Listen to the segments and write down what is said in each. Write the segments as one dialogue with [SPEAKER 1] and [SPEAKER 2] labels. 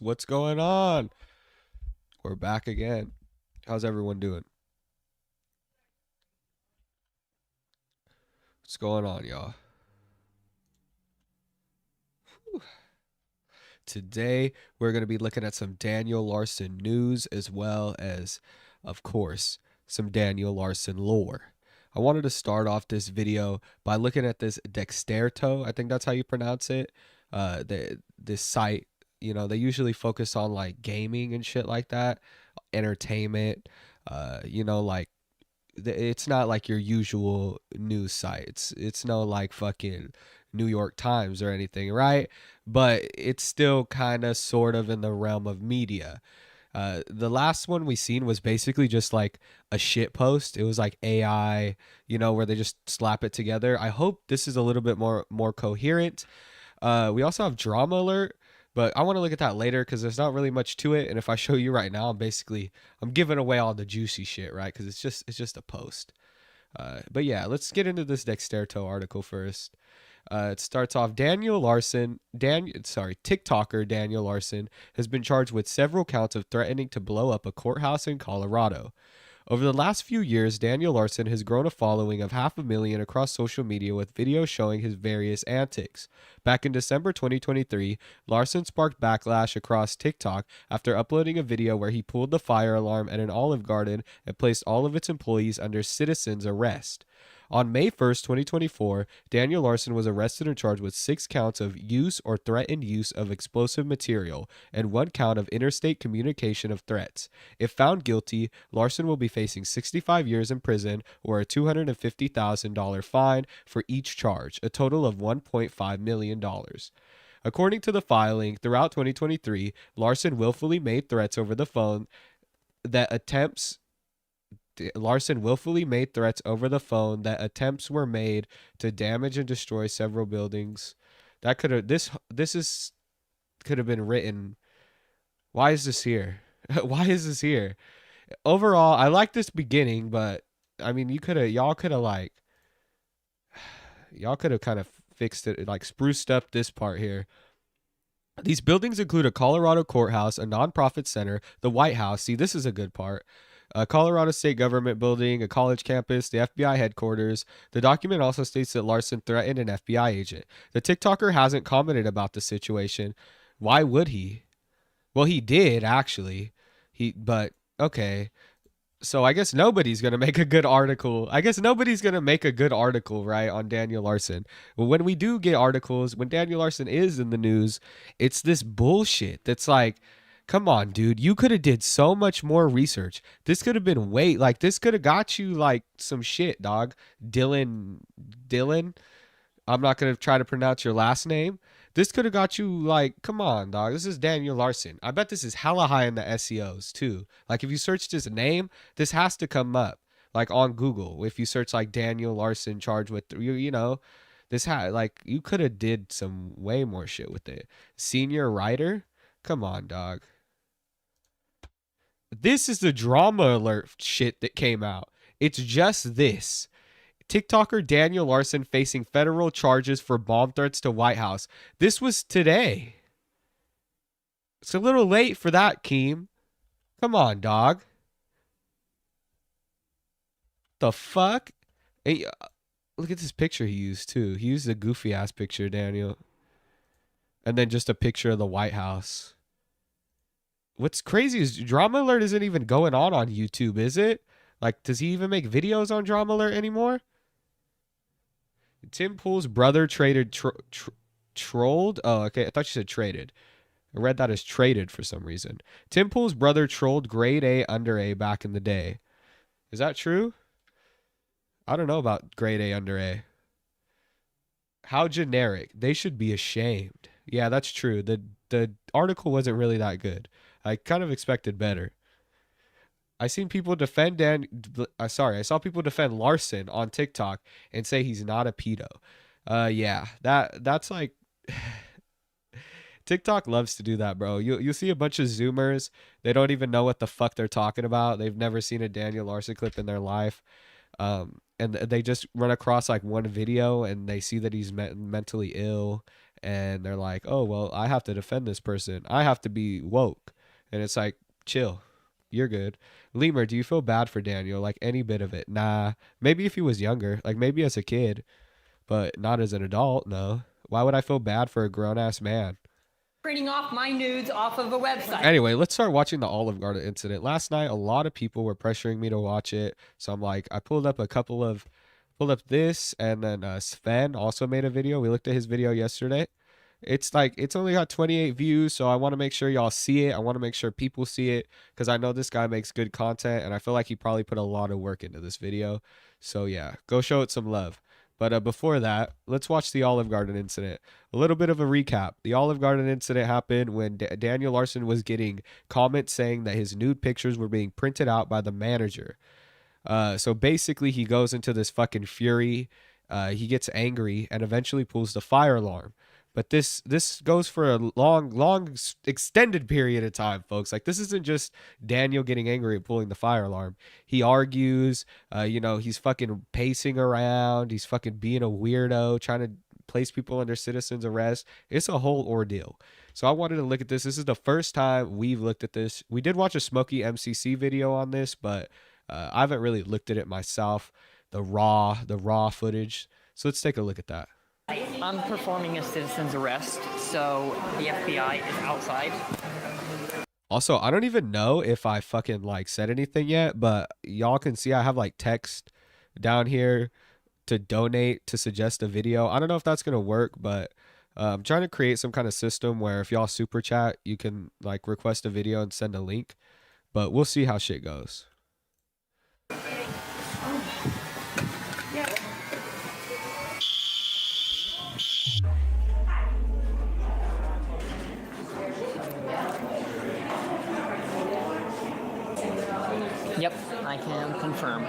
[SPEAKER 1] What's going on? We're back again. How's everyone doing? What's going on, y'all? Today, we're going to be looking at some Daniel Larson news as well as, of course, some Daniel Larson lore. I wanted to start off this video by looking at this Dexterto. I think that's how you pronounce it. This site, they usually focus on like gaming and shit like that, entertainment, like it's not like your usual news site. It's no like fucking New York Times or anything, right? But it's still kind of sort of in the realm of media. The last one we seen was basically just like a shit post. It was like AI, where they just slap it together. I hope this is a little bit more coherent. We also have drama alert, but I want to look at that later because there's not really much to it. And if I show you right now, I'm giving away all the juicy shit, right? Because it's just a post. But yeah, let's get into this Dexterto article first. It starts off TikToker Daniel Larson has been charged with several counts of threatening to blow up a courthouse in Colorado. Over the last few years, Daniel Larson has grown a following of 500,000 across social media with videos showing his various antics. Back in December 2023, Larson sparked backlash across TikTok after uploading a video where he pulled the fire alarm at an Olive Garden and placed all of its employees under citizen's arrest. On May 1st, 2024, Daniel Larson was arrested and charged with 6 counts of use or threatened use of explosive material and 1 count of interstate communication of threats. If found guilty, Larson will be facing 65 years in prison or a $250,000 fine for each charge, a total of $1.5 million. According to the filing, throughout 2023, Larson willfully made threats over the phone that attempts Larson willfully made threats over the phone that attempts were made to damage and destroy several buildings. That could have this is could have been written. Why is this here? Why is this here? Overall, I like this beginning, but I mean, y'all could have kind of fixed it, like spruced up this part here. These buildings include a Colorado courthouse, a nonprofit center, the White House. See, this is a good part. A Colorado state government building, a college campus, the FBI headquarters. The document also states that Larson threatened an FBI agent. The TikToker hasn't commented about the situation. Why would he? Well, he did actually. But okay. So I guess nobody's gonna make a good article. I guess nobody's gonna make a good article, right, on Daniel Larson. But when we do get articles, when Daniel Larson is in the news, it's this bullshit that's like, come on, dude, you could have did so much more research. This could have been this could have got you like some shit, dog. Dylan, I'm not gonna try to pronounce your last name. This could have got you like, come on, dog. This is Daniel Larson. I bet this is hella high in the SEOs too. Like if you search his name, this has to come up. Like on Google, if you search like Daniel Larson charged with this like you could have did some way more shit with it. Senior writer, come on, dog. This is the drama alert shit that came out. It's just this. TikToker Daniel Larson facing federal charges for bomb threats to White House. This was today. It's a little late for that, Keem. Come on, dog. The fuck? Hey, look at this picture he used, too. He used a goofy ass picture, Daniel. And then just a picture of the White House. What's crazy is Drama Alert isn't even going on YouTube, is it? Like, does he even make videos on Drama Alert anymore? Tim Pool's brother trolled. Oh, okay. I thought you said traded. I read that as traded for some reason. Tim Pool's brother trolled grade A under A back in the day. Is that true? I don't know about grade A under A. How generic. They should be ashamed. Yeah, that's true. The article wasn't really that good. I kind of expected better. I saw people defend Larson on TikTok and say he's not a pedo. Yeah, that's like TikTok loves to do that, bro. You see a bunch of Zoomers. They don't even know what the fuck they're talking about. They've never seen a Daniel Larson clip in their life. And they just run across like one video and they see that he's mentally ill and they're like, oh, well, I have to defend this person. I have to be woke. And it's like, chill. You're good. Lemur, do you feel bad for Daniel? Like any bit of it? Nah. Maybe if he was younger, like maybe as a kid, but not as an adult, no. Why would I feel bad for a grown-ass man?
[SPEAKER 2] Printing off my nudes off of a website.
[SPEAKER 1] Anyway, let's start watching the Olive Garden incident. Last night, a lot of people were pressuring me to watch it. So I'm like, I pulled up this, and then Sven also made a video. We looked at his video yesterday. It's like, it's only got 28 views, so I want to make sure y'all see it. I want to make sure people see it, because I know this guy makes good content, and I feel like he probably put a lot of work into this video. So yeah, go show it some love. But before that, let's watch the Olive Garden incident. A little bit of a recap. The Olive Garden incident happened when Daniel Larson was getting comments saying that his nude pictures were being printed out by the manager. So basically, he goes into this fucking fury. He gets angry and eventually pulls the fire alarm. But this goes for a long, extended period of time, folks. Like, this isn't just Daniel getting angry at pulling the fire alarm. He argues, he's fucking pacing around. He's fucking being a weirdo, trying to place people under citizen's arrest. It's a whole ordeal. So I wanted to look at this. This is the first time we've looked at this. We did watch a Smokey MCC video on this, but I haven't really looked at it myself. The raw footage. So let's take a look at that.
[SPEAKER 2] I'm performing a citizen's arrest, so the FBI is outside.
[SPEAKER 1] Also, I don't even know if I fucking like said anything yet, but y'all can see I have like text down here to donate, to suggest a video. I don't know if that's gonna work, but I'm trying to create some kind of system where if y'all super chat, you can like request a video and send a link, but we'll see how shit goes.
[SPEAKER 2] Yep, I can confirm.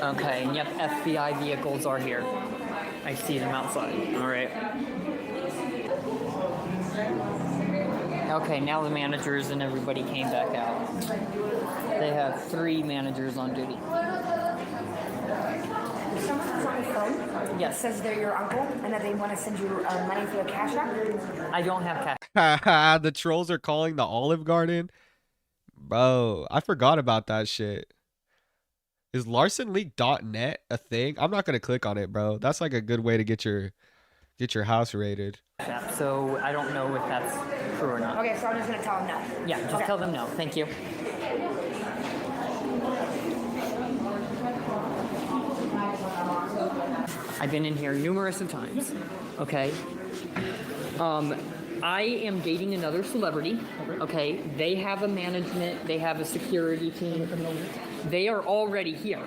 [SPEAKER 2] Okay, yep, FBI vehicles are here. I see them outside. All right. Okay, now the managers and everybody came back out. They have 3 managers on duty.
[SPEAKER 3] Someone's on the phone.
[SPEAKER 2] Yes.
[SPEAKER 3] Says they're your uncle and that they want to send you money for the cash app.
[SPEAKER 2] I don't have cash.
[SPEAKER 1] The trolls are calling the Olive Garden. Bro, I forgot about that shit. Is LarsonLeak.net a thing? I'm not gonna click on it, bro. That's like a good way to get your house raided.
[SPEAKER 2] So I don't know if that's true or not.
[SPEAKER 3] Okay, so I'm just gonna tell them no.
[SPEAKER 2] Yeah, just tell them no. Thank you. I've been in here numerous of times. Okay. I am dating another celebrity. Okay. They have a management. They have a security team. They are already here.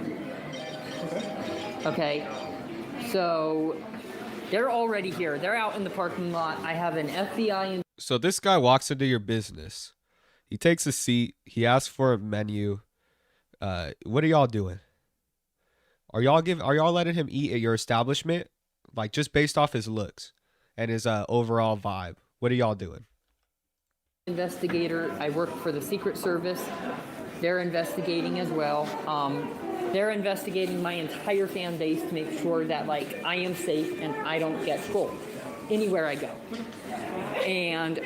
[SPEAKER 2] Okay. So they're already here. They're out in the parking lot. I have an FBI.
[SPEAKER 1] So this guy walks into your business. He takes a seat. He asks for a menu. What are y'all doing? Are y'all letting him eat at your establishment? Like just based off his looks and his overall vibe. What are y'all doing?
[SPEAKER 2] Investigator. I work for the Secret Service. They're investigating as well. They're investigating my entire fan base to make sure that like I am safe and I don't get trolled anywhere I go. And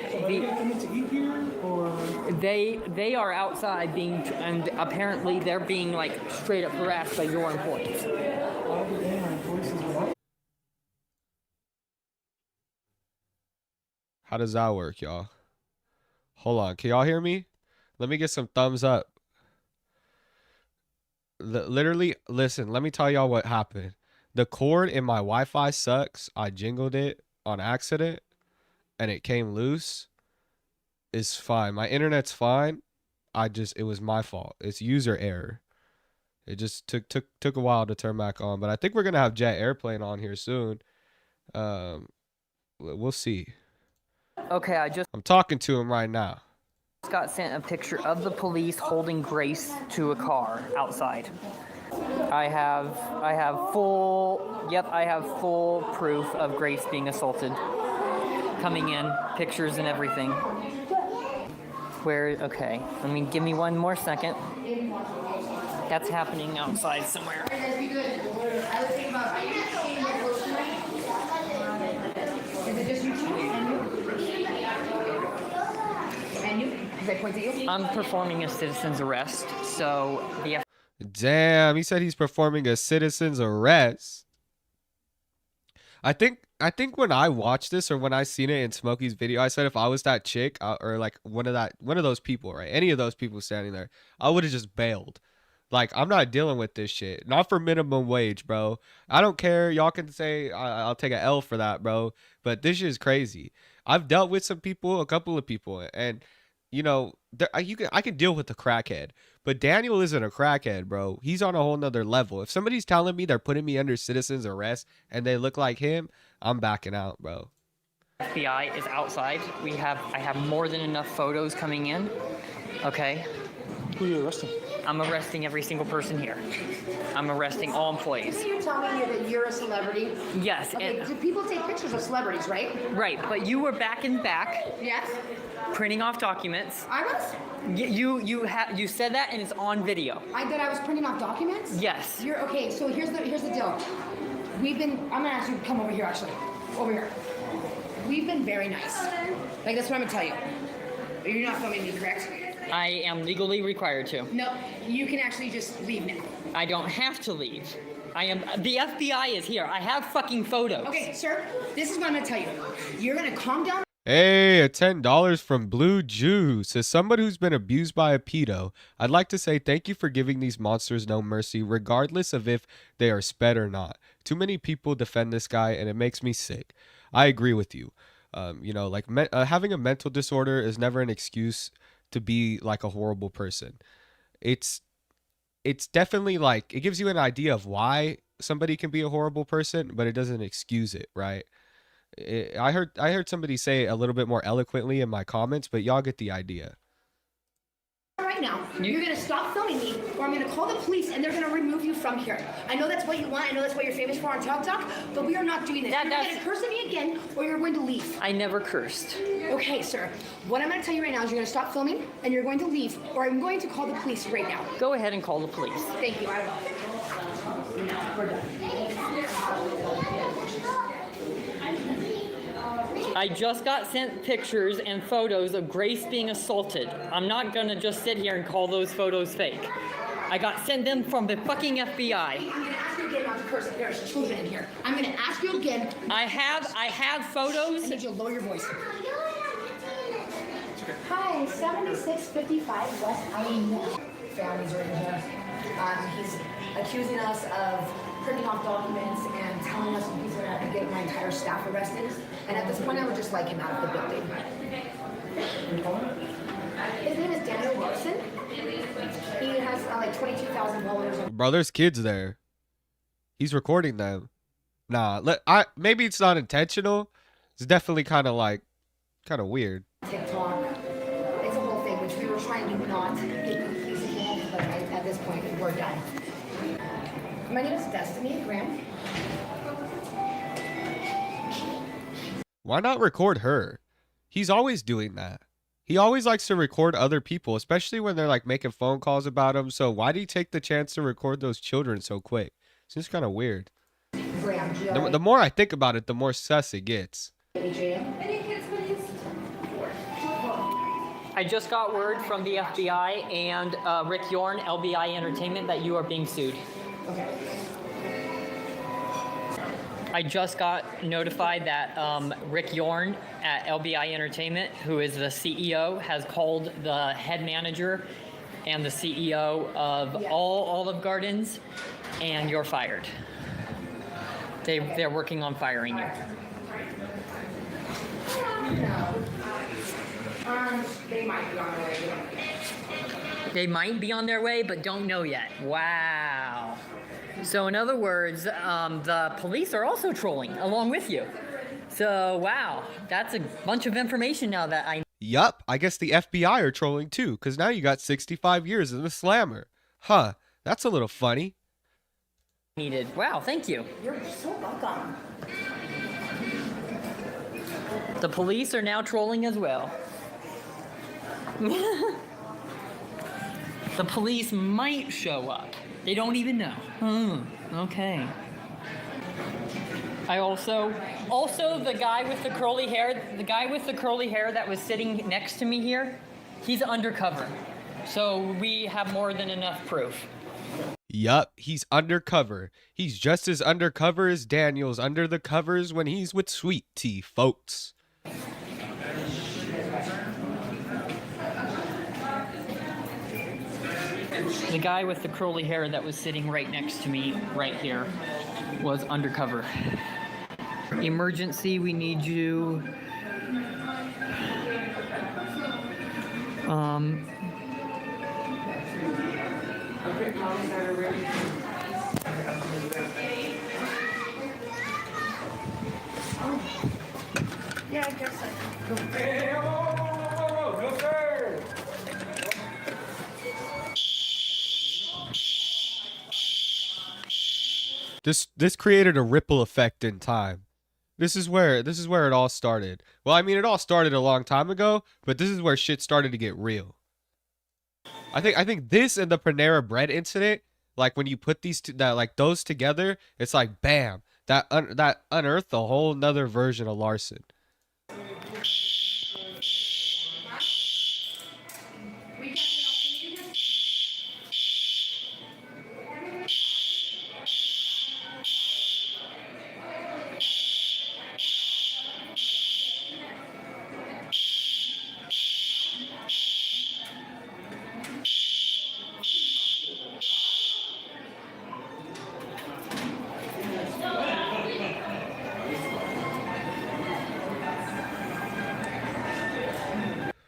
[SPEAKER 2] they are outside and apparently they're being like straight up harassed by your employees.
[SPEAKER 1] How does that work, y'all? Hold on. Can y'all hear me? Let me get some thumbs up. Literally, listen, let me tell y'all what happened. The cord in my Wi-Fi sucks. I jingled it on accident and it came loose. It's fine. My internet's fine. It was my fault. It's user error. It just took a while to turn back on, but I think we're going to have Jet Airplane on here soon. We'll see.
[SPEAKER 2] Okay,
[SPEAKER 1] I'm talking to him right now.
[SPEAKER 2] Got sent a picture of the police holding Grace to a car outside. I have full proof of Grace being assaulted. Coming in, pictures and everything. Okay, give me one more second. That's happening outside somewhere.
[SPEAKER 3] As I point at you.
[SPEAKER 2] I'm performing a citizen's arrest, so the
[SPEAKER 1] Damn, he said he's performing a citizen's arrest. I think when I watched this or when I seen it in Smokey's video, I said if I was that chick or like one of those people, right? Any of those people standing there, I would have just bailed. Like, I'm not dealing with this shit. Not for minimum wage, bro. I don't care. Y'all can say I'll take an L for that, bro. But this shit is crazy. I've dealt with some people, a couple of people, and you know, I can deal with the crackhead, but Daniel isn't a crackhead, bro. He's on a whole nother level. If somebody's telling me they're putting me under citizen's arrest and they look like him, I'm backing out, bro.
[SPEAKER 2] FBI is outside. I have more than enough photos coming in. Okay.
[SPEAKER 4] Who are you arresting?
[SPEAKER 2] I'm arresting every single person here. I'm arresting all employees.
[SPEAKER 3] Didn't you tell me that you're a celebrity?
[SPEAKER 2] Yes.
[SPEAKER 3] Okay,
[SPEAKER 2] And,
[SPEAKER 3] do people take pictures of celebrities, right?
[SPEAKER 2] right, but you were back in back
[SPEAKER 3] Yes.
[SPEAKER 2] printing off documents.
[SPEAKER 3] I was?
[SPEAKER 2] You said that and it's on video.
[SPEAKER 3] I was printing off documents?
[SPEAKER 2] Yes.
[SPEAKER 3] You're okay, so here's the deal. I'm gonna ask you to come over here actually. Over here. We've been very nice. Like that's what I'm gonna tell you. You're not filming me, correct?
[SPEAKER 2] I am legally required to.
[SPEAKER 3] No, you can actually just leave now.
[SPEAKER 2] I don't have to leave. The FBI is here. I have fucking photos.
[SPEAKER 3] Okay, sir, this is what I'm gonna tell you. You're gonna calm down.
[SPEAKER 1] Hey, a $10 from Blue Juice. As somebody who's been abused by a pedo, I'd like to say thank you for giving these monsters no mercy, regardless of if they are sped or not. Too many people defend this guy, and it makes me sick. I agree with you. You know, like having a mental disorder is never an excuse to be like a horrible person. It's definitely like it gives you an idea of why somebody can be a horrible person, but it doesn't excuse it, right? I heard somebody say it a little bit more eloquently in my comments, but y'all get the idea.
[SPEAKER 3] Right now, you're gonna stop filming me, or I'm gonna call the police, and they're gonna remove you from here. I know that's what you want. I know that's what you're famous for on TikTok, but we are not doing this. You're gonna curse at me again, or you're going to leave.
[SPEAKER 2] I never cursed.
[SPEAKER 3] Okay, sir. What I'm gonna tell you right now is you're gonna stop filming, and you're going to leave, or I'm going to call the police right now.
[SPEAKER 2] Go ahead and call the police.
[SPEAKER 3] Thank you. I will. No, we're done.
[SPEAKER 2] I just got sent pictures and photos of Grace being assaulted. I'm not gonna just sit here and call those photos fake. I got sent them from the fucking FBI.
[SPEAKER 3] I'm gonna ask you again not to curse. There's children in here. I'm gonna ask you again.
[SPEAKER 2] I have photos.
[SPEAKER 3] I need you to lower your voice. Hi, 7655 West Allen. Families are in here. He's accusing us of printing off documents and telling us he's gonna get my entire staff arrested. And at this point, I would just like him out of the building. His name is Daniel Larson. He has like 22,000 followers.
[SPEAKER 1] Bro, there's kids there. He's recording them. Nah, maybe it's not intentional. It's definitely kind of weird.
[SPEAKER 3] TikTok. It's a whole thing, which we were trying to not get the police involved, but at this point, we're done. My name is Destiny Graham.
[SPEAKER 1] Why not record her? He's always doing that. He always likes to record other people, especially when they're like making phone calls about him. So why did he take the chance to record those children so quick? It's just kind of weird.
[SPEAKER 3] Graham,
[SPEAKER 1] The more I think about it, the more sus it gets.
[SPEAKER 2] I just got word from the FBI and Rick Yorn, LBI Entertainment, that you are being sued.
[SPEAKER 3] Okay.
[SPEAKER 2] I just got notified that Rick Yorn at LBI Entertainment, who is the CEO, has called the head manager and the CEO of all Olive Gardens, and you're fired. They're working on firing you.
[SPEAKER 3] They might be on their way.
[SPEAKER 2] They might be on their way, but don't know yet. Wow. So in other words, the police are also trolling along with you. So wow, that's a bunch of information now that I.
[SPEAKER 1] Yup, I guess the FBI are trolling too, because now you got 65 years in the slammer. Huh, that's a little funny.
[SPEAKER 2] Needed. Wow, thank you.
[SPEAKER 3] You're so welcome.
[SPEAKER 2] The police are now trolling as well. The police might show up. They don't even know. Okay. I also the guy with the curly hair that was sitting next to me here, He's undercover, so we have more than enough proof.
[SPEAKER 1] Yup, he's undercover. He's just as undercover as Daniel's under the covers when he's with Sweet Tea, folks.
[SPEAKER 2] The guy with the curly hair that was sitting right next to me, right here, was undercover. Emergency, we need you.
[SPEAKER 3] Yeah, I guess so.
[SPEAKER 4] Hey, whoa, no sir!
[SPEAKER 1] This created a ripple effect in time. This is where it all started. Well, I mean, it all started a long time ago, but this is where shit started to get real. I think this and the Panera Bread incident, like when you put those together, it's like bam, that unearthed a whole nother version of Larson.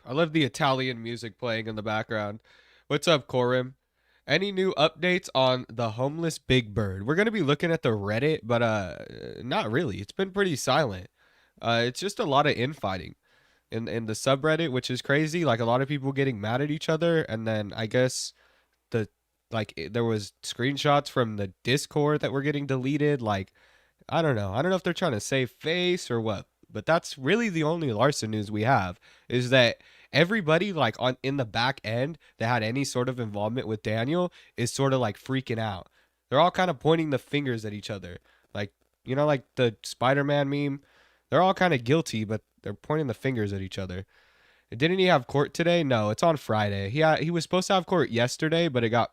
[SPEAKER 1] I love the Italian music playing in the background. What's up, Corim? Any new updates on the homeless Big Bird? We're gonna be looking at the Reddit, but not really. It's been pretty silent. It's just a lot of infighting in the subreddit, which is crazy. Like a lot of people getting mad at each other, and then I guess there was screenshots from the Discord that were getting deleted. Like I don't know if they're trying to save face or what. But that's really the only Larson news we have, is that everybody like in the back end that had any sort of involvement with Daniel is sort of like freaking out. They're all kind of pointing the fingers at each other. Like, you know, like the Spider-Man meme. They're all kind of guilty, but they're pointing the fingers at each other. Didn't he have court today? No, it's on Friday. He was supposed to have court yesterday, but it got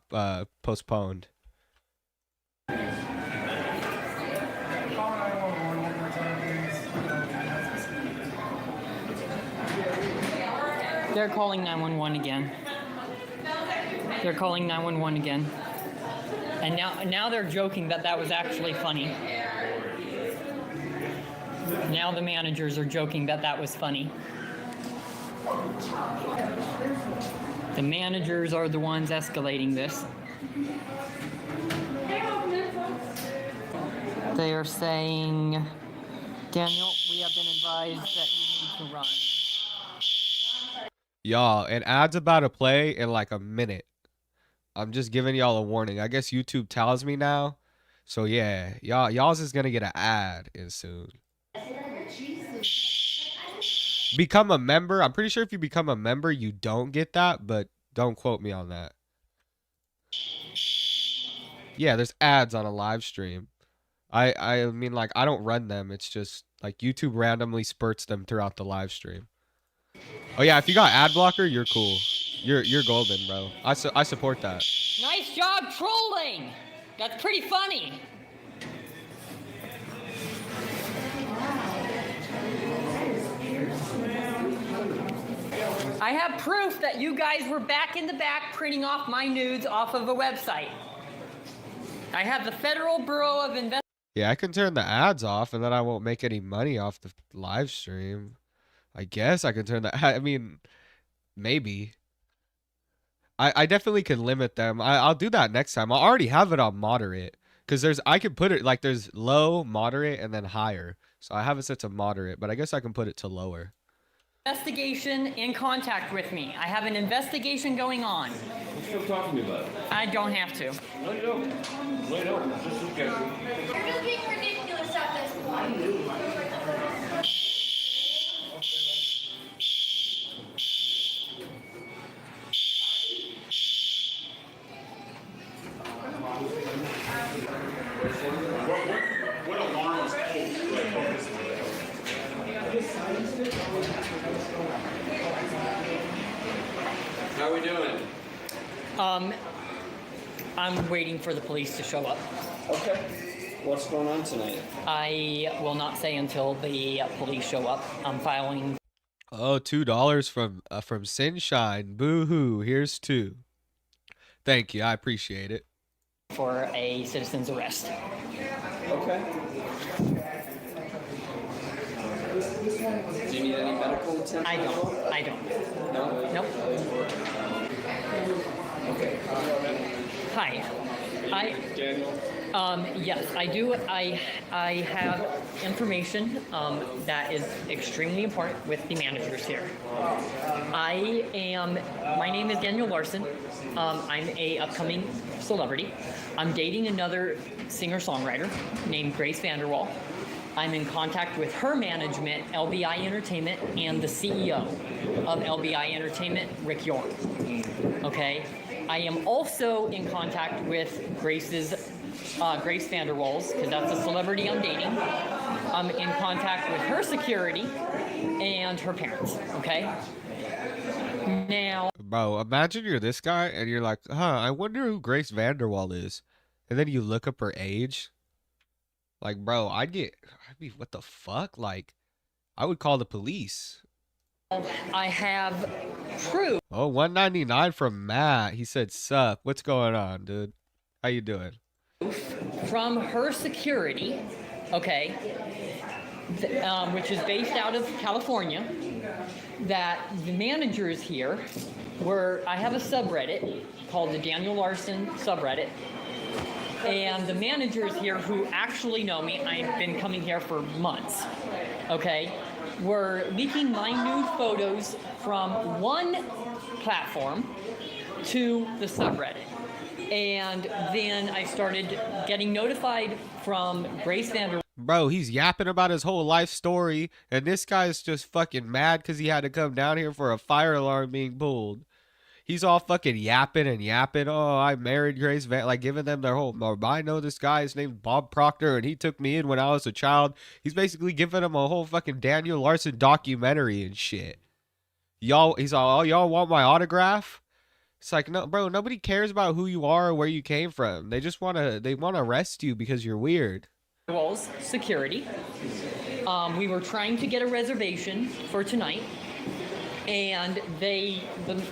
[SPEAKER 1] postponed.
[SPEAKER 2] They're calling 911 again. They're calling 911 again. And now they're joking that was actually funny. Now the managers are joking that was funny. The managers are the ones escalating this. They are saying, Daniel, we have been advised that you need to run.
[SPEAKER 1] Y'all, an ad's about to play in like a minute. I'm just giving y'all a warning. I guess YouTube tells me now. So yeah, y'all's is gonna get an ad in soon. Become a member. I'm pretty sure if you become a member, you don't get that, but don't quote me on that. Yeah, there's ads on a live stream. I mean, like, I don't run them. It's just like YouTube randomly spurts them throughout the live stream. Oh yeah, if you got ad blocker, you're cool. You're golden, bro. I support that.
[SPEAKER 2] Nice job trolling. That's pretty funny. I have proof that you guys were back in the back printing off my nudes off of a website. I have the Federal Bureau of Investigation.
[SPEAKER 1] Yeah, I can turn the ads off, and then I won't make any money off the live stream. I guess I can turn that. I mean, maybe. I definitely can limit them. I'll do that next time. I already have it on moderate, because I can put it like there's low, moderate, and then higher. So I have it set to moderate, but I guess I can put it to lower.
[SPEAKER 2] Investigation in contact with me. I have an investigation going on.
[SPEAKER 4] What you talking about?
[SPEAKER 2] I don't have to.
[SPEAKER 4] No, you don't. No, you don't. Just look at it.
[SPEAKER 3] You're just being ridiculous at this point.
[SPEAKER 4] What alarm was pulled? How are we doing?
[SPEAKER 2] I'm waiting for the police to show up.
[SPEAKER 4] Okay. What's going on tonight?
[SPEAKER 2] I will not say until the police show up. I'm filing.
[SPEAKER 1] Oh, $2 from Sunshine. Boo hoo. Here's two. Thank you. I appreciate it.
[SPEAKER 2] For a citizen's arrest.
[SPEAKER 4] Okay. Do you need any medical attention?
[SPEAKER 2] I don't.
[SPEAKER 4] No?
[SPEAKER 2] Nope.
[SPEAKER 4] Okay.
[SPEAKER 2] Hi.
[SPEAKER 4] Daniel?
[SPEAKER 2] Yes, I do. I have information that is extremely important with the managers here. My name is Daniel Larson. I'm a upcoming celebrity. I'm dating another singer-songwriter named Grace Vanderwall. I'm in contact with her management, LBI Entertainment, and the CEO of LBI Entertainment, Rick York. Okay? I am also in contact with Grace Vanderwall's, because that's a celebrity I'm dating. I'm in contact with her security and her parents, okay? Now...
[SPEAKER 1] Bro, imagine you're this guy and you're like, I wonder who Grace Vanderwall is. And then you look up her age. Like, bro, I'd be, what the fuck? Like, I would call the police.
[SPEAKER 2] I have proof.
[SPEAKER 1] Oh, $1.99 from Matt. He said, sup. What's going on, dude? How you doing?
[SPEAKER 2] From her security, okay, which is based out of California, that the managers here I have a subreddit called the Daniel Larson subreddit, and the managers here who actually know me, I've been coming here for months, okay, were leaking my nude photos from one platform to the subreddit. And then I started getting notified from Grace Vander.
[SPEAKER 1] Bro, he's yapping about his whole life story, and this guy's just fucking mad because he had to come down here for a fire alarm being pulled. He's all fucking yapping and yapping. Oh, I married Grace Van, like giving them their whole. I know this guy. His name's Bob Proctor, and he took me in when I was a child. He's basically giving them a whole fucking Daniel Larson documentary and shit. He's all, oh, y'all want my autograph? It's like, no, bro, nobody cares about who you are or where you came from. They just want to arrest you because you're weird.
[SPEAKER 2] Walls security. We were trying to get a reservation for tonight, and the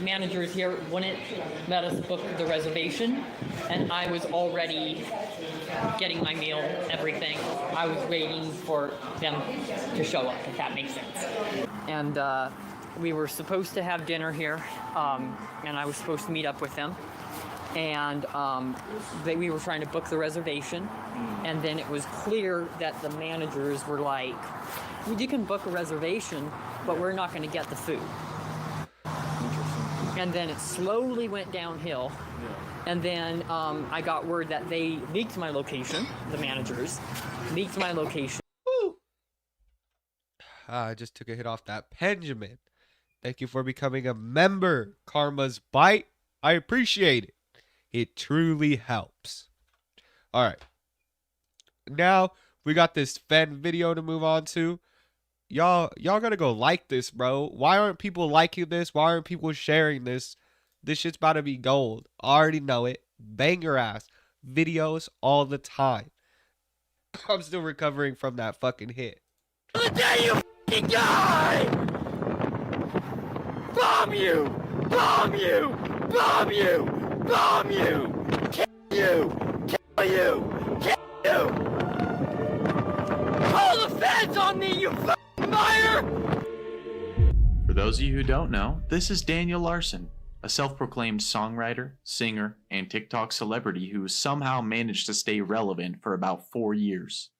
[SPEAKER 2] managers here wouldn't let us book the reservation, and I was already getting my meal, everything. I was waiting for them to show up, if that makes sense. And we were supposed to have dinner here, and I was supposed to meet up with them. And we were trying to book the reservation, and then it was clear that the managers were like, you can book a reservation, but we're not going to get the food. And then it slowly went downhill. And then I got word that they leaked my location, the managers leaked my location.
[SPEAKER 1] Woo! I just took a hit off that Benjamin. Thank you for becoming a member, Karma's Bite. I appreciate it. It truly helps. All right. Now we got this Fen video to move on to. Y'all gotta go like this, bro. Why aren't people liking this? Why aren't people sharing this? This shit's about to be gold. I already know it. Banger ass videos all the time. I'm still recovering from that fucking hit.
[SPEAKER 5] The day you fucking die! Bomb you! Bomb you! Bomb you! Bomb you! Kill you! Kill you! Kill you! Call the feds on me, you fucking liar!
[SPEAKER 6] For those of you who don't know, this is Daniel Larson, a self-proclaimed songwriter, singer, and TikTok celebrity who somehow managed to stay relevant for about 4 years.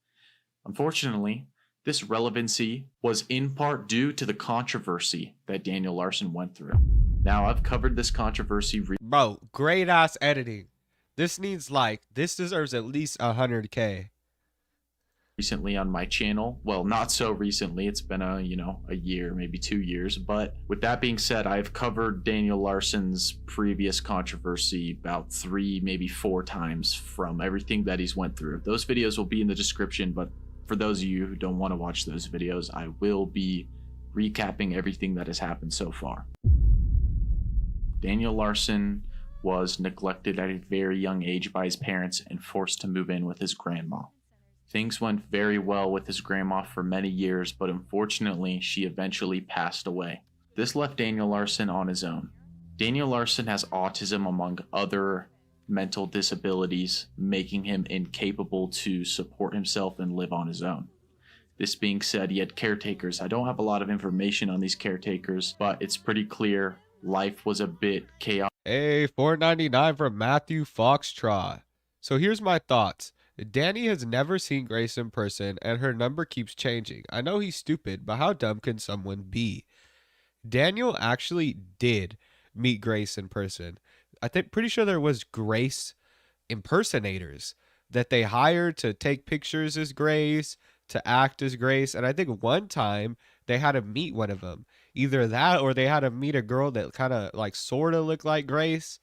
[SPEAKER 6] Unfortunately, this relevancy was in part due to the controversy that Daniel Larson went through. Now, I've covered this controversy.
[SPEAKER 1] Bro, great ass editing. This deserves at least 100K.
[SPEAKER 6] Recently on my channel. Well, not so recently. It's been a year, maybe 2 years. But with that being said, I've covered Daniel Larson's previous controversy about 3, maybe 4 times from everything that he's went through. Those videos will be in the description, but for those of you who don't want to watch those videos, I will be recapping everything that has happened so far. Daniel Larson was neglected at a very young age by his parents and forced to move in with his grandma. Things went very well with his grandma for many years, but unfortunately, she eventually passed away. This left Daniel Larson on his own. Daniel Larson has autism among other mental disabilities, making him incapable to support himself and live on his own. This being said, he had caretakers. I don't have a lot of information on these caretakers, but it's pretty clear life was a bit chaotic.
[SPEAKER 1] Hey, $4.99 from Matthew Foxtrot. So here's my thoughts. Danny has never seen Grace in person, and her number keeps changing. I know he's stupid, but how dumb can someone be? Daniel actually did meet Grace in person. Pretty sure there was Grace impersonators that they hired to take pictures as Grace, to act as Grace, and I think one time they had to meet one of them. Either that or they had to meet a girl that kind of like sort of looked like Grace,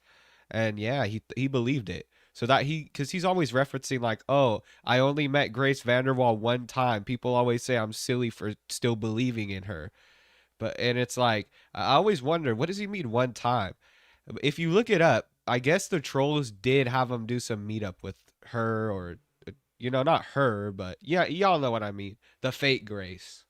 [SPEAKER 1] and yeah, he believed it. So that because he's always referencing like, oh, I only met Grace Vanderwall one time. People always say I'm silly for still believing in her. And it's like, I always wonder, what does he mean one time? If you look it up, I guess the trolls did have him do some meetup with her, or, not her, but yeah, y'all know what I mean. The fake Grace.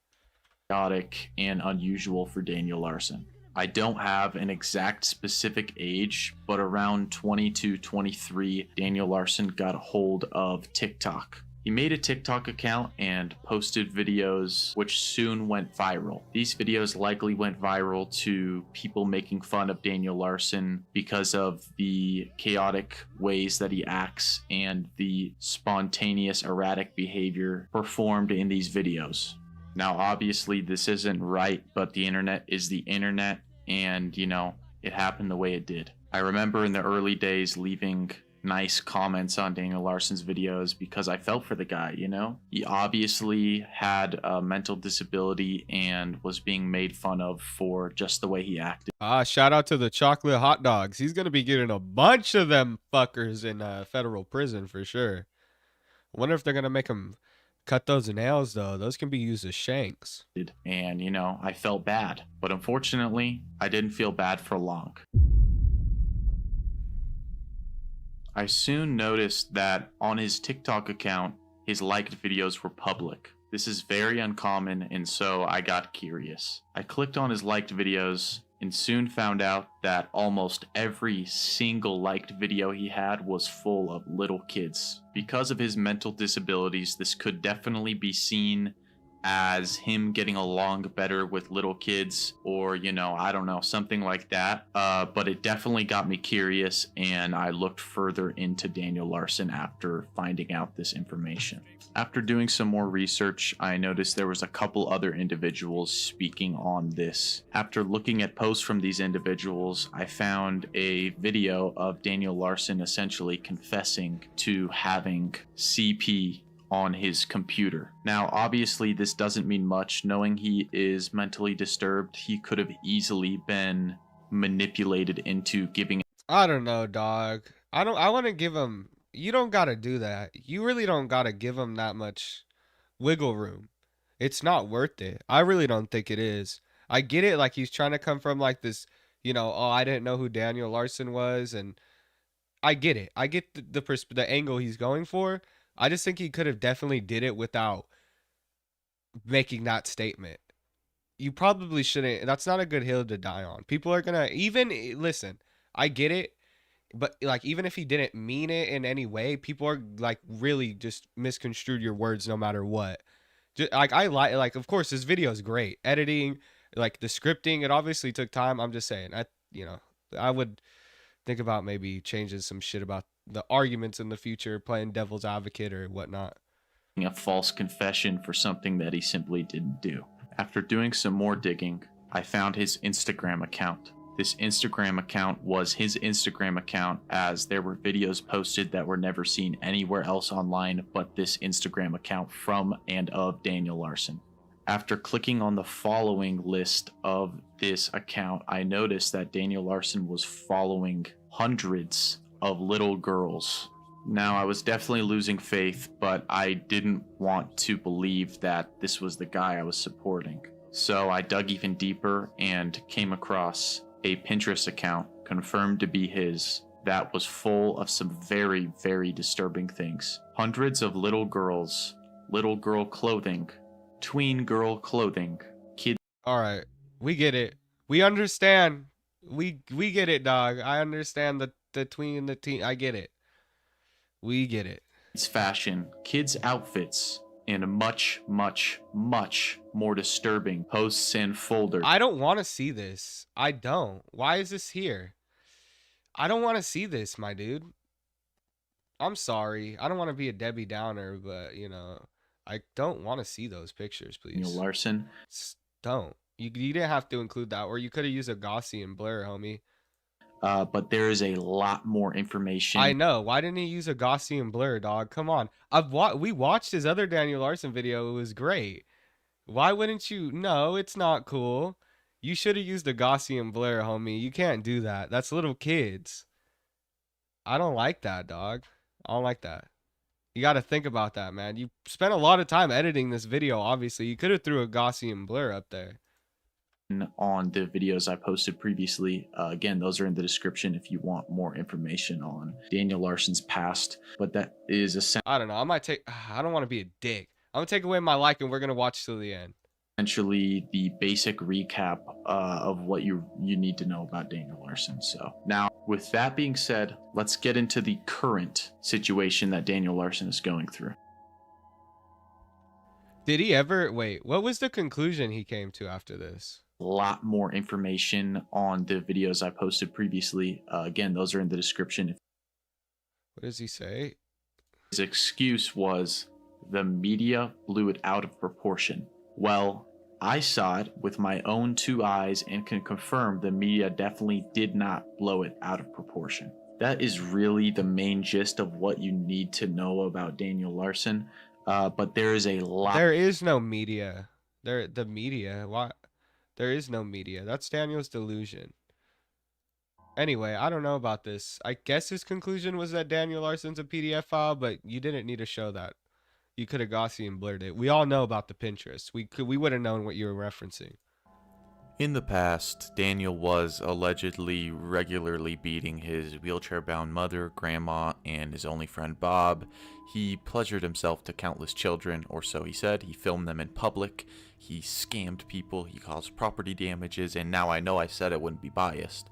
[SPEAKER 6] Chaotic and unusual for Daniel Larson. I don't have an exact specific age, but around 20 to 23, Daniel Larson got a hold of TikTok. He made a TikTok account and posted videos which soon went viral. These videos likely went viral to people making fun of Daniel Larson because of the chaotic ways that he acts and the spontaneous erratic behavior performed in these videos. Now, obviously, this isn't right, but the internet is the internet, and, it happened the way it did. I remember in the early days leaving nice comments on Daniel Larson's videos because I felt for the guy, He obviously had a mental disability and was being made fun of for just the way he acted.
[SPEAKER 1] Shout out to the chocolate hot dogs. He's going to be getting a bunch of them fuckers in federal prison for sure. I wonder if they're going to make him cut those nails, though. Those can be used as shanks.
[SPEAKER 6] And, I felt bad. But unfortunately, I didn't feel bad for long. I soon noticed that on his TikTok account, his liked videos were public. This is very uncommon, and so I got curious. I clicked on his liked videos and soon found out that almost every single liked video he had was full of little kids. Because of his mental disabilities, this could definitely be seen as him getting along better with little kids, or I don't know, something like that, but it definitely got me curious, and I looked further into Daniel Larson after finding out this information. After doing some more research, I noticed there was a couple other individuals speaking on this. After looking at posts from these individuals, I found a video of Daniel Larson essentially confessing to having CP on his computer. Now, obviously, this doesn't mean much. Knowing he is mentally disturbed, he could have easily been manipulated into giving.
[SPEAKER 1] I don't know, dog. I want to give him. You don't gotta do that. You really don't gotta give him that much wiggle room. It's not worth it. I really don't think it is. I get it. Like, he's trying to come from like this, oh, I didn't know who Daniel Larson was, and I get it. I get the angle he's going for. I just think he could have definitely did it without making that statement. You probably shouldn't. That's not a good hill to die on. People are gonna listen. I get it, but like, even if he didn't mean it in any way, people are like really just misconstrued your words no matter what. Just, like of course this video is great. Editing, like the scripting, it obviously took time. I'm just saying, I would think about maybe changing some shit about the arguments in the future, playing devil's advocate or whatnot.
[SPEAKER 6] A false confession for something that he simply didn't do. After doing some more digging, I found his Instagram account. This Instagram account was his Instagram account, as there were videos posted that were never seen anywhere else online but this Instagram account from and of Daniel Larson. After clicking on the following list of this account, I noticed that Daniel Larson was following hundreds of little girls. Now, I was definitely losing faith, but I didn't want to believe that this was the guy I was supporting. So I dug even deeper and came across a Pinterest account confirmed to be his that was full of some very, very disturbing things. Hundreds of little girls, little girl clothing, tween girl clothing, kids.
[SPEAKER 1] All right, we get it. We understand. We get it, dog. I understand the tween the teen. I get it. We get it.
[SPEAKER 6] Fashion, kids' outfits, and much, much, much more disturbing posts and folders.
[SPEAKER 1] I don't want to see this. I don't. Why is this here? I don't want to see this, my dude. I'm sorry. I don't want to be a Debbie Downer, but, you know, I don't want to see those pictures, please.
[SPEAKER 6] Daniel Larson.
[SPEAKER 1] Don't. You didn't have to include that, or you could have used a Gaussian blur, homie.
[SPEAKER 6] But there is a lot more information.
[SPEAKER 1] I know. Why didn't he use a Gaussian blur, dog? Come on. We watched his other Daniel Larson video. It was great. Why wouldn't you? No, it's not cool. You should have used a Gaussian blur, homie. You can't do that. That's little kids. I don't like that, dog. I don't like that. You got to think about that, man. You spent a lot of time editing this video, obviously. You could have threw a Gaussian blur up there.
[SPEAKER 6] On the videos I posted previously. Again, those are in the description if you want more information on Daniel Larson's past. But that is
[SPEAKER 1] I don't know. I don't want to be a dick. I'm going to take away my like and we're going to watch till the end.
[SPEAKER 6] essentially the basic recap of what you need to know about Daniel Larson. So now, with that being said, let's get into the current situation that Daniel Larson is going through.
[SPEAKER 1] Did he ever wait? What was the conclusion he came to after this?
[SPEAKER 6] A lot more information on the videos I posted previously. Again, those are in the description.
[SPEAKER 1] What does he say?
[SPEAKER 6] His excuse was the media blew it out of proportion. Well, I saw it with my own two eyes and can confirm the media definitely did not blow it out of proportion. That is really the main gist of what you need to know about Daniel Larson. But there is a lot.
[SPEAKER 1] There is no media. The media. What? There is no media. That's Daniel's delusion. Anyway, I don't know about this. I guess his conclusion was that Daniel Larson's a PDF file, but you didn't need to show that. You could have Gaussian blurred it. We all know about the Pinterest. We would have known what you were referencing.
[SPEAKER 7] In the past, Daniel was allegedly regularly beating his wheelchair-bound mother, grandma, and his only friend Bob. He pleasured himself to countless children, or so he said. He filmed them in public. He scammed people. He caused property damages. And now I know I said I wouldn't be biased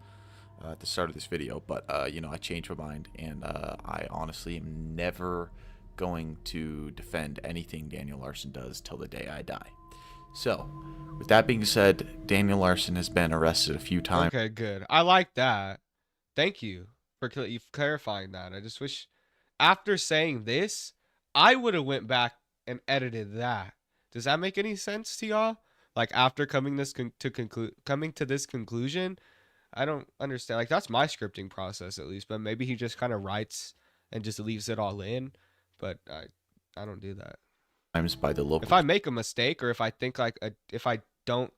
[SPEAKER 7] at the start of this video, but I changed my mind, and I honestly am never going to defend anything Daniel Larson does till the day I die. So, with that being said, Daniel Larson has been arrested a few times.
[SPEAKER 1] Okay, good. I like that. Thank you for clarifying that. I just wish after saying this, I would have went back and edited that. Does that make any sense to y'all? Like after coming to this conclusion, I don't understand. Like that's my scripting process at least, but maybe he just kind of writes and just leaves it all in. But I don't do that.
[SPEAKER 7] By the local.
[SPEAKER 1] If I make a mistake, or if I think if I don't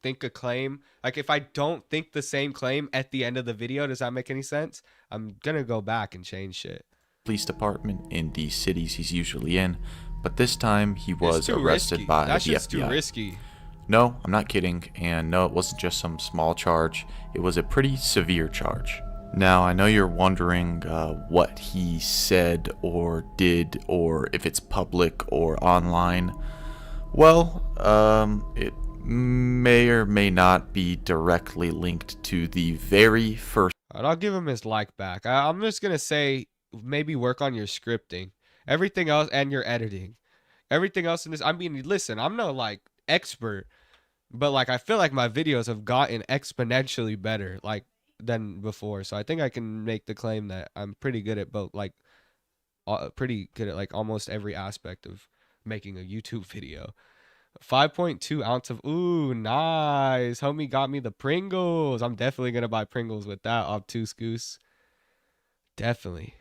[SPEAKER 1] think a claim, like if I don't think the same claim at the end of the video, does that make any sense? I'm gonna go back and change shit.
[SPEAKER 7] Police department in the cities he's usually in, but this time he was arrested
[SPEAKER 1] risky.
[SPEAKER 7] by
[SPEAKER 1] That's
[SPEAKER 7] the
[SPEAKER 1] just
[SPEAKER 7] FBI.
[SPEAKER 1] Too risky.
[SPEAKER 7] No, I'm not kidding, and no, it wasn't just some small charge. It was a pretty severe charge. Now, I know you're wondering what he said or did, or if it's public or online. Well, it may or may not be directly linked to the very first.
[SPEAKER 1] I'll give him his like back. I'm just gonna say maybe work on your scripting, everything else, and your editing. Everything else in this. I mean, listen, I'm no like expert, but like I feel like my videos have gotten exponentially better. Like. Than before, so I think I can make the claim that I'm pretty good at both, like pretty good at like almost every aspect of making a YouTube video. 5.2 ounce of nice, homie got me the Pringles. I'm definitely gonna buy Pringles with that obtuse goose, definitely.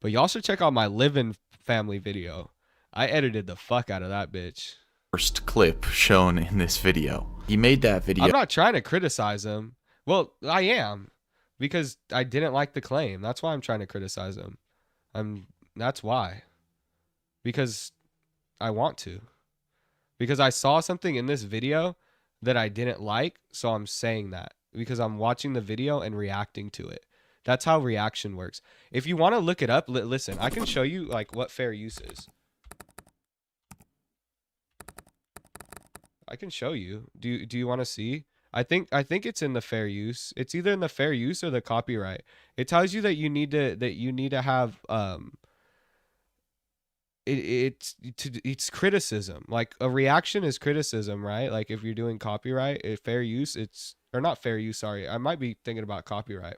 [SPEAKER 1] But y'all should check out my living family video. I edited the fuck out of that bitch.
[SPEAKER 7] First clip shown in this video. He made that video.
[SPEAKER 1] I'm not trying to criticize him. Well, I am, because I didn't like the claim. That's why I'm trying to criticize him. That's why. Because I want to. Because I saw something in this video that I didn't like, so I'm saying that. because I'm watching the video and reacting to it. That's how reaction works. If you want to look it up, listen, I can show you like what fair use is. I can show you. Do you want to see? I think it's in the fair use. It's either in the fair use or the copyright. It tells you that you need to have it's criticism. Like a reaction is criticism, right? Like if you're doing copyright, fair use, it's or not fair use, sorry. I might be thinking about copyright.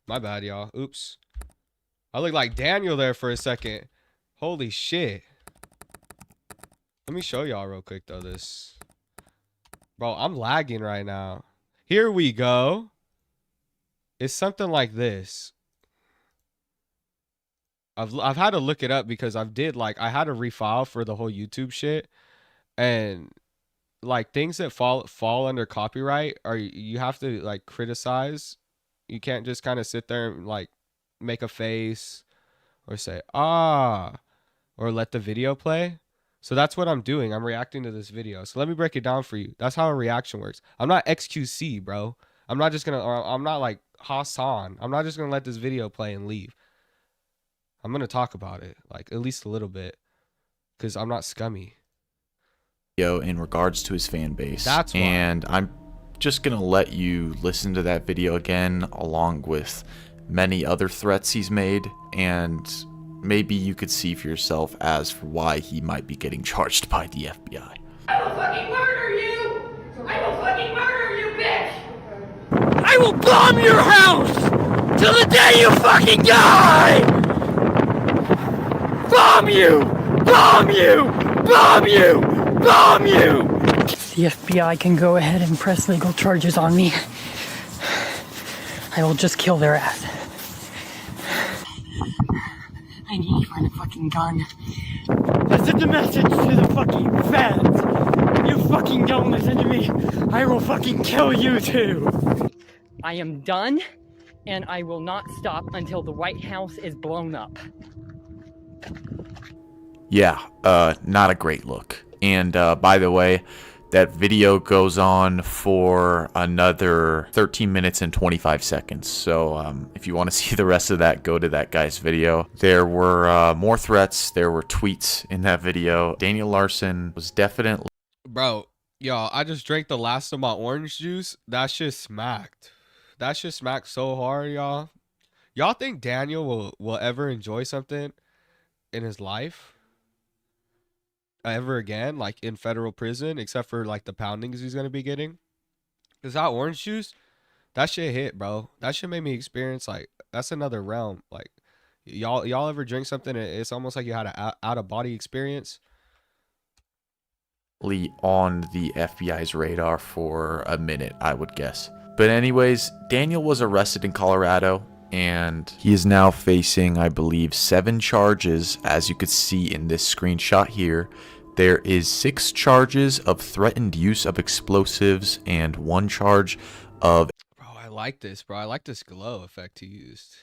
[SPEAKER 1] My bad, y'all. Oops. I look like Daniel there for a second. Holy shit. Let me show y'all real quick though this. Bro, I'm lagging right now. Here we go. It's something like this. I've had to look it up because I had to refile for the whole YouTube shit. And like things that fall under copyright are you have to like criticize. You can't just kind of sit there and like make a face or say ah or let the video play. So that's what I'm doing. I'm reacting to this video. So let me break it down for you. That's how a reaction works. I'm not XQC, bro. I'm not just gonna, or I'm not like Hassan. I'm not just gonna let this video play and leave. I'm gonna talk about it, like at least a little bit, because I'm not scummy.
[SPEAKER 7] In regards to his fan base.
[SPEAKER 1] That's why.
[SPEAKER 7] And I'm just gonna let you listen to that video again, along with many other threats he's made, and maybe you could see for yourself as for why he might be getting charged by the FBI.
[SPEAKER 5] I will fucking murder you! I will fucking murder you, bitch! I will bomb your house till the day you fucking die! Bomb you! Bomb you! Bomb you! Bomb you!
[SPEAKER 2] The FBI can go ahead and press legal charges on me. I will just kill their ass. I need to find a fucking gun.
[SPEAKER 5] I sent a message to the fucking feds. You fucking don't listen to me. I will fucking kill you too.
[SPEAKER 2] I am done, and I will not stop until the White House is blown up.
[SPEAKER 7] Yeah, not a great look. And by the way, that video goes on for another 13 minutes and 25 seconds. So if you want to see the rest of that, go to that guy's video. There were more threats. There were tweets in that video. Daniel Larson was definitely...
[SPEAKER 1] Bro, y'all, I just drank the last of my orange juice. That shit smacked. That shit smacked so hard, y'all. Y'all think Daniel will ever enjoy something in his life? Ever again, like in federal prison, except for like the poundings he's gonna be getting? Cause that orange juice, that shit hit, bro. That shit made me experience like that's another realm. Like y'all ever drink something? It's almost like you had an out of body experience.
[SPEAKER 7] On the FBI's radar for a minute, I would guess. But anyways, Daniel was arrested in Colorado, and he is now facing, I believe, 7 charges. As you could see in this screenshot here, there is 6 charges of threatened use of explosives and 1 charge of...
[SPEAKER 1] Bro, I like this, bro. I like this glow effect he used.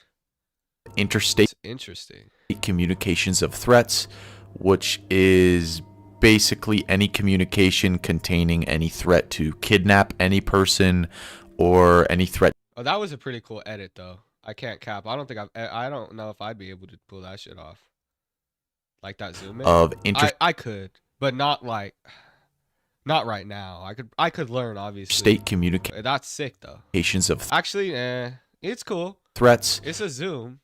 [SPEAKER 7] Interstate...
[SPEAKER 1] It's interesting.
[SPEAKER 7] Communications of threats, which is basically any communication containing any threat to kidnap any person or any threat...
[SPEAKER 1] Oh, that was a pretty cool edit, though. I can't cap. I don't know if I'd be able to pull that shit off. Like that zoom in. I could, but not right now. I could learn, obviously.
[SPEAKER 7] State communication.
[SPEAKER 1] That's sick though.
[SPEAKER 7] Of
[SPEAKER 1] Actually, it's cool.
[SPEAKER 7] Threats.
[SPEAKER 1] It's a zoom.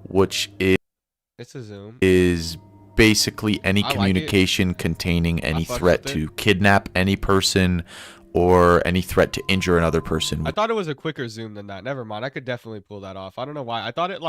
[SPEAKER 7] Which is...
[SPEAKER 1] It's a zoom.
[SPEAKER 7] Is basically any communication containing any threat to kidnap any person or any threat to injure another person.
[SPEAKER 1] I thought it was a quicker zoom than that. Never mind. I could definitely pull that off. I don't know why. I thought it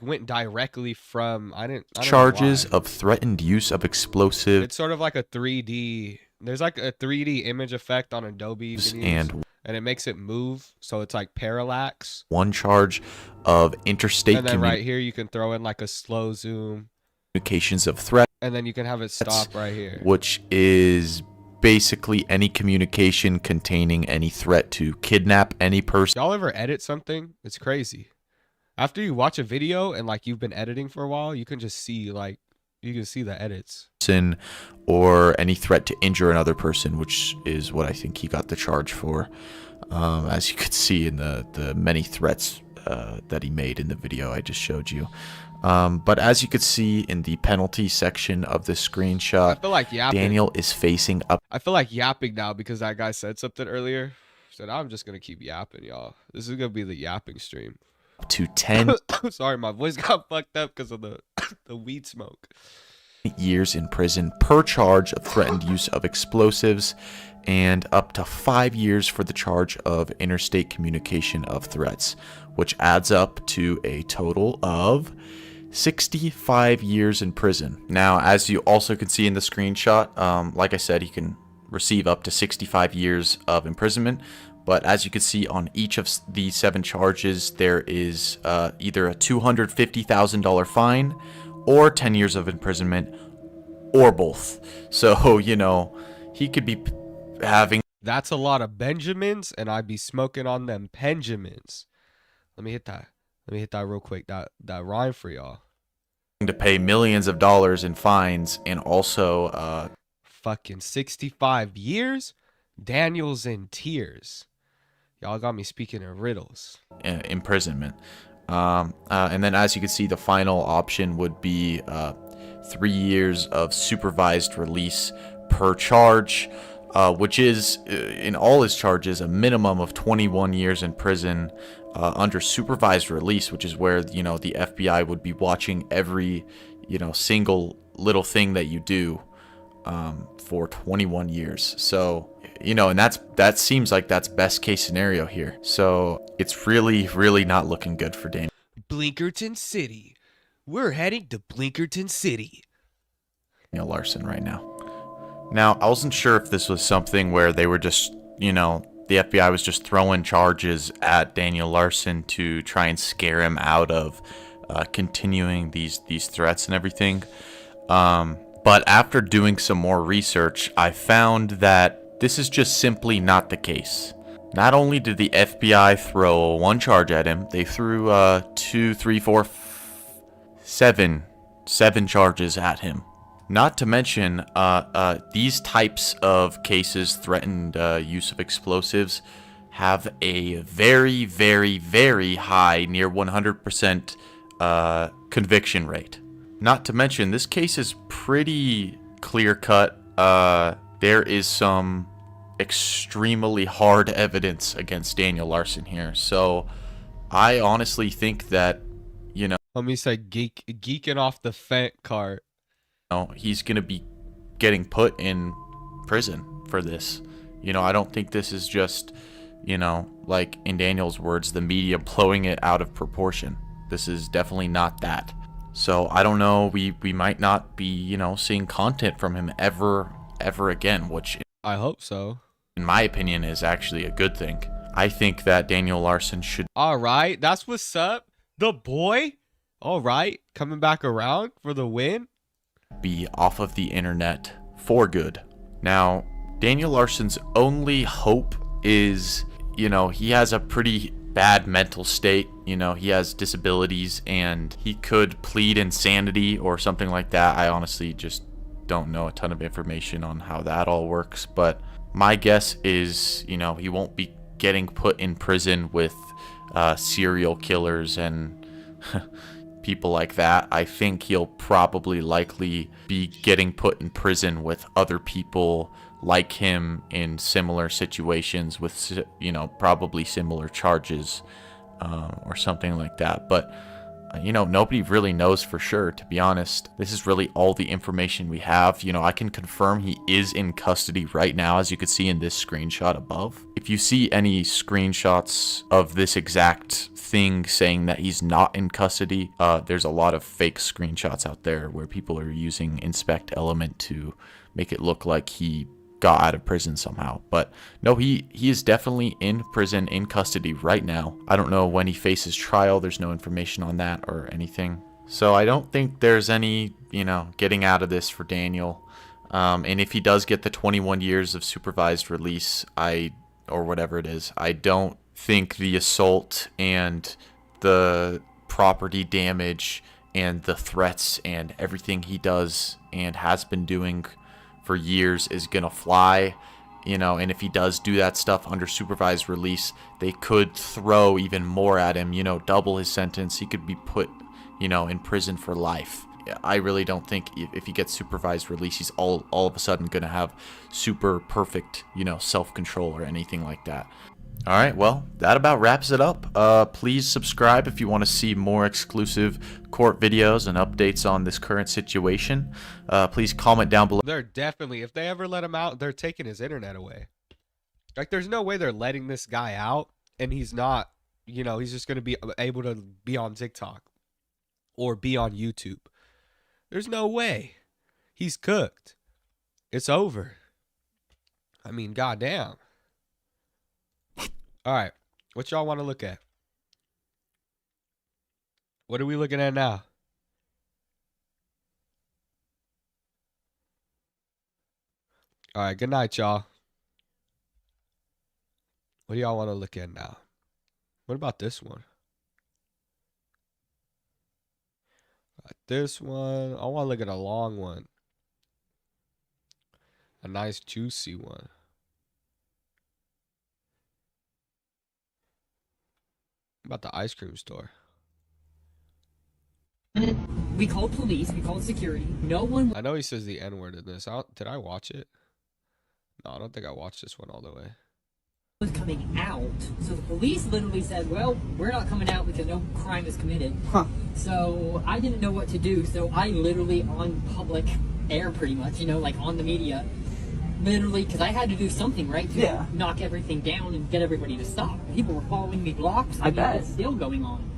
[SPEAKER 1] went directly from
[SPEAKER 7] charges of threatened use of explosive.
[SPEAKER 1] It's sort of like a 3D. There's like a 3D image effect on Adobe you can use, and it makes it move, so it's like parallax.
[SPEAKER 7] 1 charge of interstate.
[SPEAKER 1] And then right here you can throw in like a slow zoom.
[SPEAKER 7] Communications of threat.
[SPEAKER 1] And then you can have it stop right here.
[SPEAKER 7] Which is basically any communication containing any threat to kidnap any person.
[SPEAKER 1] Y'all ever edit something? It's crazy. After you watch a video and like you've been editing for a while, you can just see like You can see the edits.
[SPEAKER 7] Or any threat to injure another person, which is what I think he got the charge for. As you could see in the many threats that he made in the video I just showed you. But as you could see in the penalty section of the screenshot,
[SPEAKER 1] I feel like yapping.
[SPEAKER 7] Daniel is facing up.
[SPEAKER 1] I feel like yapping now because that guy said something earlier. So now I'm just going to keep yapping, y'all. This is going to be the yapping stream.
[SPEAKER 7] To 10
[SPEAKER 1] Sorry, my voice got fucked up because of the weed smoke.
[SPEAKER 7] years in prison per charge of threatened use of explosives, and up to 5 years for the charge of interstate communication of threats, which adds up to a total of 65 years in prison. Now, as you also can see in the screenshot, like I said, he can receive up to 65 years of imprisonment. But as you can see on each of the 7 charges, there is either a $250,000 fine or 10 years of imprisonment, or both. So, you know, he could be having...
[SPEAKER 1] That's a lot of Benjamins, and I'd be smoking on them Benjamins. Let me hit that. Let me hit that real quick. That rhyme for y'all.
[SPEAKER 7] To pay millions of dollars in fines, and also...
[SPEAKER 1] fucking 65 years? Daniel's in tears. Y'all got me speaking in riddles.
[SPEAKER 7] Imprisonment. And then as you can see, the final option would be 3 years of supervised release per charge, which is, in all his charges, a minimum of 21 years in prison under supervised release, which is where, you know, the FBI would be watching every, you know, single little thing that you do for 21 years. So, you know, and that seems like that's best case scenario here. So it's really not looking good for Daniel.
[SPEAKER 1] Blinkerton City. We're heading to Blinkerton City.
[SPEAKER 7] Daniel Larson right now. Now, I wasn't sure if this was something where they were just, you know, the FBI was just throwing charges at Daniel Larson to try and scare him out of continuing these threats and everything. But after doing some more research, I found that this is just simply not the case. Not only did the FBI throw 1 charge at him, they threw 7 charges at him. Not to mention, these types of cases, threatened use of explosives, have a very high, near 100% conviction rate. Not to mention, this case is pretty clear-cut. There is some extremely hard evidence against Daniel Larson here. So I honestly think that, you know...
[SPEAKER 1] Let me say geeking off the Fent cart.
[SPEAKER 7] He's going to be getting put in prison for this. You know, I don't think this is just, you know, like in Daniel's words, the media blowing it out of proportion. This is definitely not that. So I don't know, we might not be, you know, seeing content from him ever again, which
[SPEAKER 1] I hope so.
[SPEAKER 7] In my opinion is actually a good thing. I think that Daniel Larson should...
[SPEAKER 1] All right, that's what's up. The boy. All right, coming back around for the win.
[SPEAKER 7] Be off of the internet for good. Now, Daniel Larson's only hope is, you know, he has a pretty bad mental state. You know, he has disabilities and he could plead insanity or something like that. I honestly just don't know a ton of information on how that all works, but my guess is, you know, he won't be getting put in prison with serial killers and people like that. I think he'll probably likely be getting put in prison with other people like him in similar situations with, you know, probably similar charges or something like that. But, you know, nobody really knows for sure, to be honest. This is really all the information we have. You know, I can confirm he is in custody right now, as you can see in this screenshot above. If you see any screenshots of this exact thing saying that he's not in custody, there's a lot of fake screenshots out there where people are using inspect element to make it look like he got out of prison somehow. But no, he is definitely in prison, in custody right now. I don't know when he faces trial. There's no information on that or anything. So I don't think there's any, you know, getting out of this for Daniel. And if he does get the 21 years of supervised release, or whatever it is, I don't think the assault and the property damage and the threats and everything he does and has been doing for years is gonna fly. And if he does do that stuff under supervised release, they could throw even more at him, double his sentence. He could be put, in prison for life. I really don't think if he gets supervised release, he's all of a sudden going to have super perfect, self-control or anything like that. All right, well, that about wraps it up. Please subscribe if you want to see more exclusive court videos and updates on this current situation. Please comment down below.
[SPEAKER 1] They're definitely, if they ever let him out, they're taking his internet away. Like, there's no way they're letting this guy out and he's not, he's just going to be able to be on TikTok or be on YouTube. There's no way. He's cooked. It's over. I mean, goddamn. All right. What y'all want to look at? What are we looking at now? All right. Good night, y'all. What do y'all want to look at now? What about this one? This one, I want to look at a long one. A nice juicy one. About the ice cream store.
[SPEAKER 2] We called police, we called security. No one
[SPEAKER 1] I know he says the N-word in this. Did I watch it? No, I don't think I watched this one all the way.
[SPEAKER 2] was coming out. So the police literally said, well, we're not coming out because no crime is committed. So I didn't know what to do. So I literally on public air pretty much, like on the media, literally, because I had to do something, right, to knock everything down and get everybody to stop. People were following me blocks. I bet. It's still going on.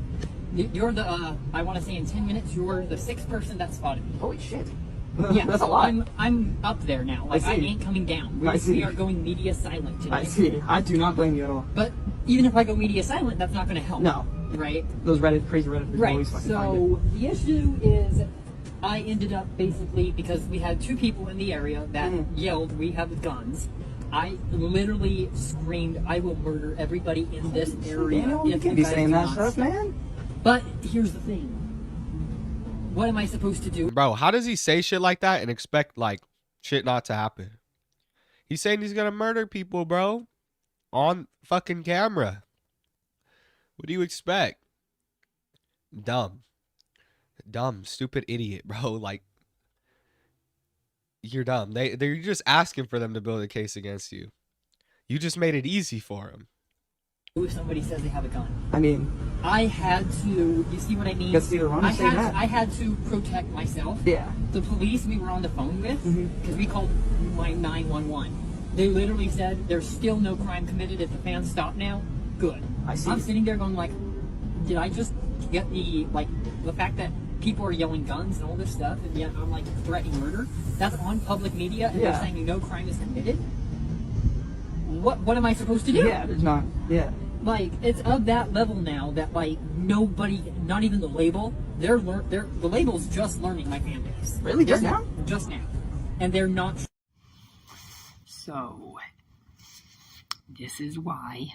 [SPEAKER 2] You're the, I want to say in 10 minutes, you're the 6th person that spotted me.
[SPEAKER 8] Holy shit.
[SPEAKER 2] Yeah,
[SPEAKER 8] that's a lot.
[SPEAKER 2] I'm up there now. Like, I ain't coming down. We are going media silent today.
[SPEAKER 8] I see. I do not blame you at all.
[SPEAKER 2] But even if I go media silent, that's not going to help.
[SPEAKER 8] No.
[SPEAKER 2] Right?
[SPEAKER 8] Those crazy Reddit people always fucking find it.
[SPEAKER 2] So the issue is, I ended up basically, because we had 2 people in the area that yelled, we have guns. I literally screamed, I will murder everybody in this area.
[SPEAKER 8] Daniel, you can't be saying that stuff, man.
[SPEAKER 2] But here's the thing. What am I supposed to do?
[SPEAKER 1] Bro, how does he say shit like that and expect, like, shit not to happen? He's saying he's gonna murder people, bro. On fucking camera. What do you expect? Dumb. Dumb, stupid idiot, bro. Like, you're dumb. They're just asking for them to build a case against you. You just made it easy for them.
[SPEAKER 2] If somebody says they have a gun,
[SPEAKER 8] I mean,
[SPEAKER 2] I had to. You see what I mean? I had to protect myself.
[SPEAKER 8] Yeah.
[SPEAKER 2] The police we were on the phone with, because we called my 911. They literally said there's still no crime committed. If the fans stop now, good.
[SPEAKER 8] I see.
[SPEAKER 2] I'm sitting there going like, did I just get the fact that people are yelling guns and all this stuff, and yet I'm like threatening murder? That's on public media, and they're saying no crime is committed. What am I supposed to do?
[SPEAKER 8] Yeah, there's not. Yeah.
[SPEAKER 2] Like, it's of that level now that, like, nobody, not even the label, the label's just learning my fan base.
[SPEAKER 8] Really? Just now?
[SPEAKER 2] Just now. And they're not. So, this is why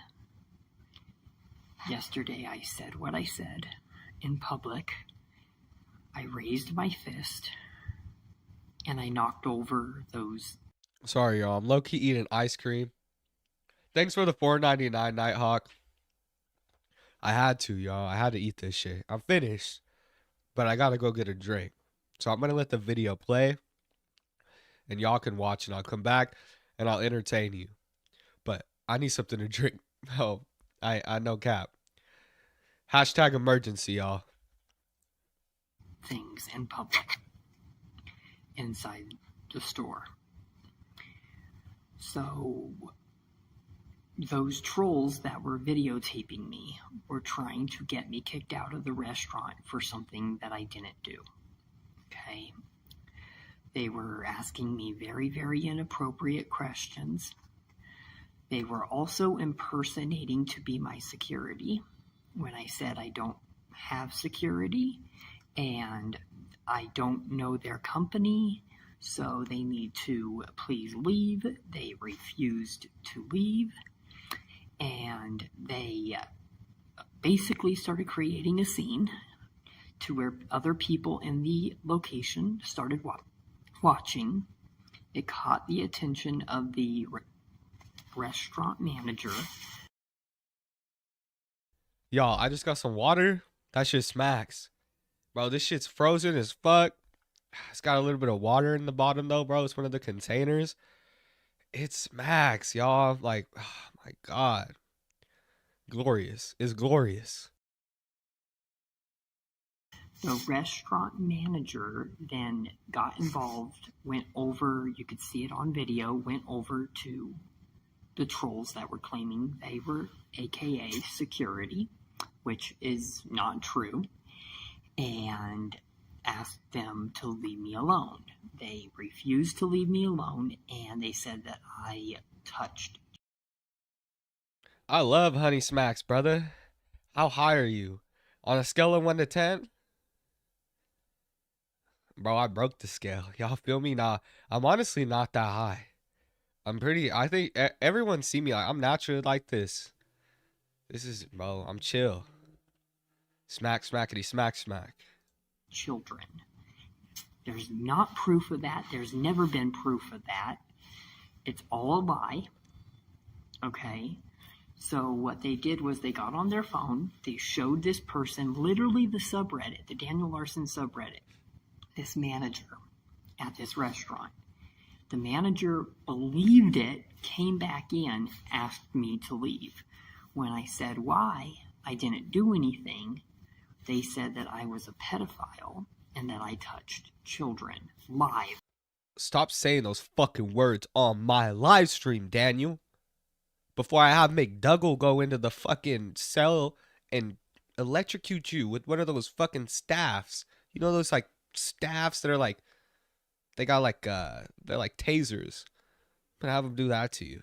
[SPEAKER 2] yesterday I said what I said in public. I raised my fist and I knocked over those.
[SPEAKER 1] Sorry, y'all. I'm low-key eating ice cream. Thanks for the $4.99 Nighthawk. I had to, y'all. I had to eat this shit. I'm finished, but I gotta go get a drink. So I'm gonna let the video play, and y'all can watch, and I'll come back, and I'll entertain you. But I need something to drink. Oh, I know cap. Hashtag emergency, y'all.
[SPEAKER 2] Things in public inside the store. So those trolls that were videotaping me were trying to get me kicked out of the restaurant for something that I didn't do. Okay? They were asking me very, very inappropriate questions. They were also impersonating to be my security when I said I don't have security and I don't know their company, so they need to please leave. They refused to leave. And they basically started creating a scene to where other people in the location started watching. It caught the attention of the restaurant manager.
[SPEAKER 1] Y'all, I just got some water. That shit smacks. Bro, this shit's frozen as fuck. It's got a little bit of water in the bottom though, bro. It's one of the containers. It smacks, y'all. Like, oh my God. Glorious. It's glorious.
[SPEAKER 2] The restaurant manager then got involved, went over, you could see it on video, went over to the trolls that were claiming they were AKA security, which is not true, and asked them to leave me alone. They refused to leave me alone, and they said that I touched.
[SPEAKER 1] I love Honey Smacks, brother. How high are you? On a scale of 1 to 10? Bro, I broke the scale. Y'all feel me? Nah, I'm honestly not that high. I think everyone see me like, I'm naturally like this. This is, bro, I'm chill. Smack, smackety, smack, smack.
[SPEAKER 2] Children. There's not proof of that. There's never been proof of that. It's all a lie. Okay? So what they did was they got on their phone. They showed this person, literally the subreddit, the Daniel Larson subreddit, this manager at this restaurant. The manager believed it, came back in, asked me to leave. When I said why, I didn't do anything, they said that I was a pedophile and that I touched children live.
[SPEAKER 1] Stop saying those fucking words on my live stream, Daniel. Before I have McDougal go into the fucking cell and electrocute you with one of those fucking staffs. You know those like staffs that are like, they got like, they're like tasers. I'm gonna have them do that to you.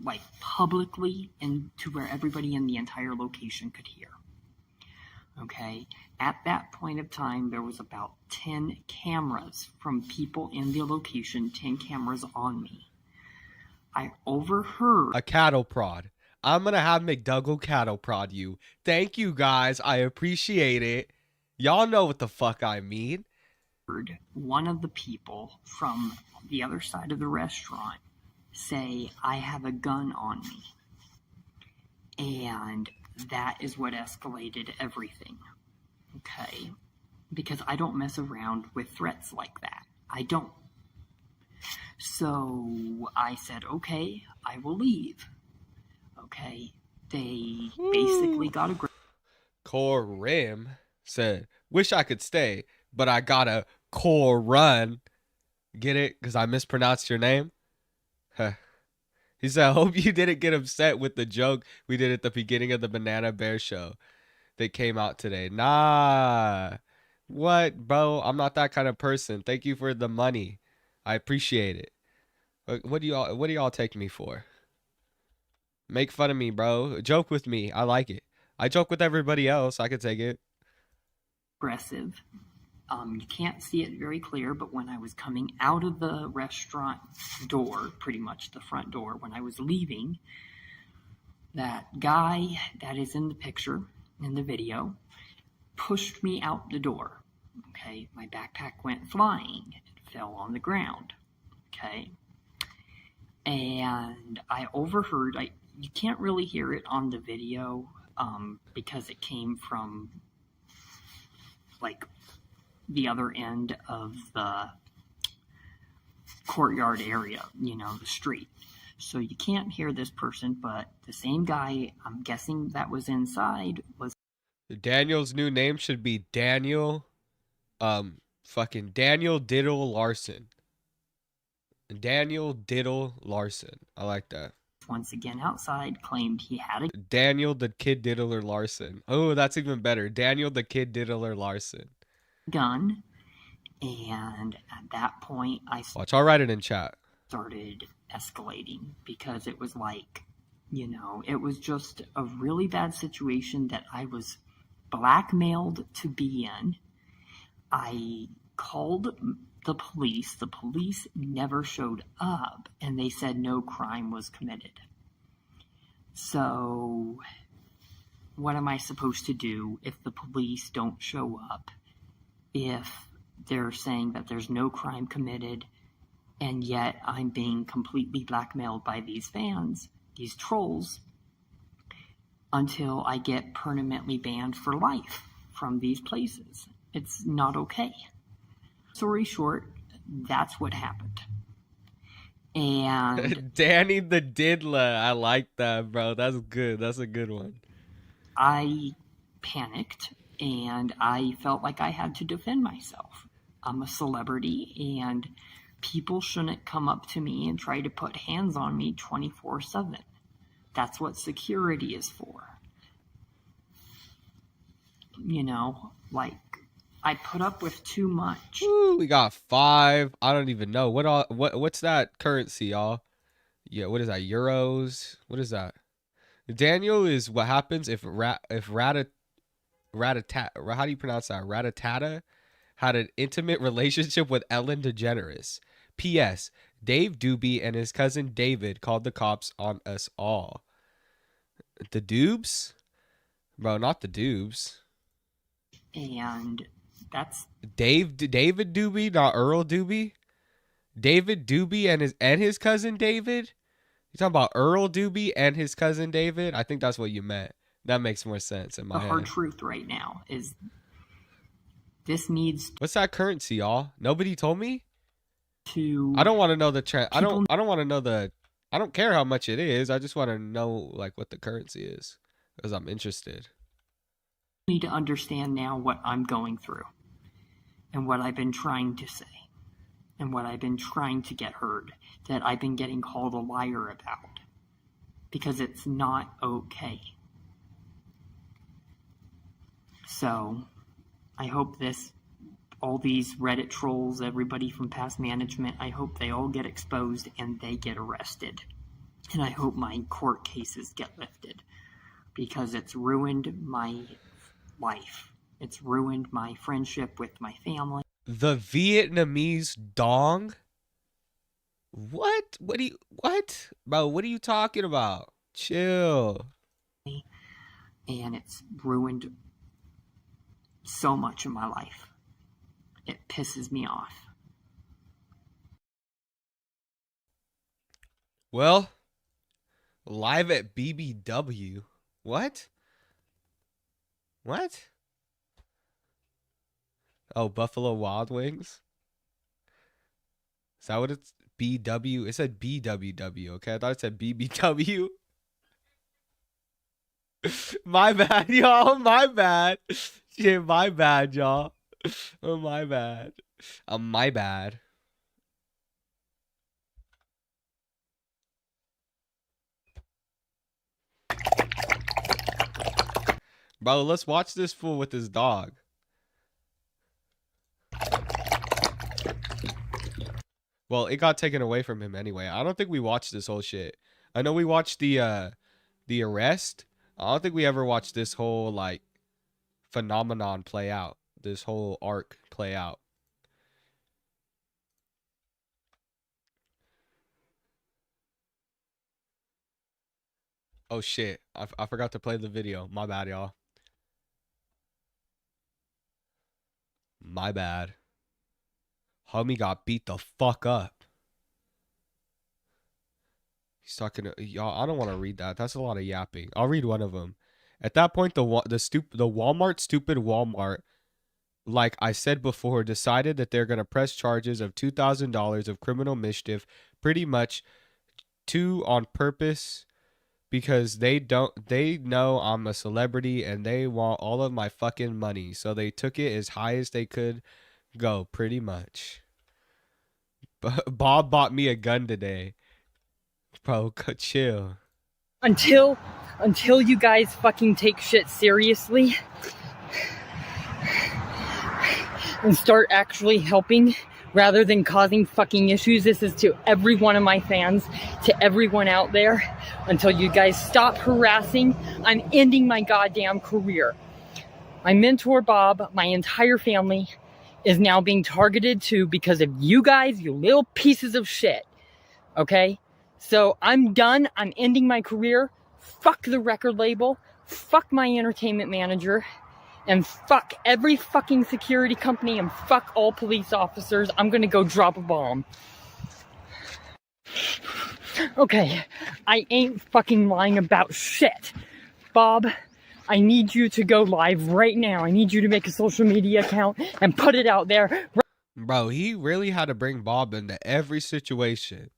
[SPEAKER 2] Like publicly and to where everybody in the entire location could hear. Okay? At that point of time, there was about 10 cameras from people in the location, 10 cameras on me. I overheard
[SPEAKER 1] a cattle prod. I'm gonna have McDougal cattle prod you. Thank you guys. I appreciate it. Y'all know what the fuck I mean.
[SPEAKER 2] One of the people from the other side of the restaurant say, I have a gun on me. And that is what escalated everything. Okay? Because I don't mess around with threats like that. I don't. So I said, okay, I will leave. Okay? They basically got a...
[SPEAKER 1] Core Rim said, wish I could stay, but I gotta core run. Get it? Because I mispronounced your name? Huh. He said, I hope you didn't get upset with the joke we did at the beginning of the Banana Bear show that came out today. Nah. What, bro? I'm not that kind of person. Thank you for the money. I appreciate it. What do y'all take me for? Make fun of me, bro. Joke with me. I like it. I joke with everybody else. I could take it.
[SPEAKER 2] Aggressive. You can't see it very clear, but when I was coming out of the restaurant door, pretty much the front door, when I was leaving, that guy that is in the picture, in the video, pushed me out the door. Okay, my backpack went flying. It fell on the ground. Okay, and I overheard, you can't really hear it on the video because it came from like the other end of the courtyard area, you know, the street. So you can't hear this person, but the same guy, I'm guessing that was inside, was...
[SPEAKER 1] Daniel's new name should be Daniel, fucking Daniel Diddle Larson. Daniel Diddle Larson. I like that.
[SPEAKER 2] Once again outside, claimed he had a...
[SPEAKER 1] Daniel the Kid Diddler Larson. Oh, that's even better. Daniel the Kid Diddler Larson.
[SPEAKER 2] gun, and at that point
[SPEAKER 1] Watch, I'll write it in chat.
[SPEAKER 2] Started escalating because it was like, you know, it was just a really bad situation that I was blackmailed to be in. I called the police. The police never showed up, and they said no crime was committed. So what am I supposed to do if the police don't show up? If they're saying that there's no crime committed, and yet I'm being completely blackmailed by these fans, these trolls, until I get permanently banned for life from these places. It's not okay. Story short, that's what happened. And
[SPEAKER 1] Danny the Diddler. I like that, bro. That's good. That's a good one.
[SPEAKER 2] I panicked and I felt like I had to defend myself. I'm a celebrity and people shouldn't come up to me and try to put hands on me 24/7. That's what security is for. You know, like, I put up with too much.
[SPEAKER 1] Ooh, we got 5. I don't even know what's that currency, y'all. Yeah, what is that? Euros? What is that? Daniel is what happens if Ratata, how do you pronounce that? Ratatata had an intimate relationship with Ellen DeGeneres. P.S. Dave Doobie and his cousin David called the cops on us all. The Doobs? Bro, not the Doobs.
[SPEAKER 2] And that's
[SPEAKER 1] David Doobie, not Earl Doobie. David Doobie and his cousin David. You talking about Earl Doobie and his cousin David? I think that's what you meant. That makes more sense in my head.
[SPEAKER 2] The hard truth right now is this needs
[SPEAKER 1] What's that currency, y'all? Nobody told me.
[SPEAKER 2] to.
[SPEAKER 1] I don't want to know the I don't want to know the. I don't care how much it is. I just want to know like what the currency is because I'm interested.
[SPEAKER 2] Need to understand now what I'm going through and what I've been trying to say and what I've been trying to get heard, that I've been getting called a liar about, because it's not okay. So I hope all these Reddit trolls, everybody from past management, I hope they all get exposed and they get arrested. And I hope my court cases get lifted, because it's ruined my life. It's ruined my friendship with my family.
[SPEAKER 1] The Vietnamese dong? What? What? Bro, what are you talking about? Chill.
[SPEAKER 2] And it's ruined so much of my life. It pisses me off.
[SPEAKER 1] Well, live at BBW. What? What? Oh, Buffalo Wild Wings? Is that what it's? BW? It said BWW, okay? I thought it said BBW. My bad, y'all. My bad. Shit, my bad, y'all. Oh, my bad. My bad. Bro, let's watch this fool with his dog. Well, it got taken away from him anyway. I don't think we watched this whole shit. I know we watched the arrest. I don't think we ever watched this whole like phenomenon play out. This whole arc play out. Oh shit. I forgot to play the video. My bad, y'all. My bad. Homie got beat the fuck up. He's talking to y'all. I don't want to read that. That's a lot of yapping. I'll read one of them. At that point, the Walmart, stupid Walmart, like I said before, decided that they're gonna press charges of $2,000 of criminal mischief, pretty much on purpose, because they know I'm a celebrity and they want all of my fucking money. So they took it as high as they could go, pretty much. Bob bought me a gun today. Bro, chill.
[SPEAKER 2] Until you guys fucking take shit seriously and start actually helping rather than causing fucking issues. This is to every one of my fans, to everyone out there. Until you guys stop harassing, I'm ending my goddamn career. My mentor, Bob, my entire family is now being targeted too because of you guys, you little pieces of shit. Okay? So I'm done. I'm ending my career. Fuck the record label. fuck my entertainment manager, and fuck every fucking security company, and fuck all police officers. I'm gonna go drop a bomb. Okay, I ain't fucking lying about shit. Bob, I need you to go live right now. I need you to make a social media account and put it out there.
[SPEAKER 1] Bro, he really had to bring Bob into every situation.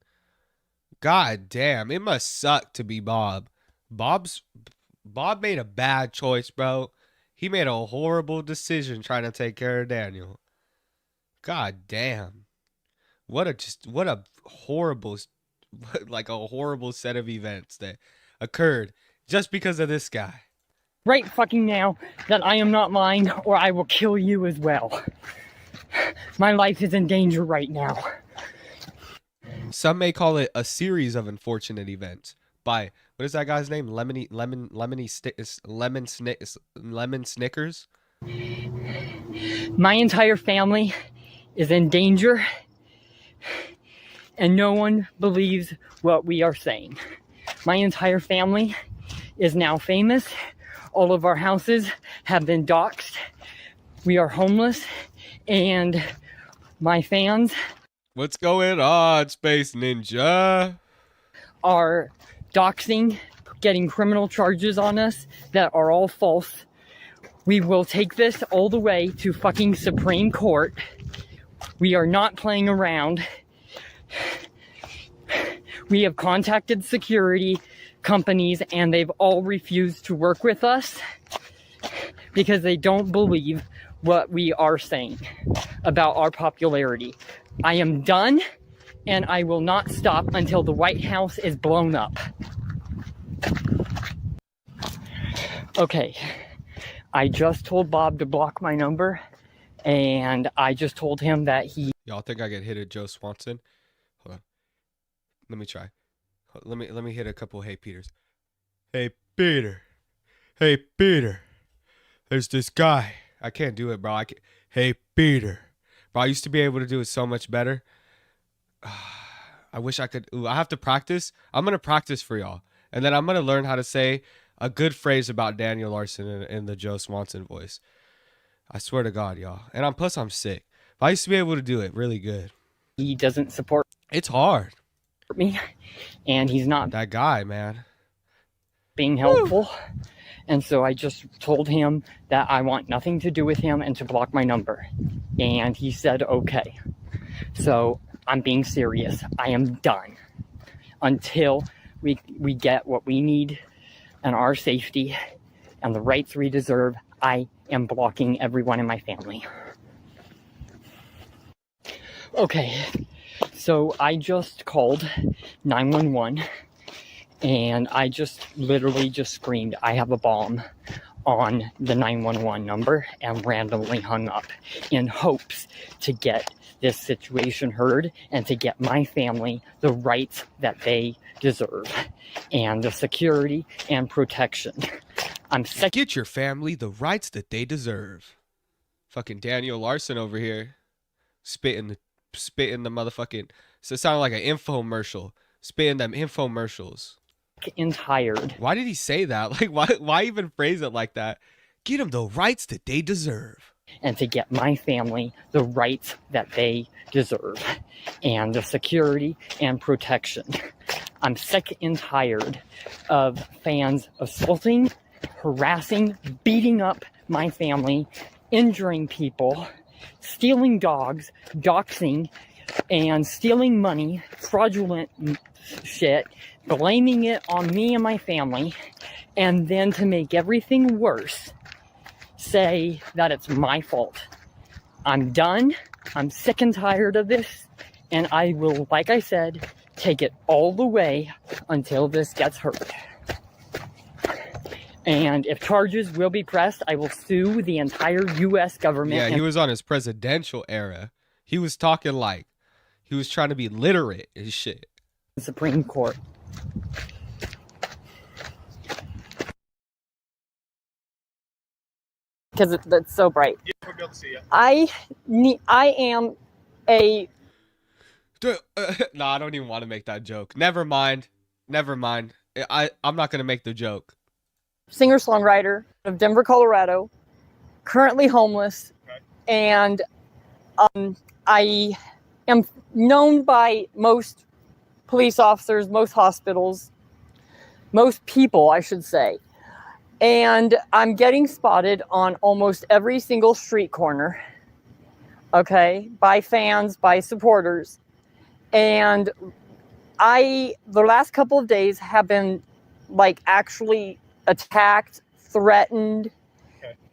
[SPEAKER 1] God damn, it must suck to be Bob. Bob made a bad choice, bro. He made a horrible decision trying to take care of Daniel. God damn. What a horrible, like a horrible set of events that occurred just because of this guy.
[SPEAKER 2] Right fucking now that I am not lying, or I will kill you as well. My life is in danger right now.
[SPEAKER 1] Some may call it a series of unfortunate events by, what is that guy's name? Lemon Snickers?
[SPEAKER 2] My entire family is in danger, and no one believes what we are saying. My entire family is now famous. All of our houses have been doxxed. We are homeless, and my fans
[SPEAKER 1] What's going on, Space Ninja?
[SPEAKER 2] are doxing, getting criminal charges on us that are all false. We will take this all the way to fucking Supreme Court. We are not playing around. We have contacted security companies and they've all refused to work with us because they don't believe what we are saying about our popularity. I am done, and I will not stop until the White House is blown up. Okay, I just told Bob to block my number, and I just told him that he...
[SPEAKER 1] Y'all think I get hit at Joe Swanson? Hold on. Let me try. Let me hit a couple Hey Peters. Hey Peter. Hey Peter. There's this guy. I can't do it, bro. Hey Peter. Bro, I used to be able to do it so much better. I wish I could. Ooh, I have to practice. I'm going to practice for y'all. And then I'm going to learn how to say a good phrase about Daniel Larson in the Joe Swanson voice. I swear to God, y'all. And plus I'm sick. But I used to be able to do it really good.
[SPEAKER 2] He doesn't support
[SPEAKER 1] It's hard.
[SPEAKER 2] me, and he's not
[SPEAKER 1] That guy, man.
[SPEAKER 2] being helpful. And so I just told him that I want nothing to do with him and to block my number. And he said, okay. So I'm being serious. I am done until we get what we need and our safety and the rights we deserve. I am blocking everyone in my family. Okay, so I just called 911. And I just literally just screamed, I have a bomb, on the 911 number and randomly hung up in hopes to get this situation heard and to get my family the rights that they deserve and the security and protection. I'm sick.
[SPEAKER 1] Get your family the rights that they deserve. Fucking Daniel Larson over here. Spitting the motherfucking... So it sounded like an infomercial. Spitting them infomercials.
[SPEAKER 2] And tired.
[SPEAKER 1] Why did he say that? Like, why even phrase it like that? Get them the rights that they deserve.
[SPEAKER 2] And to get my family the rights that they deserve and the security and protection. I'm sick and tired of fans assaulting, harassing, beating up my family, injuring people, stealing dogs, doxing, and stealing money, fraudulent shit, blaming it on me and my family, and then to make everything worse, say that it's my fault. I'm done. I'm sick and tired of this, and I will, like I said, take it all the way until this gets heard. And if charges will be pressed, I will sue the entire U.S. government.
[SPEAKER 1] Yeah, he was on his presidential era. He was talking like he was trying to be literate and shit.
[SPEAKER 2] The Supreme Court. Because that's so bright.
[SPEAKER 9] Yeah, we'll be able to see you.
[SPEAKER 2] I am a...
[SPEAKER 1] No, I don't even want to make that joke. Never mind. I'm not going to make the joke.
[SPEAKER 2] singer-songwriter of Denver, Colorado, currently homeless, and I am known by most police officers, most hospitals, most people, I should say. And I'm getting spotted on almost every single street corner, okay, by fans, by supporters. And the last couple of days have been like actually attacked, threatened,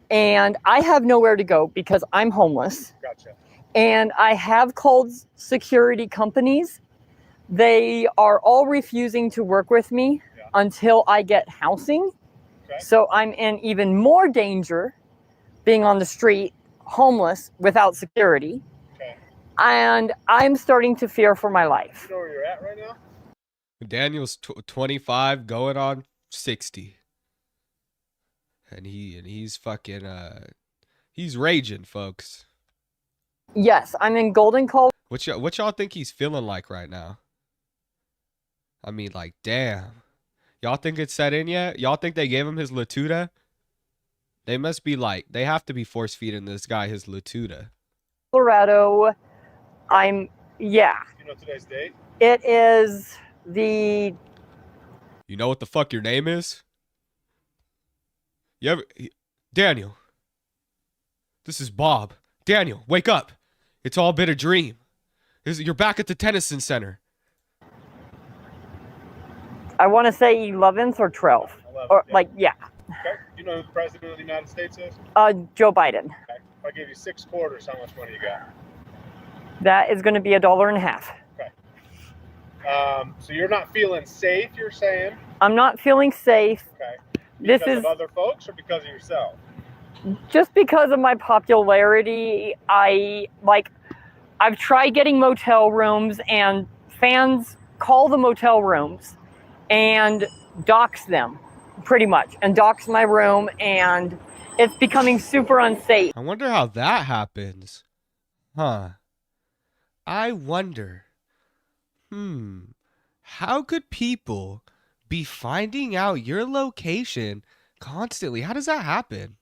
[SPEAKER 2] and I have nowhere to go because I'm homeless.
[SPEAKER 9] Gotcha.
[SPEAKER 2] And I have called security companies. They are all refusing to work with me until I get housing.
[SPEAKER 9] Okay.
[SPEAKER 2] So I'm in even more danger being on the street, homeless, without security.
[SPEAKER 9] Okay.
[SPEAKER 2] And I'm starting to fear for my life.
[SPEAKER 9] You know where you're at right now?
[SPEAKER 1] Daniel's 25, going on 60, and he's fucking he's raging, folks.
[SPEAKER 2] Yes, I'm in Golden, Colorado.
[SPEAKER 1] What y'all think he's feeling like right now? I mean, like, damn. Y'all think it's set in yet? Y'all think they gave him his Latuda? They must be like, they have to be force feeding this guy his Latuda.
[SPEAKER 2] Colorado. Yeah.
[SPEAKER 9] You know today's date?
[SPEAKER 2] It is the...
[SPEAKER 1] You know what the fuck your name is? Daniel. This is Bob. Daniel, wake up. It's all been a dream. You're back at the Tennyson Center.
[SPEAKER 2] I want to say 11th or 12th.
[SPEAKER 9] 11th,
[SPEAKER 2] Or,
[SPEAKER 9] yeah.
[SPEAKER 2] like, yeah.
[SPEAKER 9] Okay. You know who the president of the United States is?
[SPEAKER 2] Joe Biden.
[SPEAKER 9] Okay. If I gave you 6 quarters, how much money you got?
[SPEAKER 2] That is going to be $1.50.
[SPEAKER 9] Okay. So you're not feeling safe, you're saying?
[SPEAKER 2] I'm not feeling safe.
[SPEAKER 9] Okay.
[SPEAKER 2] This
[SPEAKER 9] Because
[SPEAKER 2] is
[SPEAKER 9] of other folks or because of yourself?
[SPEAKER 2] just because of my popularity. I've tried getting motel rooms, and fans call the motel rooms and dox them, pretty much, and dox my room, and it's becoming super unsafe.
[SPEAKER 1] I wonder how that happens. Huh. I wonder. How could people be finding out your location constantly? How does that happen?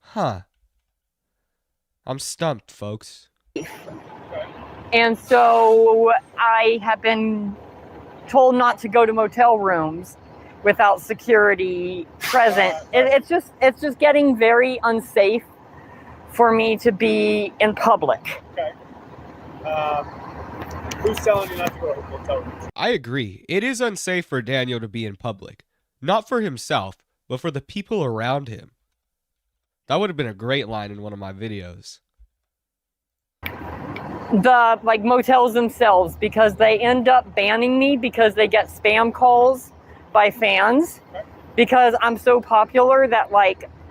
[SPEAKER 1] Huh. I'm stumped, folks.
[SPEAKER 2] And so I have been told not to go to motel rooms without security present. It's just getting very unsafe for me to be in public.
[SPEAKER 9] Okay. Who's telling you not to go to hotel rooms?
[SPEAKER 1] I agree. It is unsafe for Daniel to be in public. Not for himself, but for the people around him. That would have been a great line in one of my videos.
[SPEAKER 2] The motels themselves, because they end up banning me because they get spam calls by fans, because I'm so popular that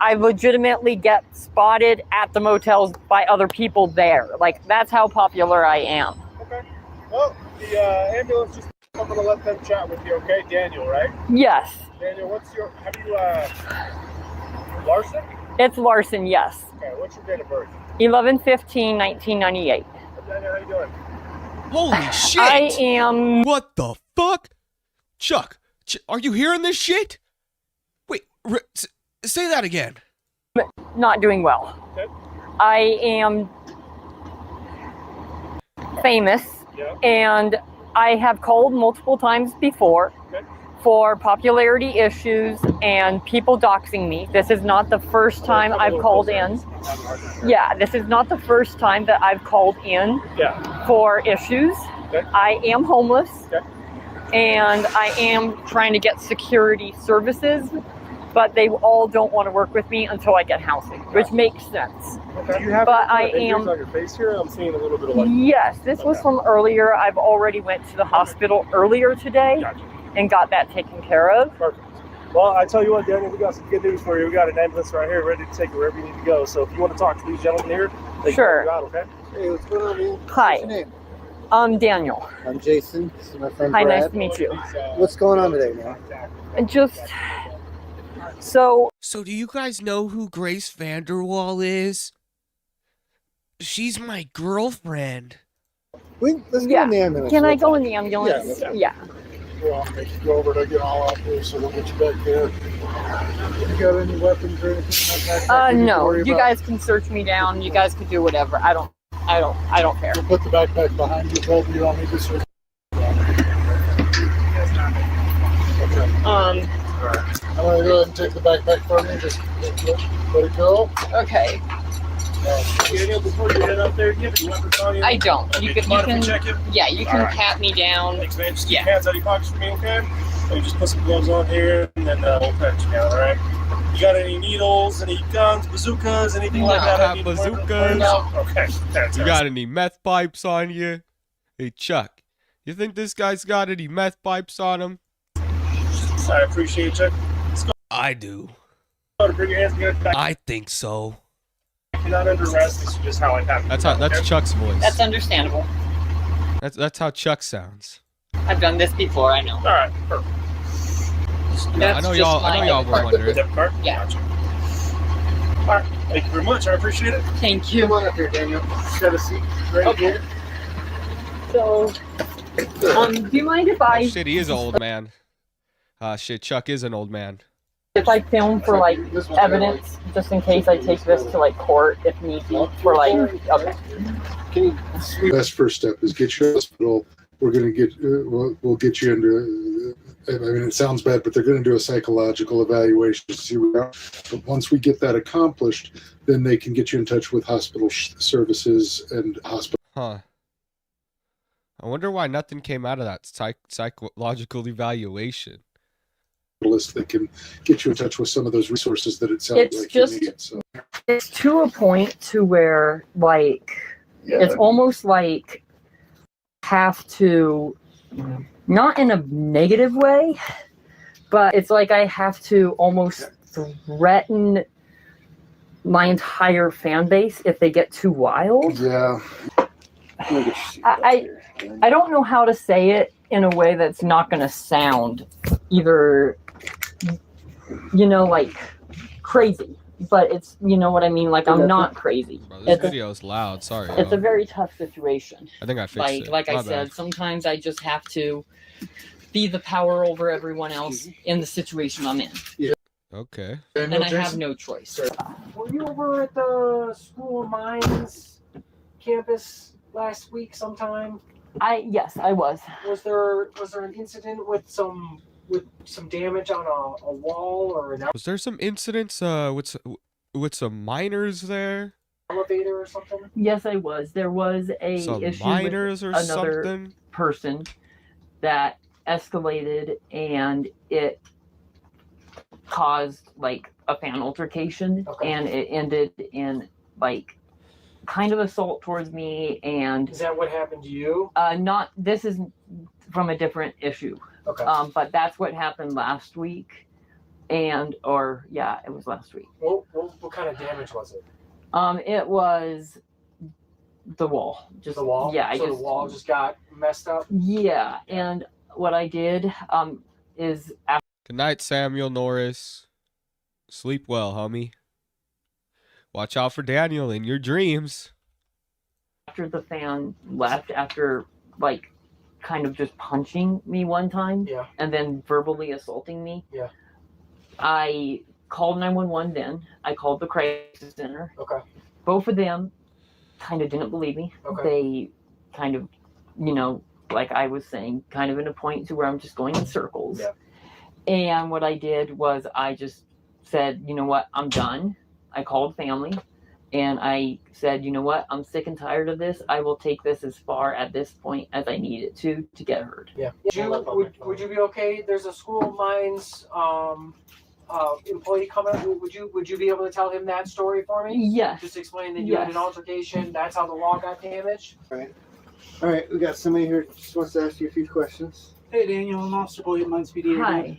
[SPEAKER 2] I legitimately get spotted at the motels by other people there. That's how popular I am.
[SPEAKER 9] Okay. Well, the ambulance just, I'm going to let them chat with you, okay? Daniel, right?
[SPEAKER 2] Yes,
[SPEAKER 9] Daniel, Larson?
[SPEAKER 2] it's Larson, yes.
[SPEAKER 9] Okay, what's your date of birth?
[SPEAKER 2] 11/15/1998.
[SPEAKER 9] Daniel, how you doing?
[SPEAKER 1] Holy shit!
[SPEAKER 2] I am...
[SPEAKER 1] What the fuck? Chuck, are you hearing this shit? Wait, say that again.
[SPEAKER 2] not doing well.
[SPEAKER 9] Okay.
[SPEAKER 2] I am famous, and I have called multiple times before for popularity issues and people doxing me. This is not the first time I've called in. Yeah, this is not the first time that I've called in for issues. I am homeless, and I am trying to get security services, but they all don't want to work with me until I get housing, which makes sense.
[SPEAKER 9] Do you have
[SPEAKER 2] But I
[SPEAKER 9] injuries
[SPEAKER 2] am...
[SPEAKER 9] on your face here? I'm seeing a little bit of
[SPEAKER 2] Yes, this was from earlier. I've already went to the hospital earlier today and got that taken care of.
[SPEAKER 9] Perfect. Well, I tell you what, Daniel, we got some good news for you. We got an ambulance right here ready to take you wherever you need to go. So if you want to talk to these gentlemen here, they
[SPEAKER 2] Sure.
[SPEAKER 9] can help you out, okay?
[SPEAKER 10] Hey, what's going on, man?
[SPEAKER 2] Hi.
[SPEAKER 10] What's your name?
[SPEAKER 2] I'm Daniel.
[SPEAKER 10] I'm Jason. This is my friend
[SPEAKER 2] Hi,
[SPEAKER 10] Brad.
[SPEAKER 2] nice to meet you.
[SPEAKER 10] What's going on today, man?
[SPEAKER 2] And just... So
[SPEAKER 1] do you guys know who Grace Vanderwall is? She's my girlfriend.
[SPEAKER 10] Let's go
[SPEAKER 2] yeah,
[SPEAKER 10] in the ambulance.
[SPEAKER 2] can I
[SPEAKER 10] real
[SPEAKER 2] go
[SPEAKER 10] quick.
[SPEAKER 2] in the ambulance?
[SPEAKER 10] Yeah,
[SPEAKER 2] Yeah.
[SPEAKER 11] Well, make you go over to get all out here, so we'll get you back there. You got any weapons or anything like that?
[SPEAKER 2] No. You guys can search me down. You guys can do whatever. I don't care.
[SPEAKER 11] We'll put the backpack behind you, Toby. You don't need to search. Okay. I'm gonna go ahead and take the backpack from you. Just let it go.
[SPEAKER 2] Okay.
[SPEAKER 9] Daniel, before you head up there, do you have any weapons on you?
[SPEAKER 2] I don't.
[SPEAKER 9] Okay,
[SPEAKER 2] You
[SPEAKER 9] do
[SPEAKER 2] can.
[SPEAKER 9] mind if we check you?
[SPEAKER 2] Yeah, you can pat me down.
[SPEAKER 9] Thanks, man. Just keep
[SPEAKER 2] Yeah.
[SPEAKER 9] your hands out of your pockets for me, okay? And you just put some gloves on here, and then we'll pat you down, all right? You got any needles, any guns, bazookas, anything like that?
[SPEAKER 1] Not
[SPEAKER 9] I need to
[SPEAKER 1] bazookas.
[SPEAKER 9] learn? No. Okay, fantastic.
[SPEAKER 1] You got any meth pipes on you? Hey, Chuck, you think this guy's got any meth pipes on him?
[SPEAKER 9] I appreciate it, Chuck. Let's go.
[SPEAKER 1] I do.
[SPEAKER 9] Bring your hands together.
[SPEAKER 1] I think so.
[SPEAKER 9] You're not under arrest. This is just how it happens.
[SPEAKER 1] That's Chuck's voice.
[SPEAKER 2] That's understandable.
[SPEAKER 1] That's how Chuck sounds.
[SPEAKER 2] I've done this before. I know.
[SPEAKER 9] All right, perfect.
[SPEAKER 1] I know y'all were wondering.
[SPEAKER 2] Yeah.
[SPEAKER 9] Gotcha. All right, thank you very much. I appreciate it.
[SPEAKER 2] Thank you.
[SPEAKER 10] Come on up here, Daniel. Got a seat right here.
[SPEAKER 2] So, do you mind if I
[SPEAKER 1] Shit, he is an old man. Shit, Chuck is an old man.
[SPEAKER 2] film for like evidence, just in case I take this to like court if need be? For like, okay.
[SPEAKER 11] Best first step is get you to the hospital. We're gonna get we'll get you into. I mean, it sounds bad, but they're going to do a psychological evaluation to see where. But once we get that accomplished, then they can get you in touch with hospital services and hospital.
[SPEAKER 1] Huh. I wonder why nothing came out of that psychological evaluation.
[SPEAKER 11] That can get you in touch with some of those resources that it sounds
[SPEAKER 2] It's
[SPEAKER 11] like
[SPEAKER 2] just-
[SPEAKER 11] you need. So.
[SPEAKER 2] It's to a point to where like it's almost like have to, not in a negative way, but it's like I have to almost threaten my entire fan base if they get too wild.
[SPEAKER 11] Yeah.
[SPEAKER 2] I don't know how to say it in a way that's not going to sound either, like crazy, but it's, you know what I mean? Like, I'm not crazy.
[SPEAKER 1] Bro, this video is loud. Sorry.
[SPEAKER 2] It's a very tough situation.
[SPEAKER 1] I think I fixed it.
[SPEAKER 2] Like I
[SPEAKER 1] My
[SPEAKER 2] said,
[SPEAKER 1] bad.
[SPEAKER 2] sometimes I just have to be the power over everyone else in the situation I'm in.
[SPEAKER 1] Okay.
[SPEAKER 2] And I have no choice.
[SPEAKER 8] Were you over at the School of Mines campus last week sometime?
[SPEAKER 2] Yes, I was.
[SPEAKER 8] Was there an incident with some damage on a wall or an
[SPEAKER 1] Was there some incidents with some miners there?
[SPEAKER 8] elevator or something?
[SPEAKER 2] Yes, I was. There was a
[SPEAKER 1] Some
[SPEAKER 2] issue
[SPEAKER 1] miners
[SPEAKER 2] with
[SPEAKER 1] or
[SPEAKER 2] another
[SPEAKER 1] something?
[SPEAKER 2] person that escalated, and it caused like a fan altercation, and it ended in like kind of assault towards me. And
[SPEAKER 8] Is that what happened to you?
[SPEAKER 2] not this is from a different issue.
[SPEAKER 8] Okay.
[SPEAKER 2] But that's what happened last week, it was last week.
[SPEAKER 8] What kind of damage was it?
[SPEAKER 2] It was the wall. Just
[SPEAKER 8] The wall?
[SPEAKER 2] Yeah,
[SPEAKER 8] So the wall just got messed up?
[SPEAKER 2] Yeah, and what I did is
[SPEAKER 1] Good night, Samuel Norris. Sleep well, homie. Watch out for Daniel in your dreams.
[SPEAKER 2] after the fan left, after like kind of just punching me one time,
[SPEAKER 8] Yeah.
[SPEAKER 2] and then verbally assaulting me.
[SPEAKER 8] Yeah.
[SPEAKER 2] I called 911 then. I called the crisis center.
[SPEAKER 8] Okay.
[SPEAKER 2] Both of them kind of didn't believe me.
[SPEAKER 8] Okay.
[SPEAKER 2] They kind of, like I was saying, kind of in a point to where I'm just going in circles.
[SPEAKER 8] Yeah.
[SPEAKER 2] And what I did was I just said, you know what, I'm done. I called family and I said, you know what, I'm sick and tired of this. I will take this as far at this point as I need it to get heard.
[SPEAKER 8] Yeah. Would you be okay? There's a School of Mines employee coming. Would you be able to tell him that story for me?
[SPEAKER 2] Yes.
[SPEAKER 8] Just explain that you had an
[SPEAKER 2] Yes.
[SPEAKER 8] altercation. That's how the wall got damaged.
[SPEAKER 10] All right, we got somebody here who just wants to ask you a few questions.
[SPEAKER 12] Hey Daniel, I'm Officer Boyd at Mines PD.
[SPEAKER 2] Hi.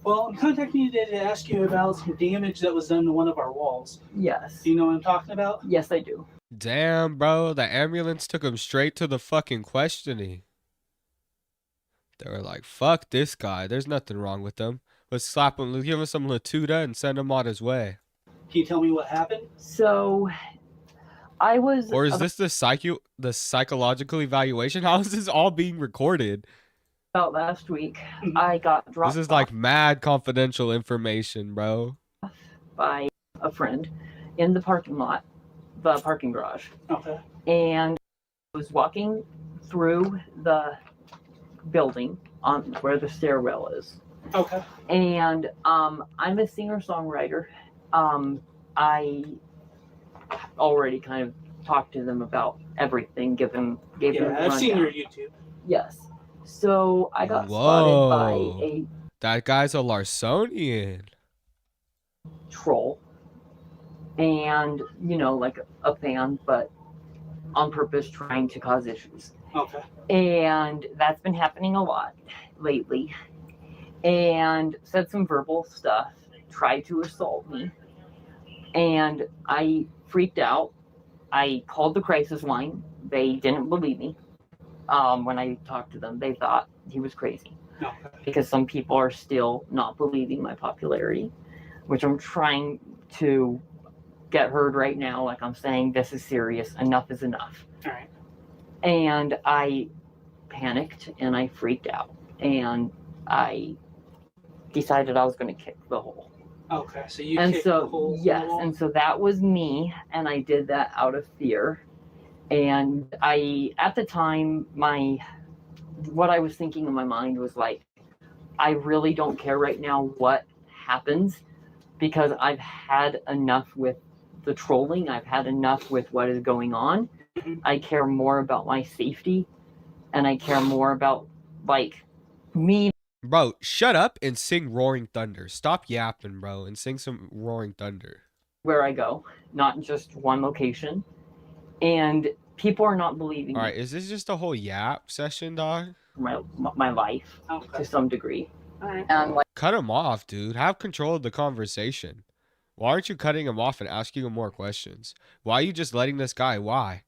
[SPEAKER 12] Well, I'm contacting you today to ask you about some damage that was done to one of our walls.
[SPEAKER 2] Yes.
[SPEAKER 12] Do you know what I'm talking about?
[SPEAKER 2] Yes, I do.
[SPEAKER 1] Damn, bro. The ambulance took him straight to the fucking questioning. They were like, fuck this guy. There's nothing wrong with him. Let's slap him. Let's give him some Latuda and send him on his way.
[SPEAKER 12] Can you tell me what happened?
[SPEAKER 2] So, I was...
[SPEAKER 1] Or is this the psychological evaluation? How is this all being recorded?
[SPEAKER 2] about last week, I got dropped
[SPEAKER 1] This is like mad confidential information, bro.
[SPEAKER 2] by a friend in the parking lot, the parking garage.
[SPEAKER 12] Okay.
[SPEAKER 2] And I was walking through the building on where the stairwell is.
[SPEAKER 12] Okay.
[SPEAKER 2] And I'm a singer-songwriter. I already kind of talked to them about everything, gave them
[SPEAKER 12] I've seen
[SPEAKER 2] rundown.
[SPEAKER 12] your YouTube.
[SPEAKER 2] Yes. So I got
[SPEAKER 1] Whoa.
[SPEAKER 2] spotted by a
[SPEAKER 1] That guy's a Larsonian.
[SPEAKER 2] troll. And, you know, like a fan, but on purpose trying to cause issues.
[SPEAKER 12] Okay.
[SPEAKER 2] And that's been happening a lot lately. And said some verbal stuff, tried to assault me. And I freaked out. I called the crisis line. They didn't believe me. When I talked to them, they thought he was crazy.
[SPEAKER 12] Okay.
[SPEAKER 2] Because some people are still not believing my popularity, which I'm trying to get heard right now. Like I'm saying, this is serious. Enough is enough.
[SPEAKER 12] All right.
[SPEAKER 2] And I panicked and I freaked out. And I decided I was going to kick the hole.
[SPEAKER 12] Okay, so you
[SPEAKER 2] And
[SPEAKER 12] kicked
[SPEAKER 2] so,
[SPEAKER 12] the hole in the
[SPEAKER 2] yes,
[SPEAKER 12] wall?
[SPEAKER 2] and so that was me, and I did that out of fear. And I, at the time, what I was thinking in my mind was like, I really don't care right now what happens, because I've had enough with the trolling. I've had enough with what is going on. I care more about my safety, and I care more about, like, me.
[SPEAKER 1] Bro, shut up and sing Roaring Thunder. Stop yapping, bro, and sing some Roaring Thunder.
[SPEAKER 2] Where I go, not just one location. And people are not believing
[SPEAKER 1] All right, is this just a whole yap session, dog?
[SPEAKER 2] my life to some degree.
[SPEAKER 12] All right.
[SPEAKER 2] And like,
[SPEAKER 1] Cut him off, dude. Have control of the conversation. Why aren't you cutting him off and asking him more questions? Why are you just letting this guy? Why?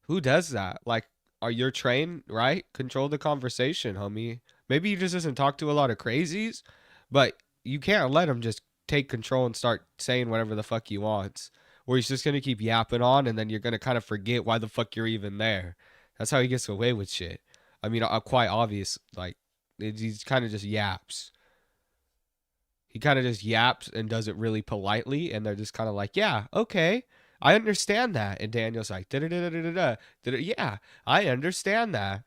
[SPEAKER 1] Who does that? Like, are you trained, right? Control the conversation, homie. Maybe he just doesn't talk to a lot of crazies, but you can't let him just take control and start saying whatever the fuck he wants. Or he's just going to keep yapping on, and then you're going to kind of forget why the fuck you're even there. That's how he gets away with shit. I mean, quite obvious. Like, he's kind of just yaps. He kind of just yaps and does it really politely, and they're just kind of like, yeah, okay, I understand that. And Daniel's like, da-da-da-da-da-da. Yeah, I understand that.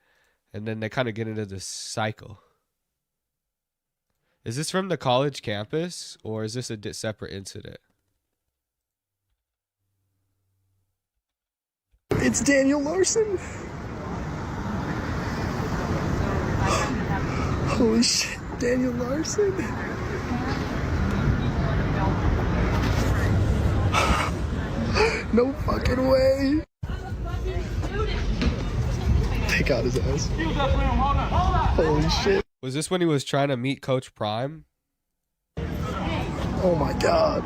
[SPEAKER 1] And then they kind of get into this cycle. Is this from the college campus, or is this a separate incident?
[SPEAKER 13] It's Daniel Larson. Holy shit, Daniel Larson. No fucking way. Take out his ass. Holy shit.
[SPEAKER 1] Was this when he was trying to meet Coach Prime?
[SPEAKER 13] Oh my god.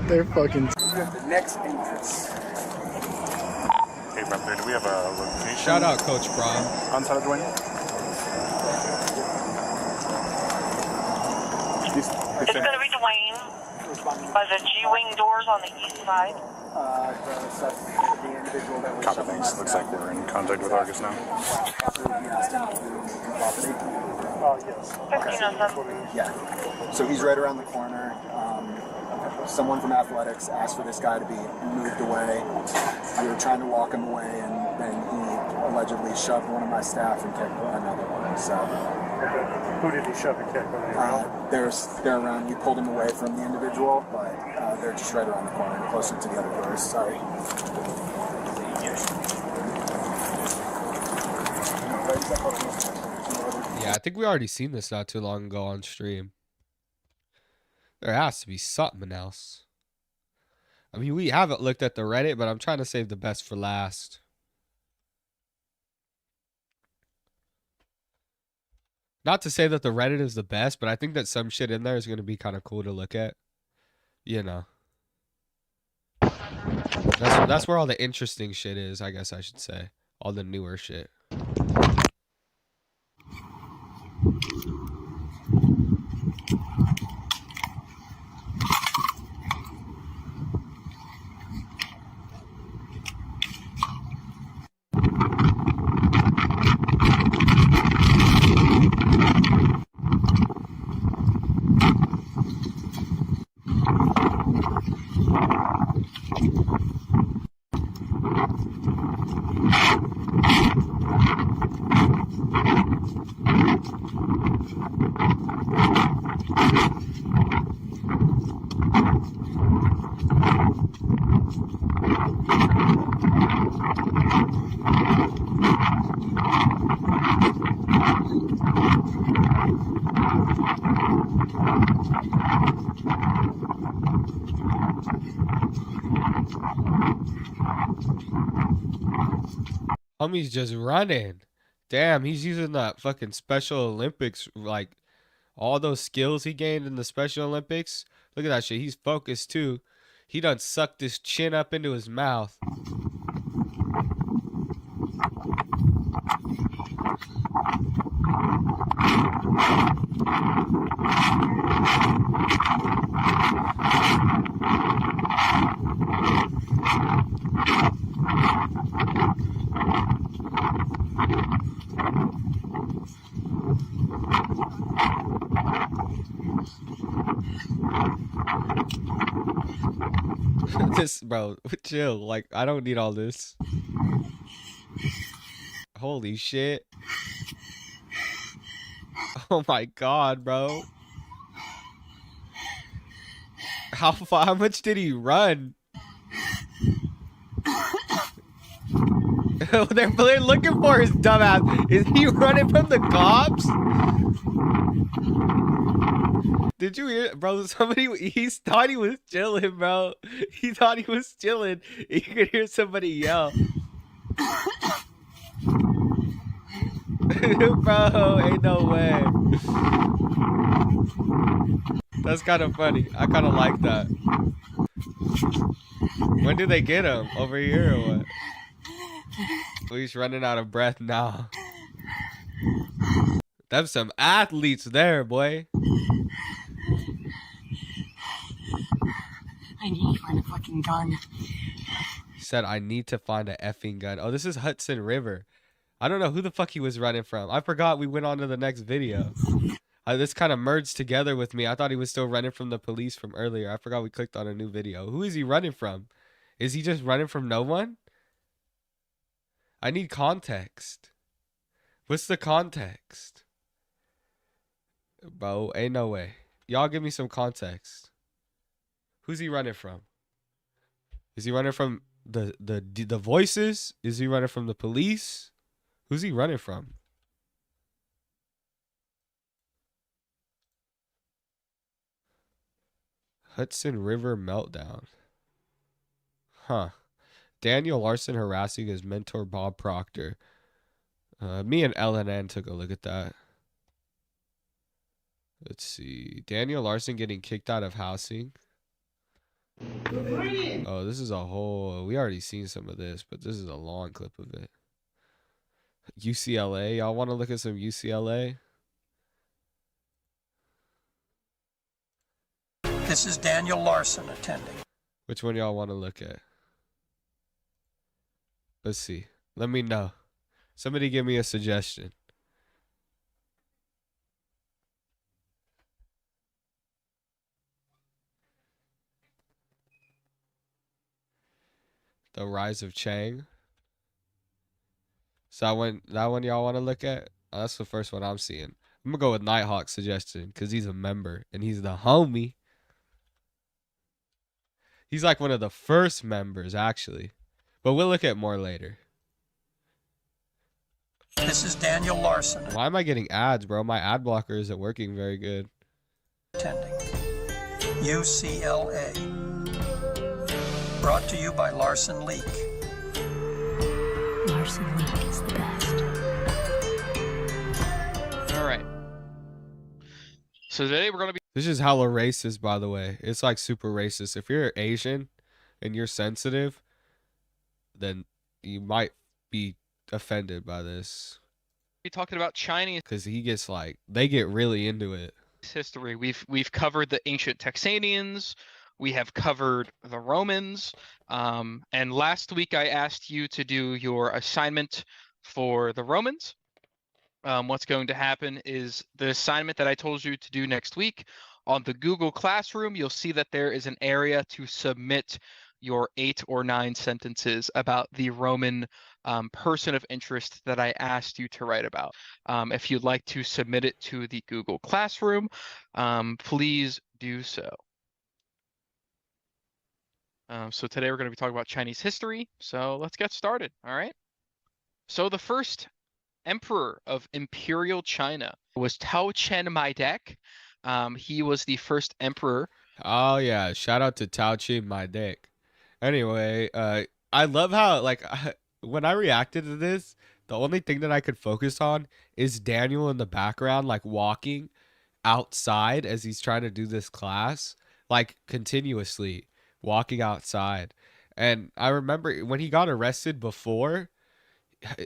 [SPEAKER 13] They're fucking.
[SPEAKER 14] The next entrance. Hey, brother, do we have a location?
[SPEAKER 1] Shout out Coach Prime.
[SPEAKER 14] On side of Dwayne?
[SPEAKER 15] It's going to be Dwayne by the G-Wing doors on the east side.
[SPEAKER 14] The individual that was copy things. Looks like we're in contact with Argus now.
[SPEAKER 15] Oh, yes. 1507.
[SPEAKER 16] Yeah. So he's right around the corner. Someone from athletics asked for this guy to be moved away. We were trying to walk him away, and then he allegedly shoved one of my staff and kicked another one. So.
[SPEAKER 14] Who did he shove and kick?
[SPEAKER 16] They're around. We pulled him away from the individual, but they're just right around the corner, closer to the other doors. Sorry.
[SPEAKER 1] Yeah, I think we already seen this not too long ago on stream. There has to be something else. I mean, we haven't looked at the Reddit, but I'm trying to save the best for last. Not to say that the Reddit is the best, but I think that some shit in there is going to be kind of cool to look at. You know. That's where all the interesting shit is, I guess I should say. All the newer shit. Homie's just running. Damn, he's using that fucking Special Olympics, like all those skills he gained in the Special Olympics. Look at that shit. He's focused too. He done sucked his chin up into his mouth. This, bro, chill. Like, I don't need all this. Holy shit. Oh my god, bro. How far? How much did he run? they're looking for his dumbass. Is he running from the cops? Did you hear, bro? He thought he was chilling, bro. He thought he was chilling. You could hear somebody yell. Bro, ain't no way. That's kind of funny. I kind of like that. When do they get him? Over here or what? Oh, he's running out of breath now. There's some athletes there, boy.
[SPEAKER 17] I need to find a fucking gun.
[SPEAKER 1] He said, I need to find a effing gun. Oh, this is Hudson River. I don't know who the fuck he was running from. I forgot we went on to the next video. This kind of merged together with me. I thought he was still running from the police from earlier. I forgot we clicked on a new video. Who is he running from? Is he just running from no one? I need context. What's the context? Bro, ain't no way. Y'all give me some context. Who's he running from? Is he running from the voices? Is he running from the police? Who's he running from? Hudson River meltdown. Huh. Daniel Larson harassing his mentor Bob Proctor. Me and LNN took a look at that. Let's see. Daniel Larson getting kicked out of housing. Oh, this is a whole... We already seen some of this, but this is a long clip of it. UCLA. Y'all want to look at some UCLA?
[SPEAKER 18] This is Daniel Larson attending.
[SPEAKER 1] Which one y'all want to look at? Let's see. Let me know. Somebody give me a suggestion. The Rise of Chang. So that one y'all want to look at? Oh, that's the first one I'm seeing. I'm gonna go with Nighthawk's suggestion because he's a member and he's the homie. He's like one of the first members actually, but we'll look at more later.
[SPEAKER 18] This is Daniel Larson.
[SPEAKER 1] Why am I getting ads, bro? My ad blocker isn't working very good.
[SPEAKER 18] Attending. UCLA. Brought to you by Larson Leak.
[SPEAKER 17] Larson Leak is the best.
[SPEAKER 19] All right. So today we're going to be...
[SPEAKER 1] This is hella racist, by the way. It's like super racist. If you're Asian and you're sensitive, then you might be offended by this.
[SPEAKER 19] Be talking about Chinese
[SPEAKER 1] because he gets like, they get really into it.
[SPEAKER 19] History. We've covered the ancient Texanians. We have covered the Romans. And last week I asked you to do your assignment for the Romans. What's going to happen is the assignment that I told you to do next week on the Google Classroom, you'll see that there is an area to submit your 8 or 9 sentences about the Roman person of interest that I asked you to write about. If you'd like to submit it to the Google Classroom, please do so. So today we're going to be talking about Chinese history. So let's get started. All right. So the first emperor of Imperial China was Tao Chen Maidek. He was the first emperor.
[SPEAKER 1] Oh yeah, shout out to Tao Chi, my dick. Anyway, I love how like when I reacted to this, the only thing that I could focus on is Daniel in the background, like walking outside as he's trying to do this class, like continuously walking outside. And I remember when he got arrested before,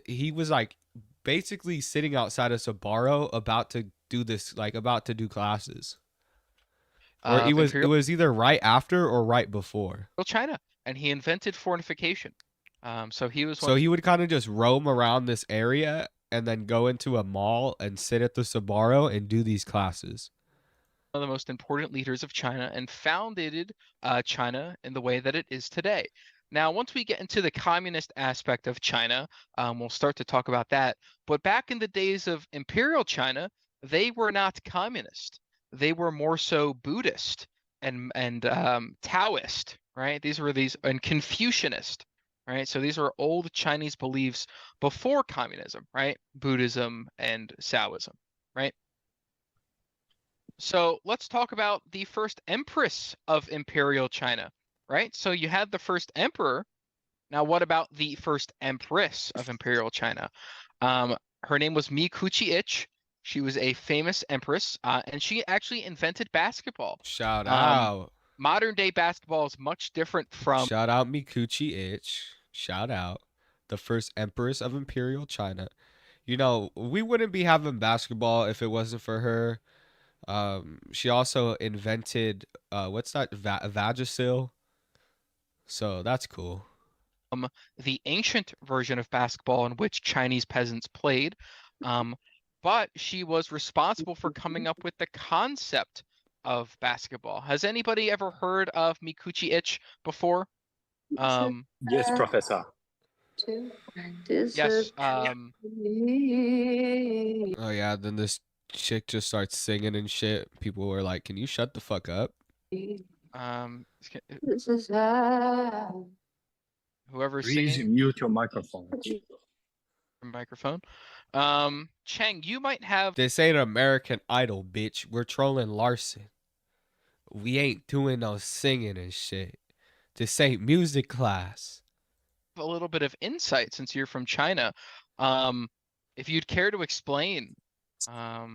[SPEAKER 1] he was like basically sitting outside of Sabaro about to do this, like about to do classes. Or it was either right after or right before.
[SPEAKER 19] China, and he invented fortification. So he was.
[SPEAKER 1] So he would kind of just roam around this area and then go into a mall and sit at the Sabaro and do these classes.
[SPEAKER 19] One of the most important leaders of China and founded China in the way that it is today. Now, once we get into the communist aspect of China, we'll start to talk about that. But back in the days of Imperial China, they were not communist. They were more so Buddhist and Taoist, right? And Confucianist, right? So these are old Chinese beliefs before communism, right? Buddhism and Taoism, right? So let's talk about the first empress of Imperial China, right? So you had the first emperor. Now, what about the first empress of Imperial China? Her name was Mi Kuchi-ich. She was a famous empress, and she actually invented basketball.
[SPEAKER 1] Shout out.
[SPEAKER 19] Modern day basketball is much different from.
[SPEAKER 1] Shout out Mikuchi-ich. Shout out. The first empress of Imperial China. You know, we wouldn't be having basketball if it wasn't for her. She also invented what's that? Vagisil. So that's cool.
[SPEAKER 19] The ancient version of basketball in which Chinese peasants played. But she was responsible for coming up with the concept of basketball. Has anybody ever heard of Mikuchi-ich before?
[SPEAKER 20] Yes, Professor.
[SPEAKER 19] Yes.
[SPEAKER 1] Oh yeah, then this chick just starts singing and shit. People were like, "Can you shut the fuck up?"
[SPEAKER 20] This is
[SPEAKER 19] Whoever's
[SPEAKER 20] Please
[SPEAKER 19] singing.
[SPEAKER 20] mute your microphone.
[SPEAKER 19] Microphone. Cheng, you might have.
[SPEAKER 1] This ain't American Idol, bitch. We're trolling Larson. We ain't doing no singing and shit. This ain't music class.
[SPEAKER 19] A little bit of insight since you're from China. If you'd care to explain. All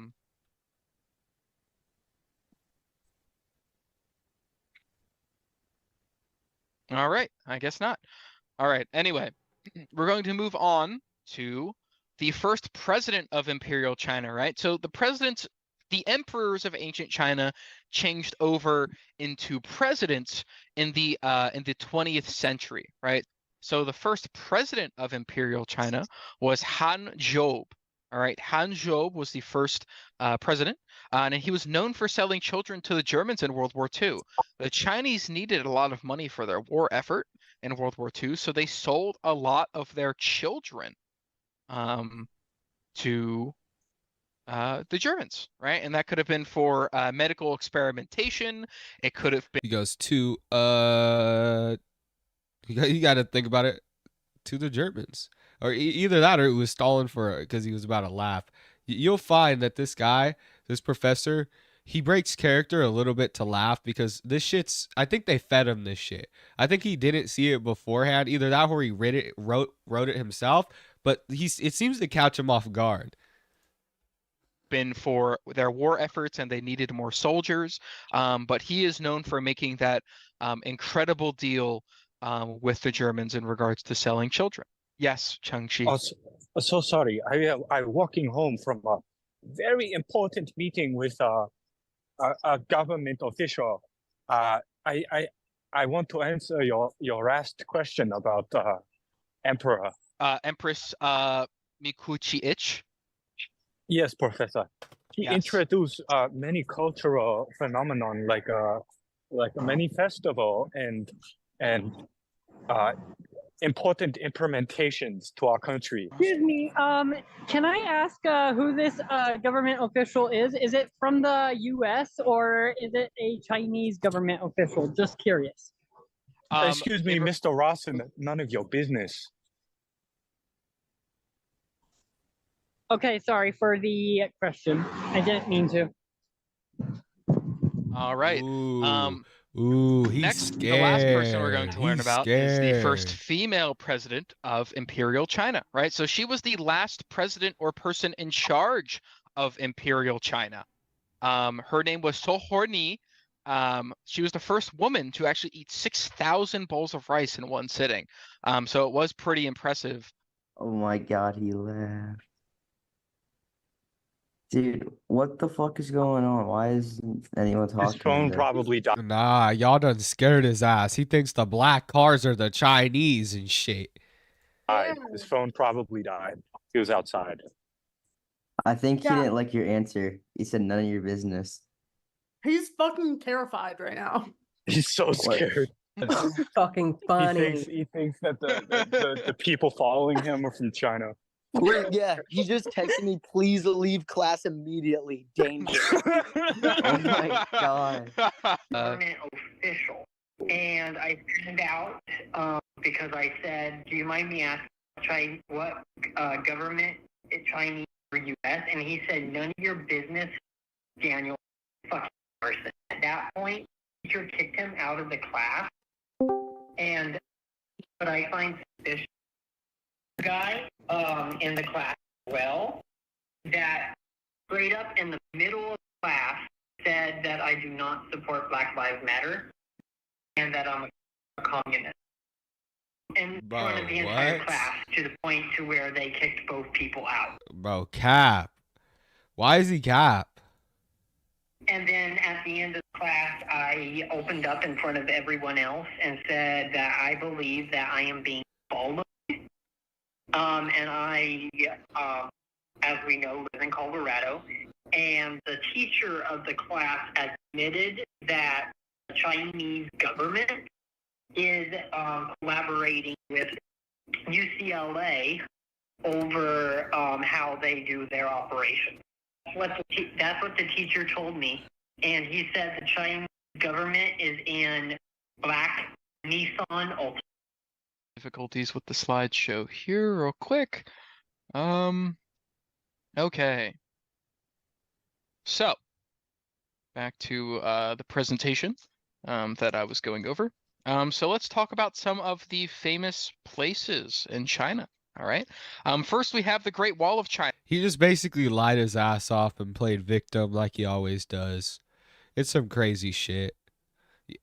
[SPEAKER 19] right, I guess not. All right, anyway, we're going to move on to the first president of Imperial China, right? So the emperors of ancient China changed over into presidents in the 20th century, right? So the first president of Imperial China was Han Zhou. All right, Han Zhou was the first president, and he was known for selling children to the Germans in World War II. The Chinese needed a lot of money for their war effort in World War II, so they sold a lot of their children to the Germans, right? And that could have been for medical experimentation. It could have been.
[SPEAKER 1] He goes to you got to think about it, to the Germans, or either that or it was Stalin because he was about to laugh. You'll find that this guy, this professor, he breaks character a little bit to laugh because this shit's. I think they fed him this shit. I think he didn't see it beforehand. Either that or he wrote it himself, but it seems to catch him off guard.
[SPEAKER 19] Been for their war efforts and they needed more soldiers, but he is known for making that incredible deal with the Germans in regards to selling children. Yes, Chang-Chi.
[SPEAKER 20] So sorry, I'm walking home from a very important meeting with a government official. I want to answer your last question about emperor.
[SPEAKER 19] Empress Mikuchi-ich.
[SPEAKER 20] Yes, Professor. He introduced many cultural phenomenon like many festival and and important implementations to our country.
[SPEAKER 21] Excuse me, can I ask who this government official is? Is it from the US or is it a Chinese government official? Just curious.
[SPEAKER 20] Excuse me, Mr. Rawson, none of your business.
[SPEAKER 21] Okay, sorry for the question. I didn't mean to.
[SPEAKER 19] All right.
[SPEAKER 1] Ooh, he's
[SPEAKER 19] next,
[SPEAKER 1] scared.
[SPEAKER 19] the last person we're going to learn
[SPEAKER 1] He's
[SPEAKER 19] about is the first
[SPEAKER 1] scared.
[SPEAKER 19] female president of Imperial China, right? So she was the last president or person in charge of Imperial China. Her name was So Horni. She was the first woman to actually eat 6,000 bowls of rice in one sitting. So it was pretty impressive.
[SPEAKER 22] Oh my god, he laughed. Dude, what the fuck is going on? Why isn't anyone talking?
[SPEAKER 20] His phone
[SPEAKER 22] to
[SPEAKER 20] probably died.
[SPEAKER 1] Nah, y'all done scared his ass. He thinks the black cars are the Chinese and shit.
[SPEAKER 20] His phone probably died. He was outside.
[SPEAKER 22] I think he didn't like your answer. He said none of your business.
[SPEAKER 23] He's fucking terrified right now.
[SPEAKER 20] He's so scared.
[SPEAKER 23] Fucking funny.
[SPEAKER 20] He thinks that the people following him are from China.
[SPEAKER 13] Wait, yeah, he just texted me, please leave class immediately. Danger.
[SPEAKER 22] Oh my god.
[SPEAKER 24] Government official. And I found out because I said, do you mind me asking what government Chinese or US? And he said, none of your business, Daniel fucking Larson. At that point, teacher kicked him out of the class. And what I find suspicious, guy in the class that straight up in the middle of the class said that I do not support Black Lives Matter and that I'm a communist. In front of the entire class, to the point to where they kicked both people out.
[SPEAKER 1] Bro, cap. Why is he cap?
[SPEAKER 24] And then at the end of the class, I opened up in front of everyone else and said that I believe that I am being followed. And I, as we know, live in Colorado. And the teacher of the class admitted that the Chinese government is collaborating with UCLA over how they do their operations. That's what the teacher told me. And he said the Chinese government is in black Nissan Ultra.
[SPEAKER 19] Difficulties with the slideshow here real quick. Okay. So, back to the presentation that I was going over. So let's talk about some of the famous places in China. All right. First, we have the Great Wall of China.
[SPEAKER 1] He just basically lied his ass off and played victim like he always does. It's some crazy shit.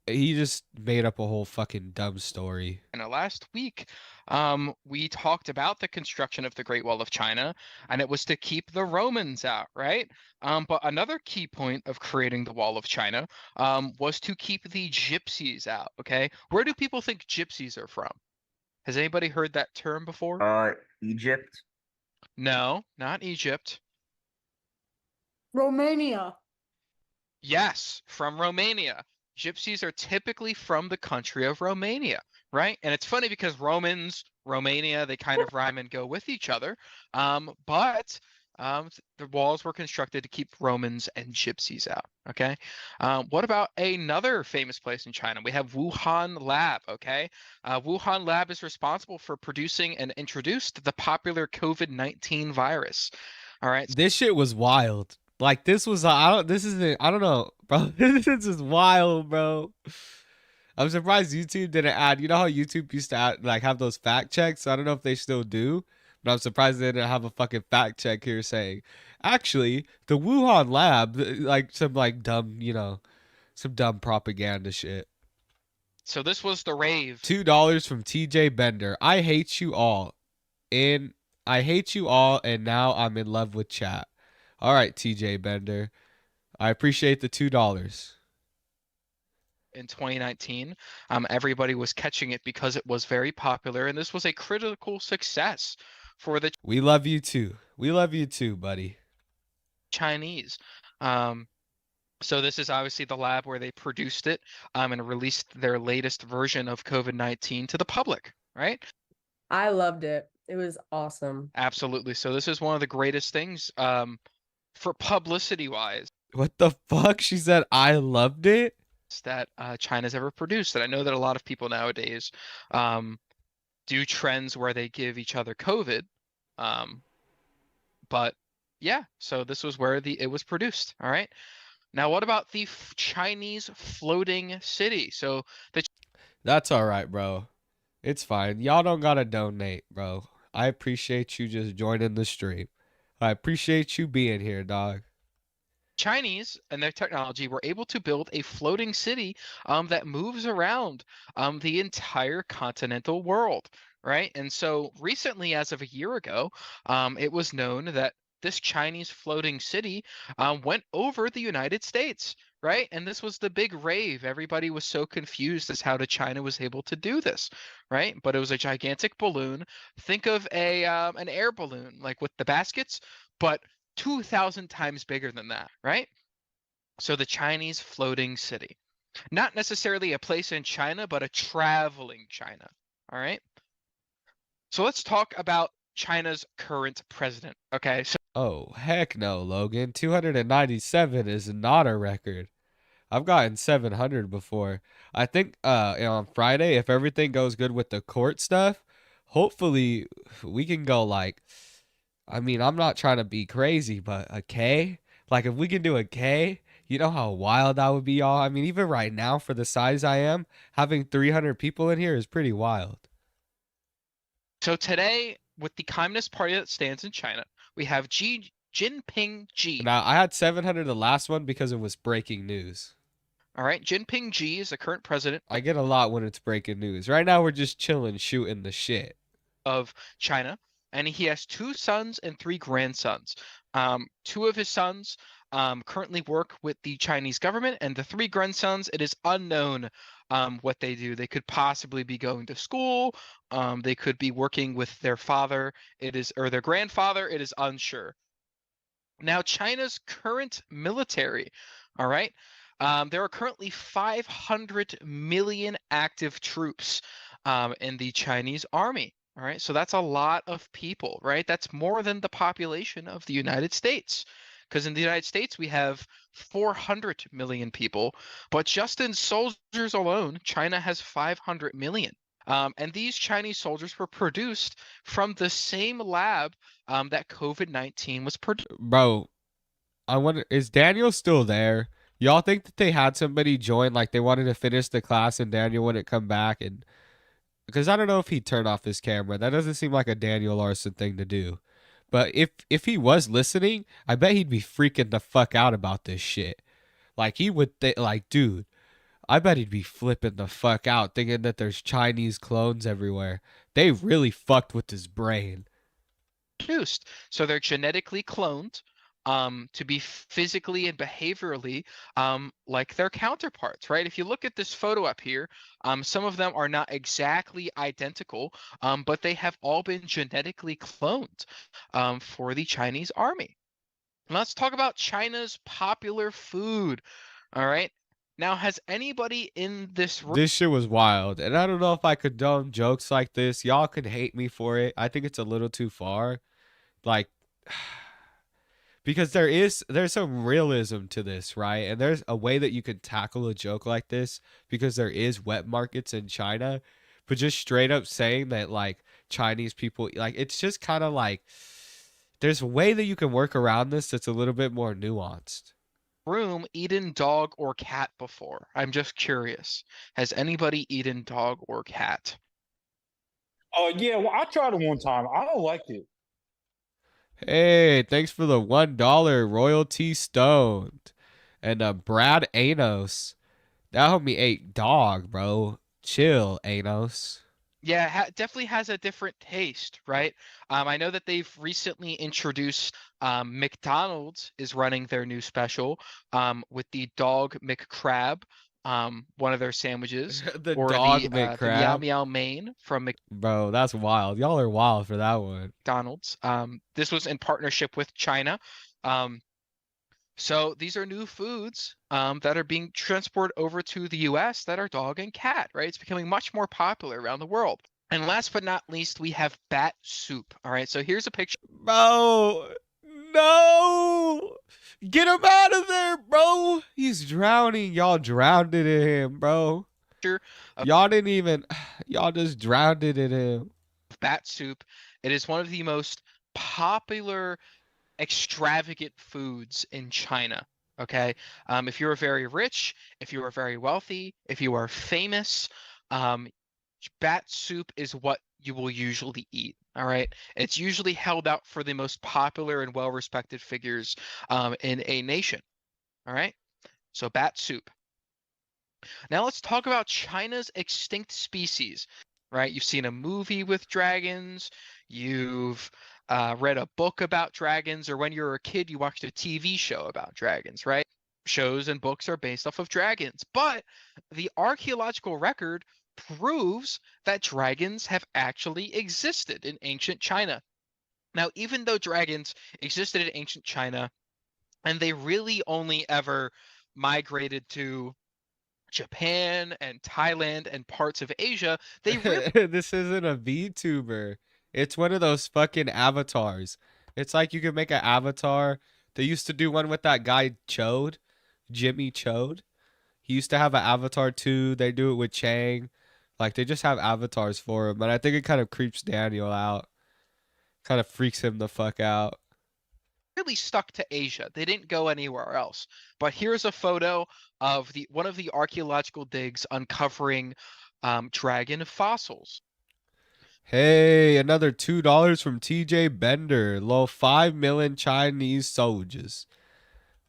[SPEAKER 1] He just made up a whole fucking dumb story.
[SPEAKER 19] And last week, we talked about the construction of the Great Wall of China, and it was to keep the Romans out, right? But another key point of creating the Wall of China was to keep the gypsies out, okay? Where do people think gypsies are from? Has anybody heard that term before?
[SPEAKER 22] Egypt.
[SPEAKER 19] No, not Egypt.
[SPEAKER 23] Romania.
[SPEAKER 19] Yes, from Romania. Gypsies are typically from the country of Romania, right? And it's funny because Romans, Romania, they kind of rhyme and go with each other. But the walls were constructed to keep Romans and Gypsies out, okay? What about another famous place in China? We have Wuhan Lab, okay? Wuhan Lab is responsible for producing and introduced the popular COVID-19 virus, all right?
[SPEAKER 1] This shit was wild. Like, this was, I don't know, bro. This is wild, bro. I'm surprised YouTube didn't add, you know how YouTube used to add, like, have those fact checks? I don't know if they still do, but I'm surprised they didn't have a fucking fact check here saying, actually, the Wuhan lab, like, some, like, dumb, you know, some dumb propaganda shit.
[SPEAKER 19] So this was the rave.
[SPEAKER 1] $2 from TJ Bender. I hate you all. And now I'm in love with chat. All right, TJ Bender. I appreciate the $2.
[SPEAKER 19] In 2019, everybody was catching it because it was very popular, and this was a critical success for the
[SPEAKER 1] We love you too. We love you too, buddy.
[SPEAKER 19] Chinese. So this is obviously the lab where they produced it and released their latest version of COVID-19 to the public, right?
[SPEAKER 23] I loved it. It was awesome.
[SPEAKER 19] Absolutely. So this is one of the greatest things for publicity wise
[SPEAKER 1] What the fuck? She said I loved it.
[SPEAKER 19] that China's ever produced. And I know that a lot of people nowadays do trends where they give each other COVID. But yeah, so this was where it was produced. All right. Now, what about the Chinese floating city? So
[SPEAKER 1] That's all right, bro. It's fine. Y'all don't gotta donate, bro. I appreciate you just joining the stream. I appreciate you being here, dog.
[SPEAKER 19] Chinese and their technology were able to build a floating city that moves around the entire continental world, right? And so recently, as of a year ago, it was known that this Chinese floating city went over the United States, right? And this was the big rave. Everybody was so confused as how China was able to do this, right? But it was a gigantic balloon. Think of an air balloon, like with the baskets, but 2,000 times bigger than that, right? So the Chinese floating city. Not necessarily a place in China, but a traveling China, all right? So let's talk about China's current president, okay? So
[SPEAKER 1] Oh, heck no, Logan. 297 is not a record. I've gotten 700 before. I think on Friday, if everything goes good with the court stuff, hopefully we can go like, I mean, I'm not trying to be crazy, but a K? Like if we can do a K, you know how wild that would be, y'all? I mean, even right now for the size I am, having 300 people in here is pretty wild.
[SPEAKER 19] So today, with the Communist Party that stands in China, we have Jinping G.
[SPEAKER 1] Now, I had 700 the last one because it was breaking news.
[SPEAKER 19] All right, Jinping G is the current president.
[SPEAKER 1] I get a lot when it's breaking news. Right now, we're just chilling, shooting the shit.
[SPEAKER 19] Of China, and he has 2 sons and 3 grandsons. 2 of his sons currently work with the Chinese government, and the 3 grandsons, it is unknown what they do. They could possibly be going to school. They could be working with their father. Or their grandfather. It is unsure. Now, China's current military, all right, there are currently 500 million active troops in the Chinese army. All right, so that's a lot of people, right? That's more than the population of the United States. Because in the United States, we have 400 million people, but just in soldiers alone, China has 500 million. And these Chinese soldiers were produced from the same lab that COVID-19 was produced.
[SPEAKER 1] Bro, I wonder, is Daniel still there? Y'all think that they had somebody join, like they wanted to finish the class and Daniel wouldn't come back? And because I don't know if he'd turn off his camera. That doesn't seem like a Daniel Larson thing to do. But if he was listening, I bet he'd be freaking the fuck out about this shit. Like he would like, dude, I bet he'd be flipping the fuck out thinking that there's Chinese clones everywhere. They really fucked with his brain.
[SPEAKER 19] Produced. So they're genetically cloned to be physically and behaviorally like their counterparts, right? If you look at this photo up here, some of them are not exactly identical, but they have all been genetically cloned for the Chinese army. Let's talk about China's popular food. All right. Now, has anybody in this room?
[SPEAKER 1] This shit was wild. And I don't know if I condone jokes like this. Y'all can hate me for it. I think it's a little too far. Like, because there's some realism to this, right? And there's a way that you can tackle a joke like this because there is wet markets in China. But just straight up saying that, like, Chinese people, like, it's just kind of like, there's a way that you can work around this that's a little bit more nuanced.
[SPEAKER 19] Room eaten dog or cat before? I'm just curious. Has anybody eaten dog or cat?
[SPEAKER 20] Oh yeah, well I tried it one time. I don't like it.
[SPEAKER 1] Hey, thanks for the $1 royalty stoned. And Brad Anos. That homie ate dog, bro. Chill, Anos.
[SPEAKER 19] Yeah, definitely has a different taste, right? I know that they've recently introduced McDonald's is running their new special with the dog McCrab, one of their sandwiches,
[SPEAKER 1] the
[SPEAKER 19] or
[SPEAKER 1] dog
[SPEAKER 19] the
[SPEAKER 1] McCrab.
[SPEAKER 19] Meow Meow Main from
[SPEAKER 1] Bro, that's wild. Y'all are wild for that one.
[SPEAKER 19] McDonald's. This was in partnership with China. So these are new foods that are being transported over to the US that are dog and cat, right? It's becoming much more popular around the world. And last but not least, we have bat soup. All right, so here's a picture.
[SPEAKER 1] Bro, no! Get him out of there, bro! He's drowning. Y'all drowned it in him, bro. Y'all didn't even. Y'all just drowned it in him.
[SPEAKER 19] Bat soup. It is one of the most popular extravagant foods in China. Okay, if you are very rich, if you are very wealthy, if you are famous, bat soup is what you will usually eat. All right, it's usually held out for the most popular and well-respected figures in a nation. All right, so bat soup. Now let's talk about China's extinct species. Right, you've seen a movie with dragons. You've read a book about dragons, or when you were a kid, you watched a TV show about dragons, right? Shows and books are based off of dragons, but the archaeological record proves that dragons have actually existed in ancient China. Now, even though dragons existed in ancient China, and they really only ever migrated to Japan and Thailand and parts of Asia, they really
[SPEAKER 1] This isn't a VTuber. It's one of those fucking avatars. It's like you could make an avatar. They used to do one with that guy Chode, Jimmy Chode. He used to have an avatar too. They do it with Chang. Like they just have avatars for him. But I think it kind of creeps Daniel out. Kind of freaks him the fuck out.
[SPEAKER 19] really stuck to Asia. They didn't go anywhere else. But here's a photo of one of the archaeological digs uncovering dragon fossils.
[SPEAKER 1] Hey, another $2 from TJ Bender. Low 5 million Chinese soldiers.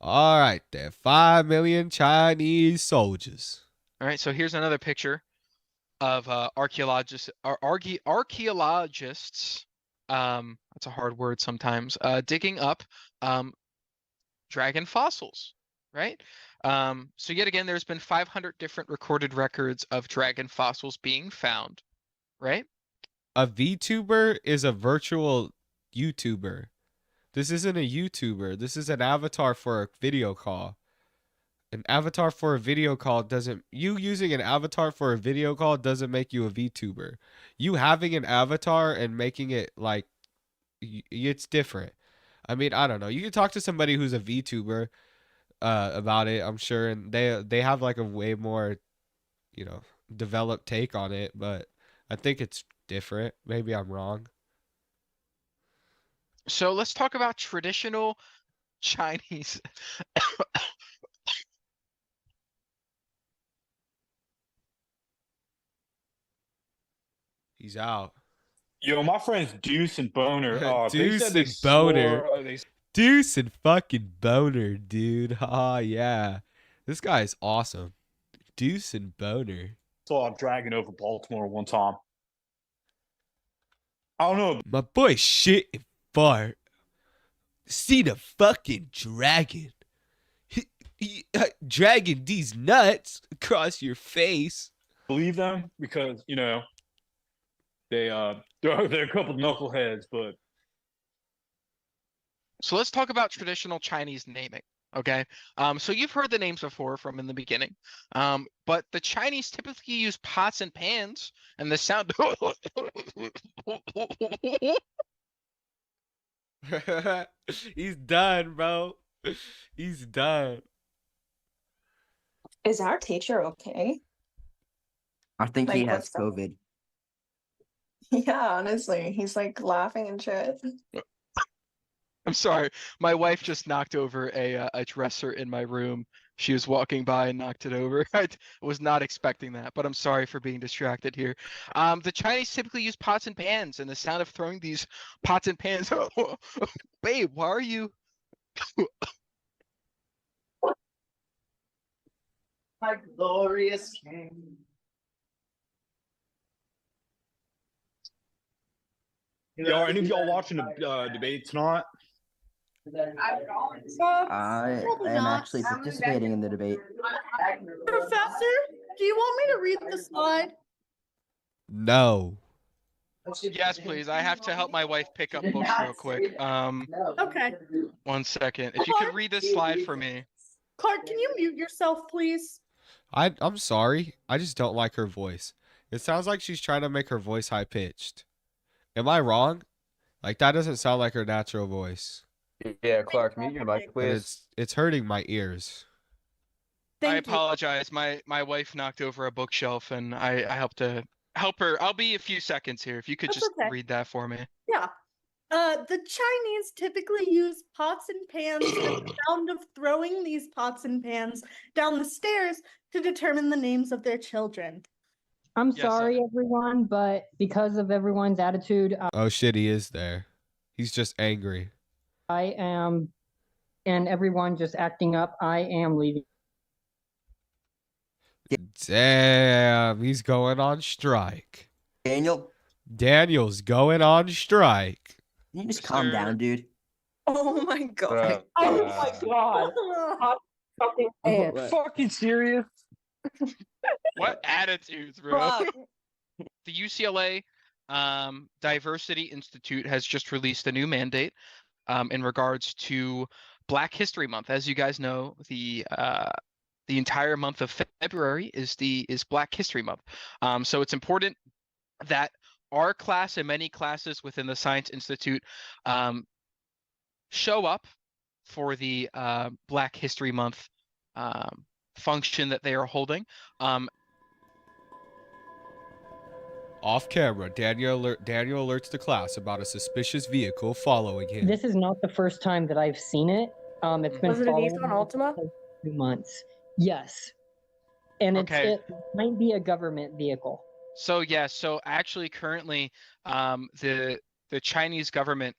[SPEAKER 1] All right, there. 5 million Chinese soldiers.
[SPEAKER 19] All right, so here's another picture of archaeologists. That's a hard word sometimes. Digging up dragon fossils, right? So yet again, there's been 500 different recorded records of dragon fossils being found, right?
[SPEAKER 1] A VTuber is a virtual YouTuber. This isn't a YouTuber. This is an avatar for a video call. An avatar for a video call doesn't... You using an avatar for a video call doesn't make you a VTuber. You having an avatar and making it like... It's different. I mean, I don't know. You can talk to somebody who's a VTuber about it, I'm sure. And they have like a way more, developed take on it. But I think it's different. Maybe I'm wrong.
[SPEAKER 19] So let's talk about traditional Chinese.
[SPEAKER 1] He's out.
[SPEAKER 20] Yo, my friends Deuce and Boner.
[SPEAKER 1] Deuce and Boner. Deuce and fucking Boner, dude. Ah, yeah. This guy's awesome. Deuce and Boner.
[SPEAKER 20] Saw a dragon over Baltimore one time. I don't know.
[SPEAKER 1] My boy shit and fart. See the fucking dragon. Dragging these nuts across your face.
[SPEAKER 20] Believe them because, they're a couple knuckleheads, but...
[SPEAKER 19] So let's talk about traditional Chinese naming, okay? So you've heard the names before from in the beginning, but the Chinese typically use pots and pans, and the sound...
[SPEAKER 1] He's done, bro. He's done.
[SPEAKER 3] Is our teacher okay?
[SPEAKER 22] I think he
[SPEAKER 3] Like,
[SPEAKER 22] has
[SPEAKER 3] what's up?
[SPEAKER 22] COVID.
[SPEAKER 3] Yeah, honestly, he's like laughing and shit.
[SPEAKER 19] I'm sorry. My wife just knocked over a dresser in my room. She was walking by and knocked it over. I was not expecting that, but I'm sorry for being distracted here. The Chinese typically use pots and pans, and the sound of throwing these pots and pans. Babe, why are you?
[SPEAKER 13] My glorious king.
[SPEAKER 20] Yo, are any of y'all watching the debate tonight?
[SPEAKER 22] I am actually participating in the debate.
[SPEAKER 3] Professor, do you want me to read the slide?
[SPEAKER 1] No.
[SPEAKER 19] Yes, please. I have to help my wife pick up books real quick.
[SPEAKER 4] Okay.
[SPEAKER 19] 1 second. If you could read this slide for me.
[SPEAKER 4] Clark, can you mute yourself, please?
[SPEAKER 1] I'm sorry. I just don't like her voice. It sounds like she's trying to make her voice high pitched. Am I wrong? Like that doesn't sound like her natural voice.
[SPEAKER 5] Yeah, Clark, mute your mic,
[SPEAKER 1] And
[SPEAKER 5] please.
[SPEAKER 1] it's hurting my ears.
[SPEAKER 19] I apologize. My wife knocked over a bookshelf and I helped to help her. I'll be a few seconds here. If you could
[SPEAKER 4] That's
[SPEAKER 19] just
[SPEAKER 4] okay.
[SPEAKER 19] read that for me.
[SPEAKER 4] Yeah. The Chinese typically use pots and pans and the sound of throwing these pots and pans down the stairs to determine the names of their children.
[SPEAKER 21] I'm
[SPEAKER 19] Yes,
[SPEAKER 21] sorry, everyone, but because of everyone's attitude,
[SPEAKER 1] Oh shit, he is there. He's just angry.
[SPEAKER 21] I am, and everyone just acting up, I am leaving.
[SPEAKER 1] Damn, he's going on strike. Daniel's going on strike.
[SPEAKER 22] Can you just calm down, dude?
[SPEAKER 3] Oh my god.
[SPEAKER 21] Oh my god. Hot fucking
[SPEAKER 22] What?
[SPEAKER 21] fucking serious?
[SPEAKER 19] What attitudes, bro? The UCLA Diversity Institute has just released a new mandate in regards to Black History Month. As you guys know, the entire month of February is Black History Month. So it's important that our class and many classes within the Science Institute show up for the Black History Month function that they are holding.
[SPEAKER 1] Off camera, Daniel alerts the class about a suspicious vehicle following him.
[SPEAKER 21] This is not the first time that I've seen it. It's been
[SPEAKER 23] Was it a
[SPEAKER 21] following
[SPEAKER 23] Nissan
[SPEAKER 21] me
[SPEAKER 23] Altima?
[SPEAKER 21] for 2 months. Yes. And
[SPEAKER 19] Okay.
[SPEAKER 21] it might be a government vehicle.
[SPEAKER 19] So yes, so actually currently the Chinese government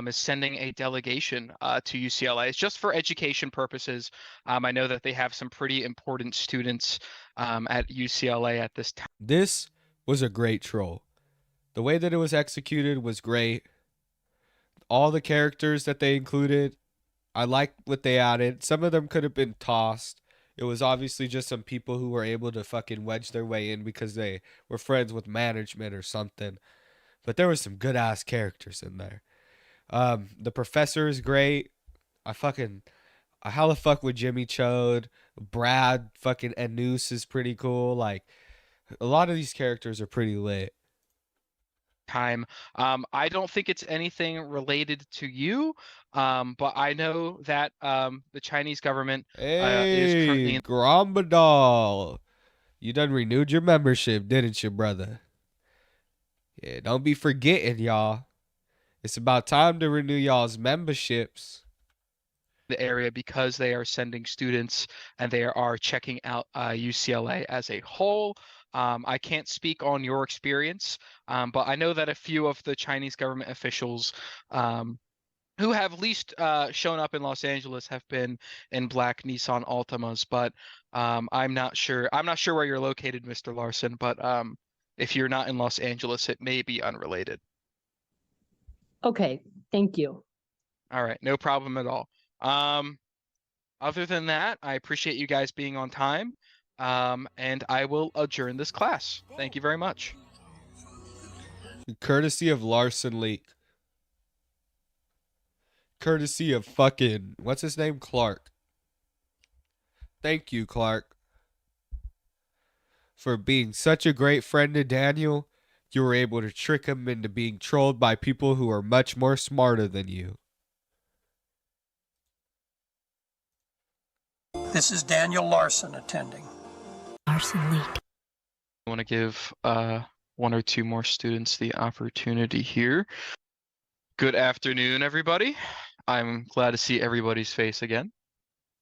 [SPEAKER 19] is sending a delegation to UCLA. It's just for education purposes. I know that they have some pretty important students at UCLA at this time.
[SPEAKER 1] This was a great troll. The way that it was executed was great. All the characters that they included, I liked what they added. Some of them could have been tossed. It was obviously just some people who were able to fucking wedge their way in because they were friends with management or something. But there was some good ass characters in there. The professor is great. I hella fuck with Jimmy Chode. Brad fucking Anus is pretty cool. Like a lot of these characters are pretty lit.
[SPEAKER 19] Time. I don't think it's anything related to you, but I know that the Chinese government is currently
[SPEAKER 1] Hey, Grombadal. You done renewed your membership, didn't you, brother? Yeah, don't be forgetting, y'all. It's about time to renew y'all's memberships.
[SPEAKER 19] the area because they are sending students and they are checking out UCLA as a whole. I can't speak on your experience, but I know that a few of the Chinese government officials who have least shown up in Los Angeles have been in black Nissan Altimas, but I'm not sure. I'm not sure where you're located, Mr. Larson, but if you're not in Los Angeles, it may be unrelated.
[SPEAKER 21] Okay, thank you.
[SPEAKER 19] All right, no problem at all. Other than that, I appreciate you guys being on time, and I will adjourn this class. Thank you very much.
[SPEAKER 1] Courtesy of Larson Leak. Courtesy of fucking, what's his name? Clark. Thank you, Clark, for being such a great friend to Daniel. You were able to trick him into being trolled by people who are much more smarter than you.
[SPEAKER 18] This is Daniel Larson attending.
[SPEAKER 17] Larson Leak.
[SPEAKER 19] I want to give one or two more students the opportunity here. Good afternoon, everybody. I'm glad to see everybody's face again.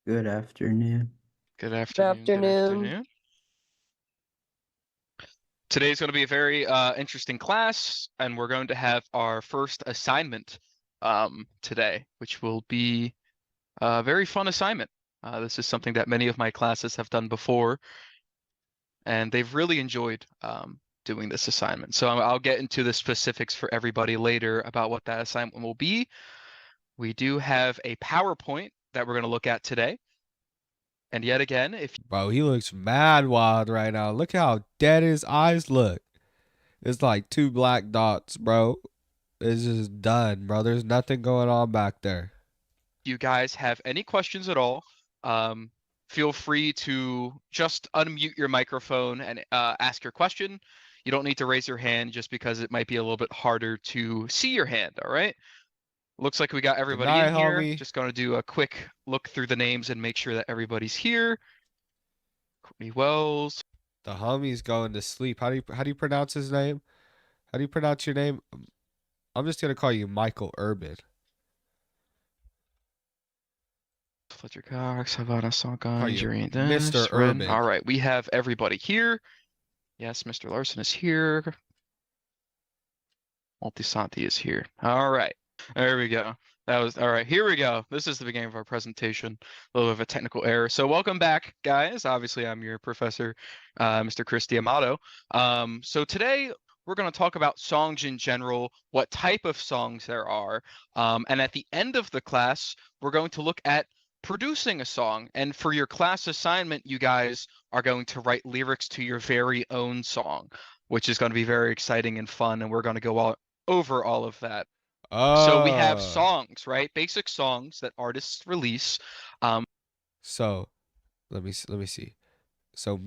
[SPEAKER 22] Good afternoon.
[SPEAKER 19] Good afternoon. Good afternoon. Today's going to be a very interesting class, and we're going to have our first assignment today, which will be a very fun assignment. This is something that many of my classes have done before, and they've really enjoyed doing this assignment. So I'll get into the specifics for everybody later about what that assignment will be. We do have a PowerPoint that we're going to look at today. And yet again, if
[SPEAKER 1] Bro, he looks mad wild right now. Look how dead his eyes look. It's like 2 black dots, bro. It's just done, bro. There's nothing going on back there.
[SPEAKER 19] You guys have any questions at all, feel free to just unmute your microphone and ask your question. You don't need to raise your hand just because it might be a little bit harder to see your hand, all right? Looks like we got everybody
[SPEAKER 1] night,
[SPEAKER 19] in here.
[SPEAKER 1] homie.
[SPEAKER 19] Just gonna do a quick look through the names and make sure that everybody's here. Courtney Wells.
[SPEAKER 1] The homie's going to sleep. How do you pronounce his name? How do you pronounce your name? I'm just gonna call you Michael Urban.
[SPEAKER 19] Fletcher Cox, Havana Songa,
[SPEAKER 1] you
[SPEAKER 19] Jurian
[SPEAKER 1] Mr. Urban.
[SPEAKER 19] All right, we have everybody here. Yes, Mr. Larson is here. Multisanti is here. All right, there we go. That was all right. Here we go. This is the beginning of our presentation. A little bit of a technical error. So welcome back, guys. Obviously, I'm your professor, Mr. Chris D'Amato. So today we're going to talk about songs in general, what type of songs there are, and at the end of the class, we're going to look at producing a song. And for your class assignment, you guys are going to write lyrics to your very own song, which is going to be very exciting and fun. And we're going to go over all of that. So we have songs, right? Basic songs that artists release.
[SPEAKER 1] So let me see. So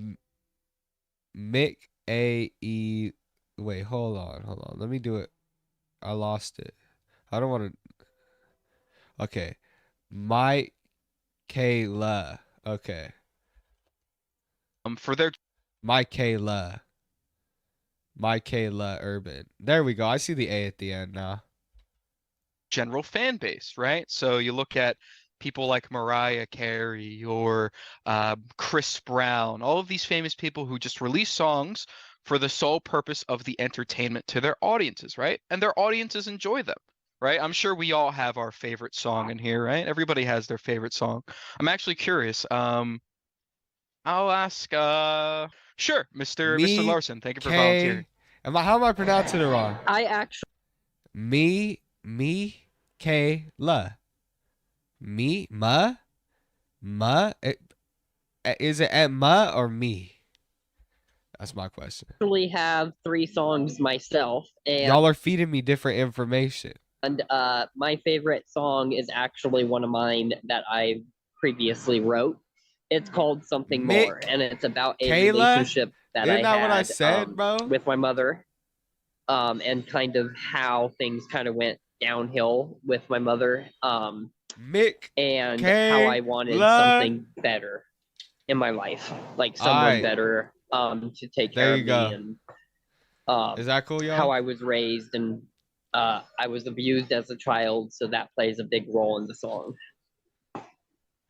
[SPEAKER 1] Mick A E. Wait, hold on. Let me do it. I lost it. I don't want to. Okay, Mike Kayla. Okay.
[SPEAKER 19] For their
[SPEAKER 1] Kayla Urban. There we go. I see the A at the end now.
[SPEAKER 19] General fan base, right? So you look at people like Mariah Carey or Chris Brown, all of these famous people who just release songs for the sole purpose of the entertainment to their audiences, right? And their audiences enjoy them, right? I'm sure we all have our favorite song in here, right? Everybody has their favorite song. I'm actually curious. I'll ask, sure, Mr. Larson, thank you for volunteering.
[SPEAKER 1] How am I pronouncing it wrong?
[SPEAKER 23] I actually.
[SPEAKER 1] Kayla. Is it at ma or me? That's my question.
[SPEAKER 23] Actually have 3 songs myself, and
[SPEAKER 1] y'all are feeding me different information.
[SPEAKER 23] And my favorite song is actually one of mine that I previously wrote. It's called Something More, and it's about a relationship that
[SPEAKER 1] Isn't that
[SPEAKER 23] had
[SPEAKER 1] what I said, bro?
[SPEAKER 23] with my mother, and kind of how things kind of went downhill with my mother, and how I wanted something better in my life, like someone better to take care of me, and
[SPEAKER 1] is that cool, y'all?
[SPEAKER 23] How I was raised, and I was abused as a child, so that plays a big role in the song.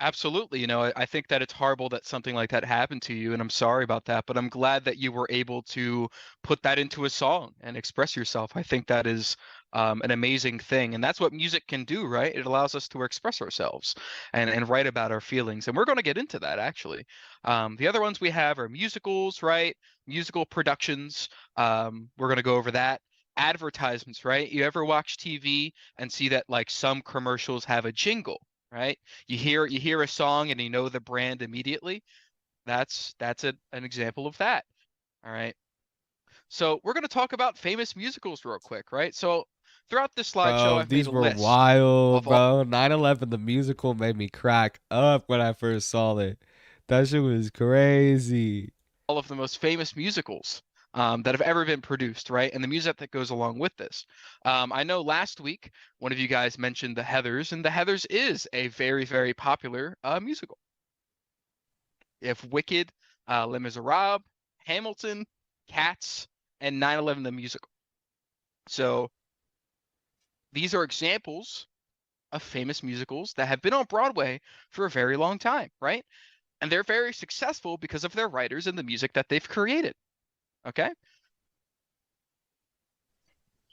[SPEAKER 19] Absolutely. You know, I think that it's horrible that something like that happened to you, and I'm sorry about that, but I'm glad that you were able to put that into a song and express yourself. I think that is an amazing thing, and that's what music can do, right? It allows us to express ourselves and write about our feelings, and we're going to get into that, actually. The other ones we have are musicals, right? Musical productions. We're going to go over that. Advertisements, right? You ever watch TV and see that like some commercials have a jingle? Right? You hear a song and you know the brand immediately. That's an example of that. All right. So we're going to talk about famous musicals real quick, right? So throughout this slideshow, I've
[SPEAKER 1] these
[SPEAKER 19] made a
[SPEAKER 1] were
[SPEAKER 19] list
[SPEAKER 1] wild, bro. 9/11, the musical, made me crack up when I first saw it. That shit was crazy.
[SPEAKER 19] All of the most famous musicals that have ever been produced, right? And the music that goes along with this. I know last week, one of you guys mentioned The Heathers, and The Heathers is a very, very popular musical. You have Wicked, Les Miserables, Hamilton, Cats, and 9/11 the musical. So these are examples of famous musicals that have been on Broadway for a very long time, right? And they're very successful because of their writers and the music that they've created. Okay.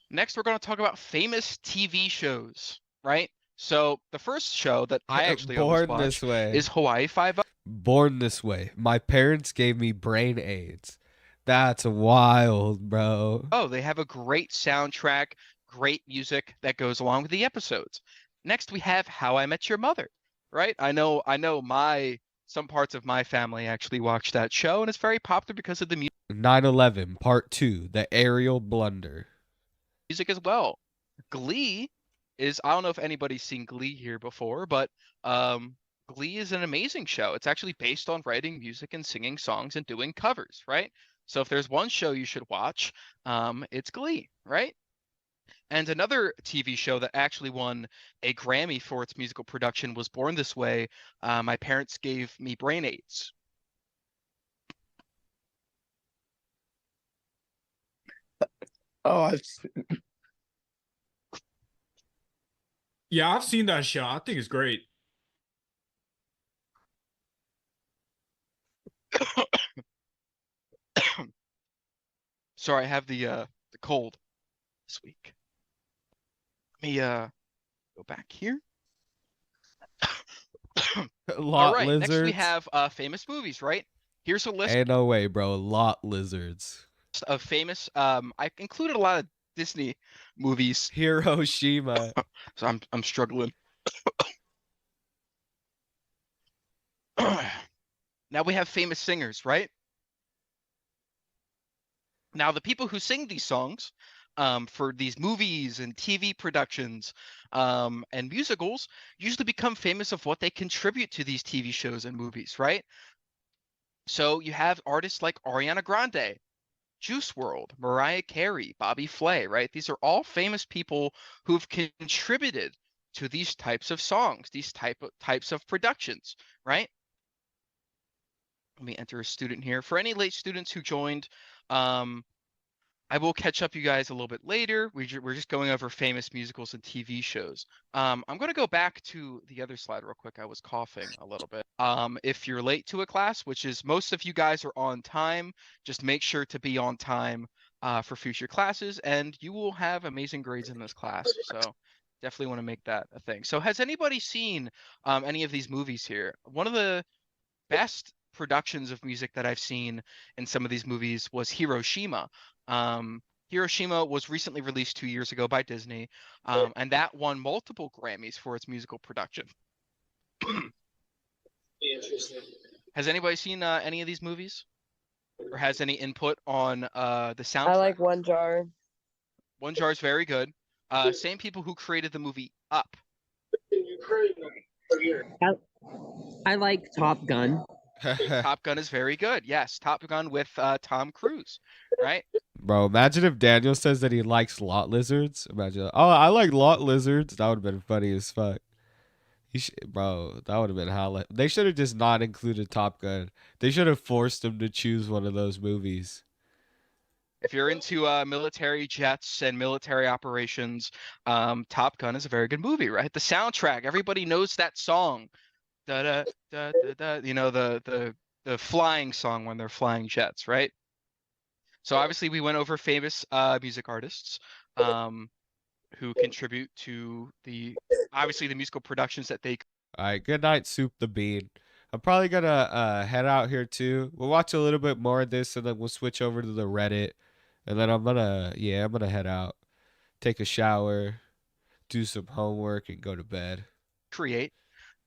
[SPEAKER 19] Next, we're going to talk about famous TV shows, right? So the first show that I actually always watch is Hawaii Five-O.
[SPEAKER 1] Born This Way. My parents gave me brain AIDS. That's wild, bro.
[SPEAKER 19] Oh, they have a great soundtrack, great music that goes along with the episodes. Next, we have How I Met Your Mother, right? I know some parts of my family actually watch that show, and it's very popular because of the music.
[SPEAKER 1] 9/11 Part 2: The Aerial Blunder.
[SPEAKER 19] Music as well. Glee is, I don't know if anybody's seen Glee here before, but Glee is an amazing show. It's actually based on writing music and singing songs and doing covers, right? So if there's one show you should watch, it's Glee, right? And another TV show that actually won a Grammy for its musical production was Born This Way. My parents gave me brain aids.
[SPEAKER 13] Oh,
[SPEAKER 6] Yeah, I've seen that show. I think it's great.
[SPEAKER 19] Sorry, I have the cold this week. Let me go back here. All right,
[SPEAKER 1] Lizards.
[SPEAKER 19] next we have famous movies, right? Here's a list.
[SPEAKER 1] Ain't no way, bro. Lot lizards.
[SPEAKER 19] Of famous. I included a lot of Disney movies.
[SPEAKER 1] Hiroshima.
[SPEAKER 19] So I'm struggling. Now we have famous singers, right? Now the people who sing these songs for these movies and TV productions and musicals usually become famous of what they contribute to these TV shows and movies, right? So you have artists like Ariana Grande, Juice WRLD, Mariah Carey, Bobby Flay, right? These are all famous people who've contributed to these types of songs, these types of productions, right? Let me enter a student here. For any late students who joined, I will catch up you guys a little bit later. We're just going over famous musicals and TV shows. I'm going to go back to the other slide real quick. I was coughing a little bit. If you're late to a class, which is most of you guys are on time, just make sure to be on time for future classes, and you will have amazing grades in this class. So definitely want to make that a thing. So has anybody seen any of these movies here? One of the best productions of music that I've seen in some of these movies was Hiroshima. Hiroshima was recently released 2 years ago by Disney, and that won multiple Grammys for its musical production.
[SPEAKER 6] Interesting.
[SPEAKER 19] Has anybody seen any of these movies? Or has any input on the soundtrack?
[SPEAKER 23] I like One Jar.
[SPEAKER 19] One Jar is very good. Same people who created the movie Up.
[SPEAKER 23] I like Top Gun.
[SPEAKER 19] Top Gun is very good. Yes, Top Gun with Tom Cruise, right?
[SPEAKER 1] Bro, imagine if Daniel says that he likes lot lizards. Imagine, oh, I like lot lizards. That would have been funny as fuck. Bro, that would have been hella. They should have just not included Top Gun. They should have forced him to choose one of those movies.
[SPEAKER 19] If you're into military jets and military operations, Top Gun is a very good movie, right? The soundtrack, everybody knows that song. Da da da da da. You know, the flying song when they're flying jets, right? So obviously we went over famous music artists who contribute to obviously the musical productions that they.
[SPEAKER 1] All right, good night, Soup the Bean. I'm probably gonna head out here too. We'll watch a little bit more of this, and then we'll switch over to the Reddit, and then I'm gonna head out, take a shower, do some homework, and go to bed.
[SPEAKER 19] Create,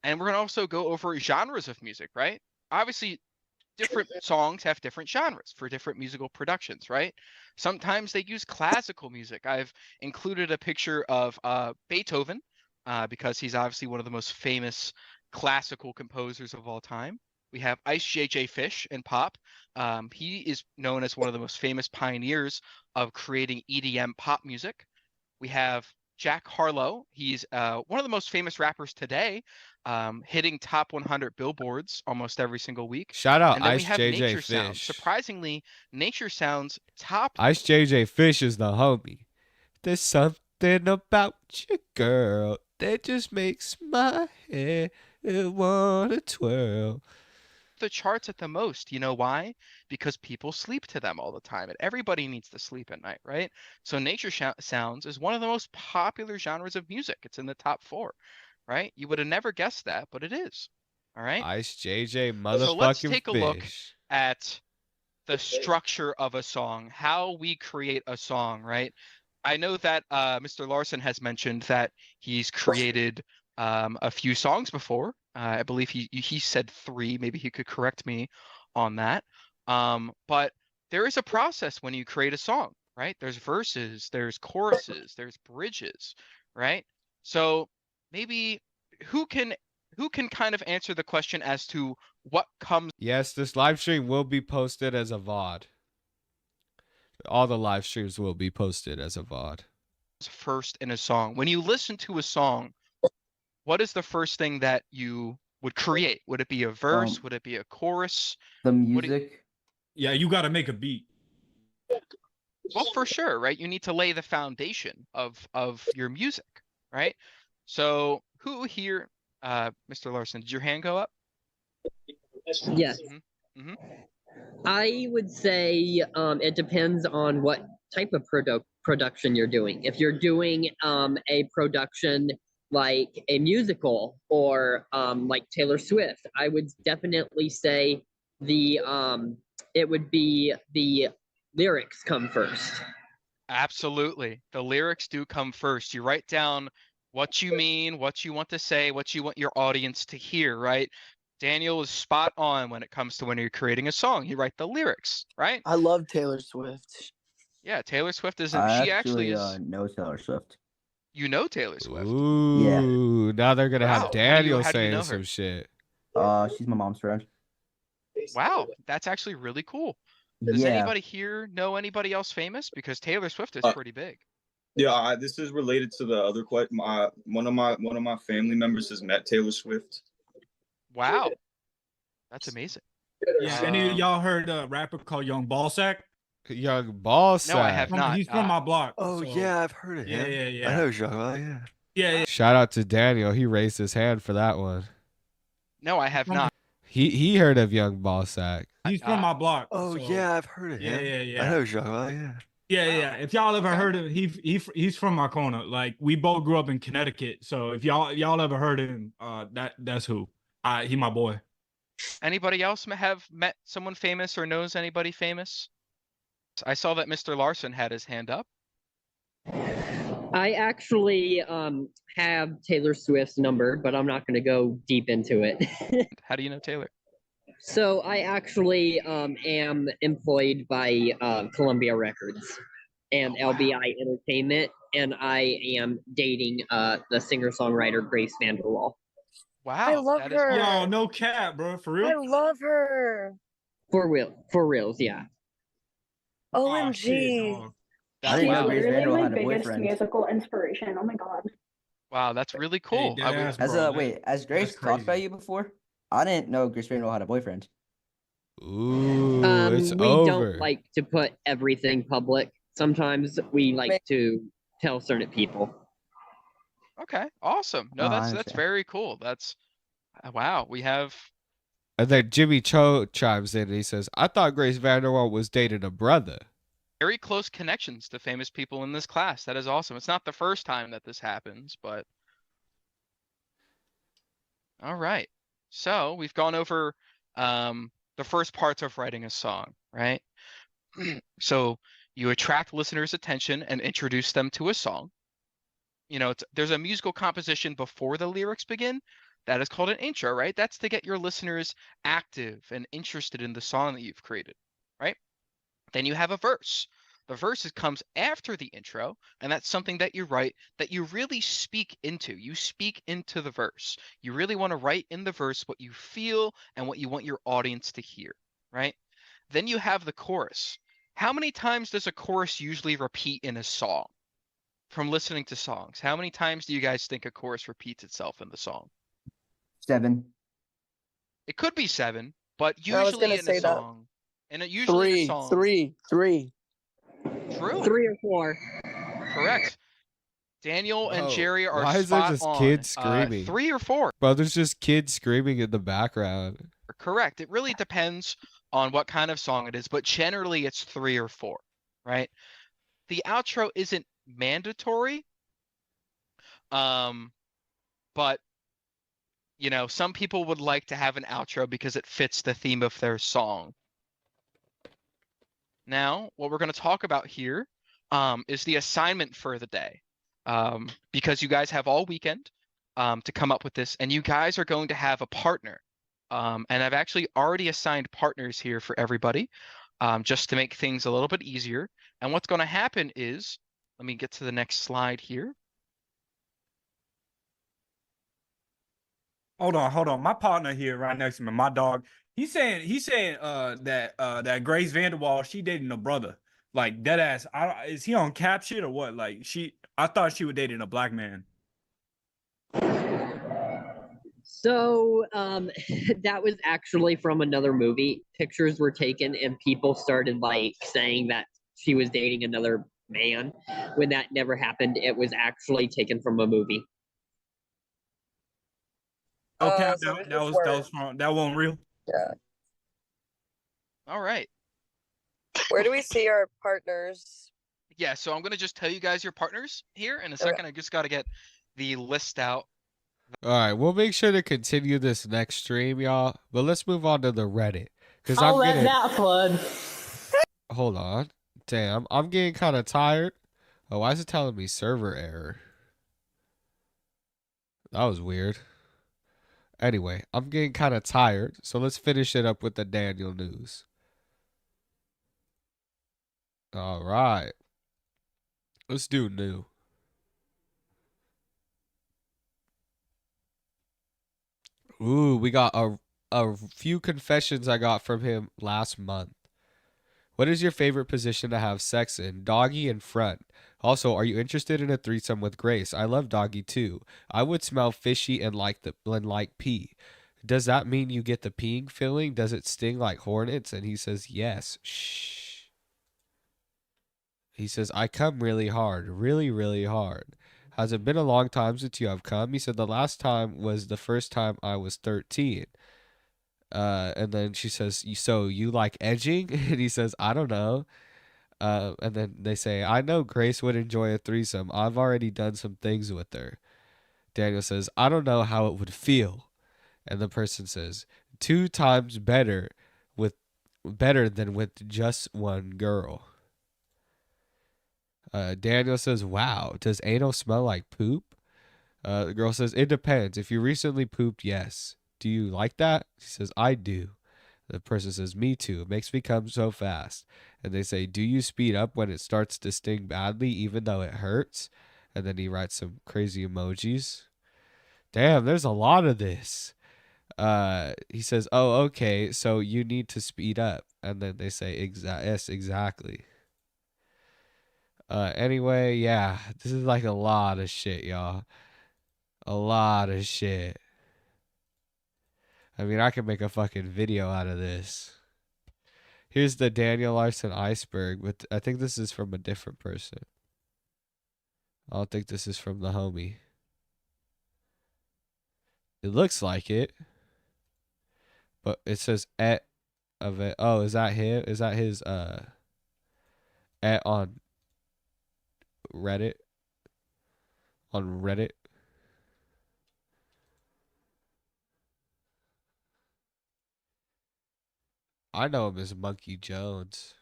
[SPEAKER 19] and we're gonna also go over genres of music, right? Obviously, different songs have different genres for different musical productions, right? Sometimes they use classical music. I've included a picture of Beethoven because he's obviously one of the most famous classical composers of all time. We have Ice JJ Fish in pop. He is known as one of the most famous pioneers of creating EDM pop music. We have Jack Harlow. He's one of the most famous rappers today, hitting top 100 billboards almost every single week.
[SPEAKER 1] Shout out
[SPEAKER 19] and then
[SPEAKER 1] Ice
[SPEAKER 19] we have
[SPEAKER 1] JJ
[SPEAKER 19] Nature
[SPEAKER 1] Fish.
[SPEAKER 19] Sounds. Surprisingly, Nature Sounds top.
[SPEAKER 1] Ice JJ Fish is the homie. There's something about you, girl, that just makes my head wanna twirl.
[SPEAKER 19] The charts at the most. You know why? Because people sleep to them all the time, and everybody needs to sleep at night, right? So Nature Sounds is one of the most popular genres of music. It's in the top 4, right? You would have never guessed that, but it is. All right.
[SPEAKER 1] Ice JJ motherfucking
[SPEAKER 19] So let's take a look
[SPEAKER 1] Fish.
[SPEAKER 19] at the structure of a song, how we create a song, right? I know that Mr. Larson has mentioned that he's created a few songs before. I believe he said 3. Maybe he could correct me on that. But there is a process when you create a song, right? There's verses, there's choruses, there's bridges, right? So maybe who can kind of answer the question as to what comes
[SPEAKER 1] Yes, this live stream will be posted as a VOD. All the live streams will be posted as a VOD.
[SPEAKER 19] first in a song? When you listen to a song, what is the first thing that you would create? Would it be a verse? Would it be a chorus?
[SPEAKER 22] The
[SPEAKER 19] What do you-
[SPEAKER 22] music.
[SPEAKER 6] Yeah, you got to make a beat.
[SPEAKER 19] Well, for sure, right? You need to lay the foundation of your music, right? So who here, Mr. Larson, did your hand go up?
[SPEAKER 23] Yes.
[SPEAKER 19] Mm-hmm.
[SPEAKER 23] I would say it depends on what type of production you're doing. If you're doing a production like a musical or like Taylor Swift, I would definitely say it would be the lyrics come first.
[SPEAKER 19] Absolutely. The lyrics do come first. You write down what you mean, what you want to say, what you want your audience to hear, right? Daniel is spot on when it comes to when you're creating a song. You write the lyrics, right?
[SPEAKER 13] I love Taylor Swift.
[SPEAKER 19] Yeah, Taylor Swift isn't.
[SPEAKER 22] I
[SPEAKER 19] She actually is.
[SPEAKER 22] know Taylor Swift.
[SPEAKER 19] You know Taylor Swift.
[SPEAKER 1] Ooh, now they're gonna
[SPEAKER 19] Wow.
[SPEAKER 1] have Daniel
[SPEAKER 19] How do you
[SPEAKER 1] saying
[SPEAKER 19] know her?
[SPEAKER 1] some shit.
[SPEAKER 22] She's my mom's friend.
[SPEAKER 19] Wow, that's actually really cool. Does anybody here know anybody else famous? Because Taylor Swift is pretty big.
[SPEAKER 7] Yeah, this is related to the other question. One of my family members has met Taylor Swift.
[SPEAKER 19] Wow, that's amazing.
[SPEAKER 6] Yeah, any of y'all heard a rapper called Young Ballsack?
[SPEAKER 1] Young Ballsack.
[SPEAKER 19] No, I have not.
[SPEAKER 6] He's from my block.
[SPEAKER 13] Oh
[SPEAKER 6] so-
[SPEAKER 13] yeah, I've heard of him.
[SPEAKER 6] Yeah.
[SPEAKER 13] I know Jean.
[SPEAKER 6] Yeah.
[SPEAKER 1] Shout out to Daniel. He raised his hand for that one.
[SPEAKER 19] No, I have not.
[SPEAKER 1] He heard of Young Ballsack.
[SPEAKER 6] He's from my block.
[SPEAKER 13] Oh
[SPEAKER 6] so-
[SPEAKER 13] yeah, I've heard of him.
[SPEAKER 6] Yeah.
[SPEAKER 13] I know Jean.
[SPEAKER 6] Yeah. If y'all ever heard of he's from my corner. Like we both grew up in Connecticut. So if y'all ever heard of him, that's who. He my boy.
[SPEAKER 19] Anybody else have met someone famous or knows anybody famous? I saw that Mr. Larson had his hand up.
[SPEAKER 23] I actually have Taylor Swift's number, but I'm not going to go deep into it.
[SPEAKER 19] How do you know Taylor?
[SPEAKER 23] So I actually am employed by Columbia Records and LBI Entertainment, and I am dating the singer-songwriter Grace Vanderwall.
[SPEAKER 19] Wow,
[SPEAKER 8] I love her.
[SPEAKER 6] Yo, no cap, bro. For real?
[SPEAKER 8] I love her.
[SPEAKER 23] For reals, yeah.
[SPEAKER 8] OMG.
[SPEAKER 22] I didn't know Grace
[SPEAKER 8] literally
[SPEAKER 22] Vanderwall
[SPEAKER 8] my
[SPEAKER 22] had a
[SPEAKER 8] biggest
[SPEAKER 22] boyfriend.
[SPEAKER 8] musical inspiration. Oh my god.
[SPEAKER 19] Wow, that's really cool.
[SPEAKER 6] Hey,
[SPEAKER 19] I
[SPEAKER 6] deadass,
[SPEAKER 19] was,
[SPEAKER 6] bro.
[SPEAKER 22] Has Grace
[SPEAKER 6] That's
[SPEAKER 22] talked about
[SPEAKER 6] crazy.
[SPEAKER 22] you before? I didn't know Grace Vanderwall had a boyfriend.
[SPEAKER 1] Ooh, it's
[SPEAKER 23] We
[SPEAKER 1] over.
[SPEAKER 23] don't like to put everything public. Sometimes we like to tell certain people.
[SPEAKER 19] okay, awesome. No,
[SPEAKER 22] I
[SPEAKER 19] that's
[SPEAKER 22] understand.
[SPEAKER 19] very cool. That's wow. We have
[SPEAKER 1] And then Jimmy Cho chimes in and he says, I thought Grace Vanderwall was dating a brother.
[SPEAKER 19] very close connections to famous people in this class. That is awesome. It's not the first time that this happens, but all right. So we've gone over the first parts of writing a song, right? So you attract listeners' attention and introduce them to a song. You know, there's a musical composition before the lyrics begin. That is called an intro, right? That's to get your listeners active and interested in the song that you've created, right? Then you have a verse. The verse comes after the intro, and that's something that you write that you really speak into. You speak into the verse. You really want to write in the verse what you feel and what you want your audience to hear, right? Then you have the chorus. How many times does a chorus usually repeat in a song? From listening to songs, how many times do you guys think a chorus repeats itself in the song?
[SPEAKER 22] 7.
[SPEAKER 19] It could be 7, but
[SPEAKER 8] I was
[SPEAKER 19] usually
[SPEAKER 8] gonna
[SPEAKER 19] in
[SPEAKER 8] say
[SPEAKER 19] a
[SPEAKER 8] that.
[SPEAKER 19] song, usually in a song,
[SPEAKER 13] Three.
[SPEAKER 19] true,
[SPEAKER 23] 3 or 4.
[SPEAKER 19] correct. Daniel and
[SPEAKER 1] Whoa,
[SPEAKER 19] Jerry are
[SPEAKER 1] why is there
[SPEAKER 19] spot
[SPEAKER 1] just
[SPEAKER 19] on.
[SPEAKER 1] kids screaming?
[SPEAKER 19] 3 or 4,
[SPEAKER 1] Bro, there's just kids screaming in the background.
[SPEAKER 19] correct. It really depends on what kind of song it is, but generally it's 3 or 4, right? The outro isn't mandatory, but you know, some people would like to have an outro because it fits the theme of their song. Now, what we're going to talk about here is the assignment for the day, because you guys have all weekend to come up with this, and you guys are going to have a partner. And I've actually already assigned partners here for everybody. just to make things a little bit easier. And what's going to happen is, let me get to the next slide here.
[SPEAKER 6] Hold on. My partner here right next to me, my dog. He's saying that Grace Vanderwall, she dating a brother. Like dead ass. Is he on cap shit or what? Like I thought she was dating a black man.
[SPEAKER 23] So that was actually from another movie. Pictures were taken and people started like saying that she was dating another man when that never happened. It was actually taken from a movie.
[SPEAKER 6] Okay,
[SPEAKER 13] So
[SPEAKER 6] that wasn't real.
[SPEAKER 13] Yeah.
[SPEAKER 19] All right.
[SPEAKER 13] Where do we see our partners?
[SPEAKER 19] Yeah, so I'm going to just tell you guys your partners here in a second. I just got to get the list out.
[SPEAKER 1] All right, we'll make sure to continue this next stream, y'all. But let's move on to the Reddit, because
[SPEAKER 2] I'll let that flood.
[SPEAKER 1] Hold on, damn, I'm getting kind of tired. Oh, why is it telling me server error? That was weird. Anyway, I'm getting kind of tired, so let's finish it up with the Daniel news. All right, let's do new. Ooh, we got a few confessions I got from him last month. What is your favorite position to have sex in? Doggy and front. Also, are you interested in a threesome with Grace? I love doggy too. I would smell fishy and like pee. Does that mean you get the peeing feeling? Does it sting like hornets? And he says yes. Shh. He says I come really hard, really, really hard. Has it been a long time since you have come? He said the last time was the first time I was 13. And then she says, so you like edging? And he says, I don't know. And then they say, I know Grace would enjoy a threesome. I've already done some things with her. Daniel says, I don't know how it would feel. And the person says, 2 times better than with just one girl. Daniel says, wow, does anal smell like poop? The girl says, it depends. If you recently pooped, yes. Do you like that? She says, I do. The person says, me too. It makes me come so fast. And they say, do you speed up when it starts to sting badly, even though it hurts? And then he writes some crazy emojis. Damn, there's a lot of this. He says, oh, okay, so you need to speed up. And then they say, yes, exactly. Anyway, yeah, this is like a lot of shit, y'all. A lot of shit. I mean, I could make a fucking video out of this. Here's the Daniel Larson iceberg, but I think this is from a different person. I don't think this is from the homie. It looks like it. But it says et of it. Oh, is that him? Is that his et on Reddit? On Reddit? I know him as Monkey Jones.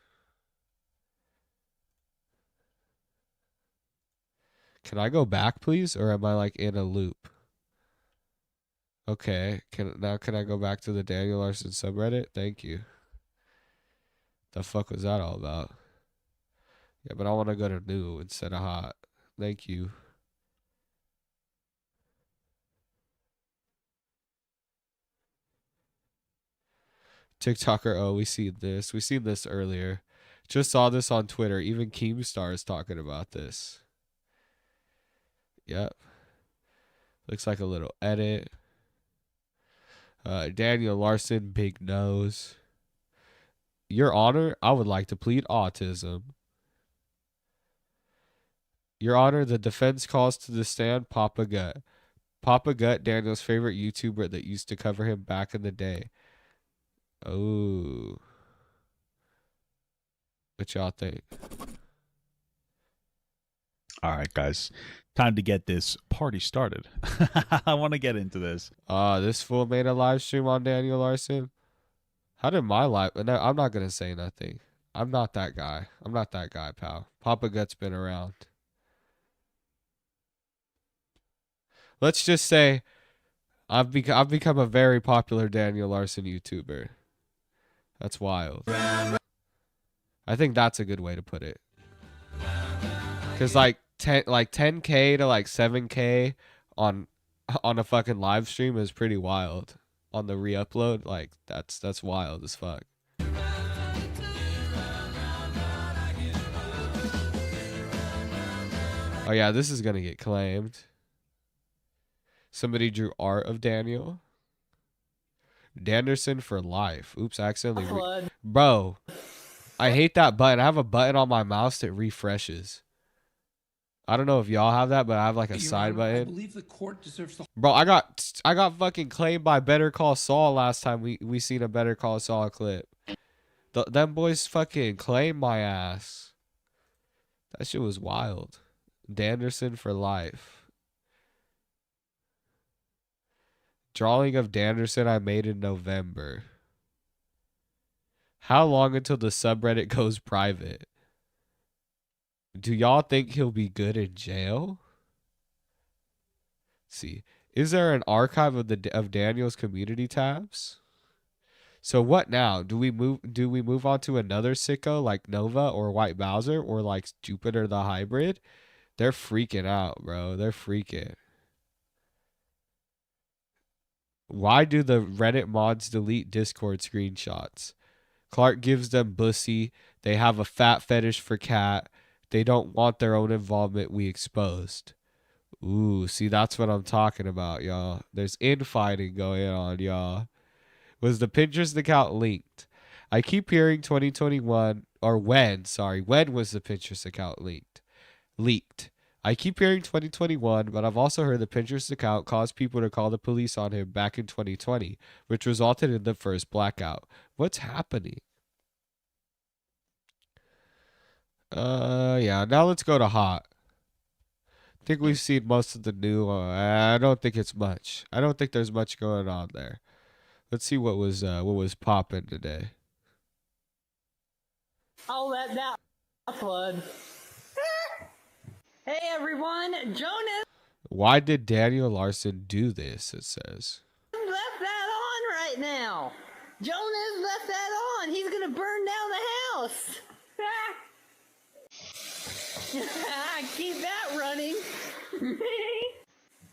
[SPEAKER 1] Can I go back, please? Or am I like in a loop? Okay. Can I go back to the Daniel Larson subreddit? Thank you. The fuck was that all about? Yeah, but I want to go to new instead of hot. Thank you. TikToker, oh, we seen this. We seen this earlier. Just saw this on Twitter. Even Keemstar is talking about this. Yep. Looks like a little edit. Daniel Larson, big nose. Your Honor, I would like to plead autism. Your Honor, the defense calls to the stand Papa Gut. Papa Gut, Daniel's favorite YouTuber that used to cover him back in the day. Oh. What y'all think?
[SPEAKER 9] All right, guys. Time to get this party started. I want to get into this.
[SPEAKER 1] This fool made a live stream on Daniel Larson. How did my live? No, I'm not going to say nothing. I'm not that guy. I'm not that guy, pal. Papa Gut's been around. Let's just say I've become a very popular Daniel Larson YouTuber. That's wild. I think that's a good way to put it. Cause like 10K to like 7K on a fucking live stream is pretty wild. On the re-upload, like that's wild as fuck. Oh yeah, this is gonna get claimed. Somebody drew art of Daniel. Danderson for life. Oops, I accidentally. Bro, I hate that button. I have a button on my mouse that refreshes. I don't know if y'all have that, but I have like a
[SPEAKER 18] Your
[SPEAKER 1] side
[SPEAKER 18] Honor,
[SPEAKER 1] button.
[SPEAKER 18] I believe the court deserves the.
[SPEAKER 1] Bro, I got fucking claimed by Better Call Saul last time we seen a Better Call Saul clip. Them boys fucking claimed my ass. That shit was wild. Danderson for life. Drawing of Danderson I made in November. How long until the subreddit goes private? Do y'all think he'll be good in jail? Let's see. Is there an archive of Daniel's community tabs? So what now? Do we move on to another sicko like Nova or White Bowser or like Jupiter the Hybrid? They're freaking out, bro. They're freaking. Why do the Reddit mods delete Discord screenshots? Clark gives them bussy. They have a fat fetish for cat. They don't want their own involvement. We exposed. Ooh, see, that's what I'm talking about, y'all. There's infighting going on, y'all. Was the Pinterest account linked? I keep hearing 2021, or when was the Pinterest account leaked? I keep hearing 2021, but I've also heard the Pinterest account caused people to call the police on him back in 2020, which resulted in the first blackout. What's happening? Yeah, now let's go to hot. I think we've seen most of the new. I don't think it's much. I don't think there's much going on there. Let's see what was popping today.
[SPEAKER 10] I'll let that flood. Hey everyone, Jonas
[SPEAKER 1] Why did Daniel Larson do this? It says.
[SPEAKER 10] left that on right now. Jonas left that on. He's gonna burn down the house. Keep that running.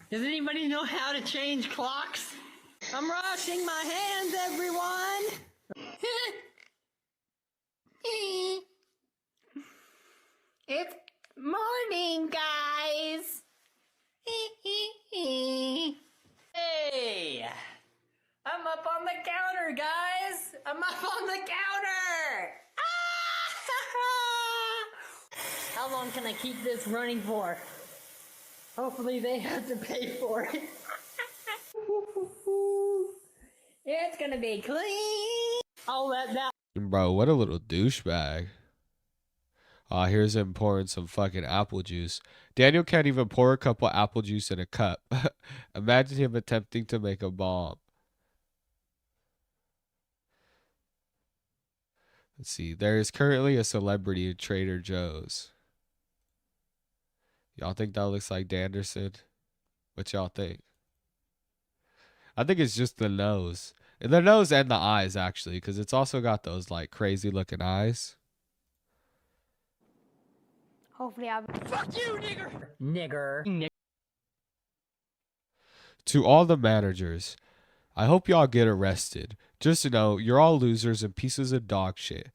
[SPEAKER 10] Does anybody know how to change clocks? I'm washing my hands, everyone. It's morning, guys. Hey, I'm up on the counter, guys. I'm up on the counter. How long can I keep this running for? Hopefully they have to pay for it. It's gonna be clean. I'll let that.
[SPEAKER 1] Bro, what a little douchebag. Here's him pouring some fucking apple juice. Daniel can't even pour a cup of apple juice in a cup. Imagine him attempting to make a bomb. Let's see. There is currently a celebrity in Trader Joe's. Y'all think that looks like Danderson? What y'all think? I think it's just the nose. The nose and the eyes, actually, because it's also got those, like, crazy looking eyes.
[SPEAKER 10] Hopefully I. Fuck you, nigger. Nigger.
[SPEAKER 1] To all the managers, I hope y'all get arrested. Just to know, you're all losers and pieces of dog shit.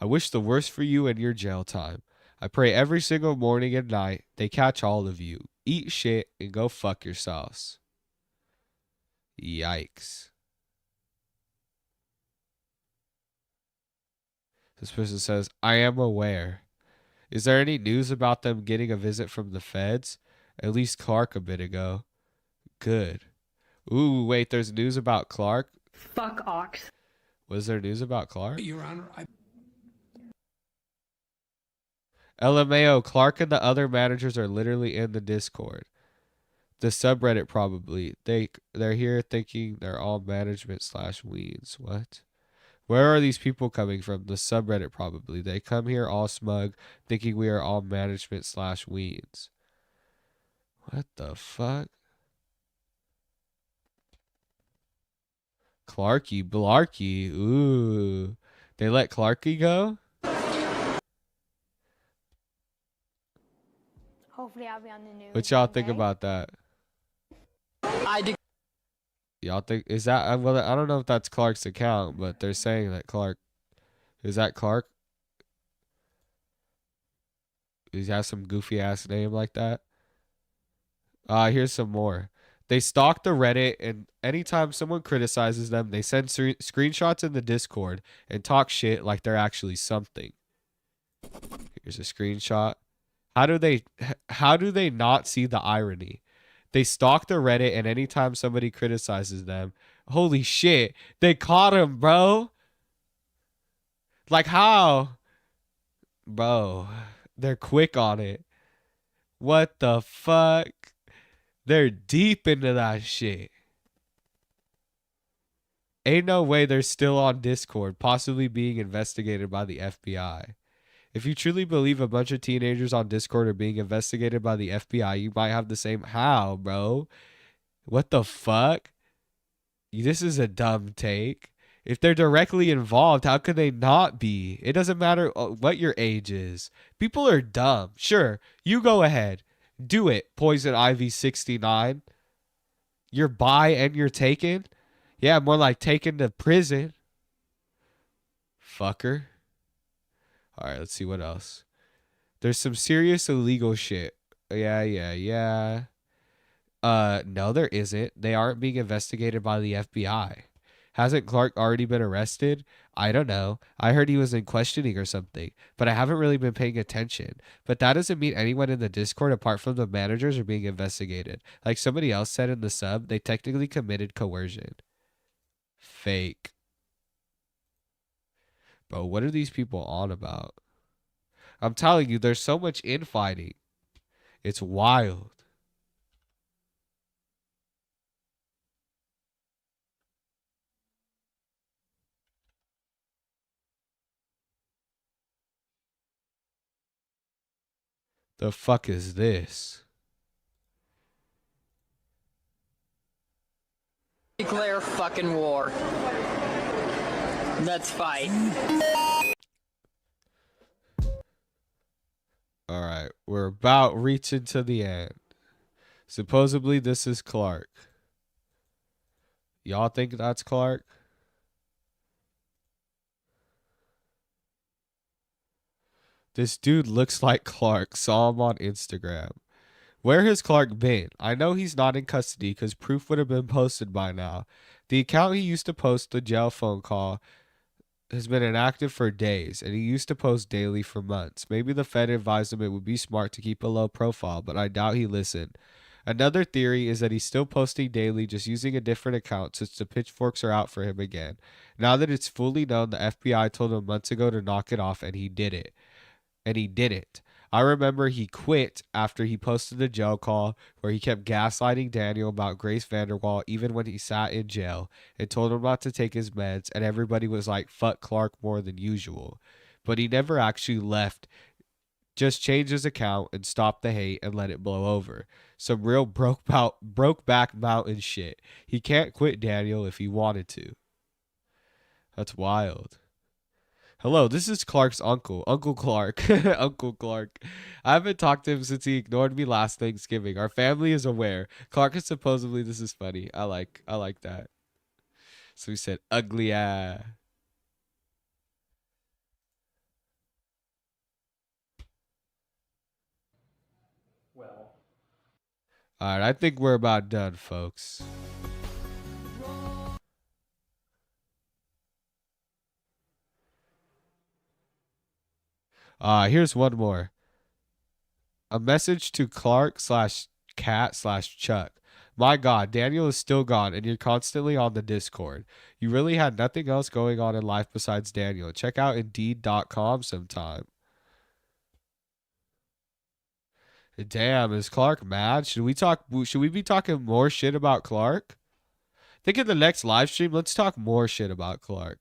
[SPEAKER 1] I wish the worst for you and your jail time. I pray every single morning and night they catch all of you. Eat shit and go fuck yourselves. Yikes. This person says, I am aware. Is there any news about them getting a visit from the feds? At least Clark a bit ago. Good. Ooh, wait, there's news about Clark?
[SPEAKER 10] Fuck Ox.
[SPEAKER 1] Was there news about Clark?
[SPEAKER 18] Your Honor,
[SPEAKER 1] LMAO, Clark and the other managers are literally in the Discord. The subreddit probably. They're here thinking they're all management/weeds. What? Where are these people coming from? The subreddit probably. They come here all smug, thinking we are all management/weeds. What the fuck? Clarky Blarky. Ooh. They let Clarky go?
[SPEAKER 11] Hopefully, I'll be on the news.
[SPEAKER 1] What y'all
[SPEAKER 11] one
[SPEAKER 1] think
[SPEAKER 11] day.
[SPEAKER 1] about that?
[SPEAKER 23] I do.
[SPEAKER 1] Y'all think is that well? I don't know if that's Clark's account, but they're saying that Clark is that Clark. Does he have some goofy ass name like that? Here's some more. They stalk the Reddit, and anytime someone criticizes them, they send screenshots in the Discord and talk shit like they're actually something. Here's a screenshot. How do they not see the irony? They stalk the Reddit, and anytime somebody criticizes them, holy shit, they caught him, bro. Like how? Bro, they're quick on it. What the fuck? They're deep into that shit. Ain't no way they're still on Discord, possibly being investigated by the FBI. If you truly believe a bunch of teenagers on Discord are being investigated by the FBI, you might have the same. How, bro? What the fuck? This is a dumb take. If they're directly involved, how could they not be? It doesn't matter what your age is. People are dumb. Sure, you go ahead. Do it, Poison Ivy 69. You're bi and you're taken? Yeah, more like taken to prison. Fucker. All right, let's see what else. There's some serious illegal shit. Yeah. No, there isn't. They aren't being investigated by the FBI. Hasn't Clark already been arrested? I don't know. I heard he was in questioning or something, but I haven't really been paying attention. But that doesn't mean anyone in the Discord apart from the managers are being investigated. Like somebody else said in the sub, they technically committed coercion. Fake. Bro, what are these people on about? I'm telling you, there's so much infighting. It's wild. The fuck is this?
[SPEAKER 23] Declare fucking war. Let's fight.
[SPEAKER 1] All right, we're about reaching to the end. Supposedly this is Clark. Y'all think that's Clark? This dude looks like Clark. Saw him on Instagram. Where has Clark been? I know he's not in custody because proof would have been posted by now. The account he used to post the jail phone call has been inactive for days, and he used to post daily for months. Maybe the Fed advised him it would be smart to keep a low profile, but I doubt he listened. Another theory is that he's still posting daily, just using a different account since the pitchforks are out for him again. Now that it's fully known, the FBI told him months ago to knock it off, and he did it. And he didn't. I remember he quit after he posted the jail call where he kept gaslighting Daniel about Grace Vanderwall even when he sat in jail and told him not to take his meds, and everybody was like, fuck Clark more than usual. But he never actually left. Just changed his account and stopped the hate and let it blow over. Some real broke back mountain shit. He can't quit Daniel if he wanted to. That's wild. Hello, this is Clark's uncle. Uncle Clark. Uncle Clark. I haven't talked to him since he ignored me last Thanksgiving. Our family is aware. Clark is supposedly, this is funny. I like that. So he said, ugly eye.
[SPEAKER 12] Well.
[SPEAKER 1] All right, I think we're about done, folks. Here's one more. A message to Clark/Cat/Chuck. My God, Daniel is still gone, and you're constantly on the Discord. You really had nothing else going on in life besides Daniel. Check out Indeed.com sometime. Damn, is Clark mad? Should we be talking more shit about Clark? I think in the next live stream, let's talk more shit about Clark.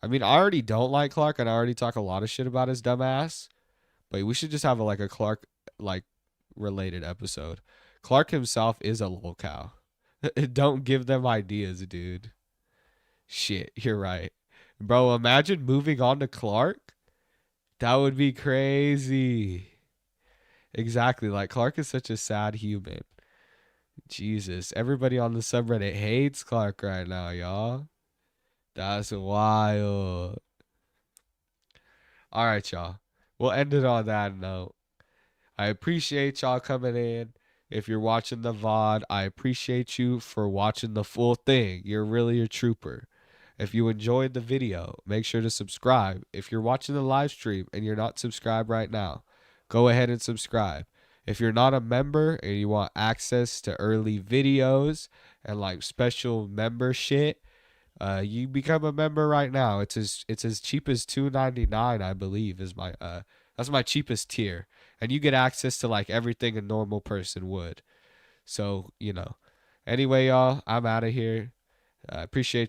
[SPEAKER 1] I mean, I already don't like Clark, and I already talk a lot of shit about his dumb ass. But we should just have a Clark related episode. Clark himself is a lol cow. Don't give them ideas, dude. Shit, you're right. Bro, imagine moving on to Clark. That would be crazy. Exactly. Like Clark is such a sad human. Jesus. Everybody on the subreddit hates Clark right now, y'all. That's wild. All right, y'all. We'll end it on that note. I appreciate y'all coming in. If you're watching the VOD, I appreciate you for watching the full thing. You're really a trooper. If you enjoyed the video, make sure to subscribe. If you're watching the live stream and you're not subscribed right now, go ahead and subscribe. If you're not a member and you want access to early videos and like special member shit, you become a member right now. It's as cheap as $2.99, I believe, is my that's my cheapest tier. And you get access to like everything a normal person would. So, you know. Anyway, y'all, I'm out of here. I appreciate y'all.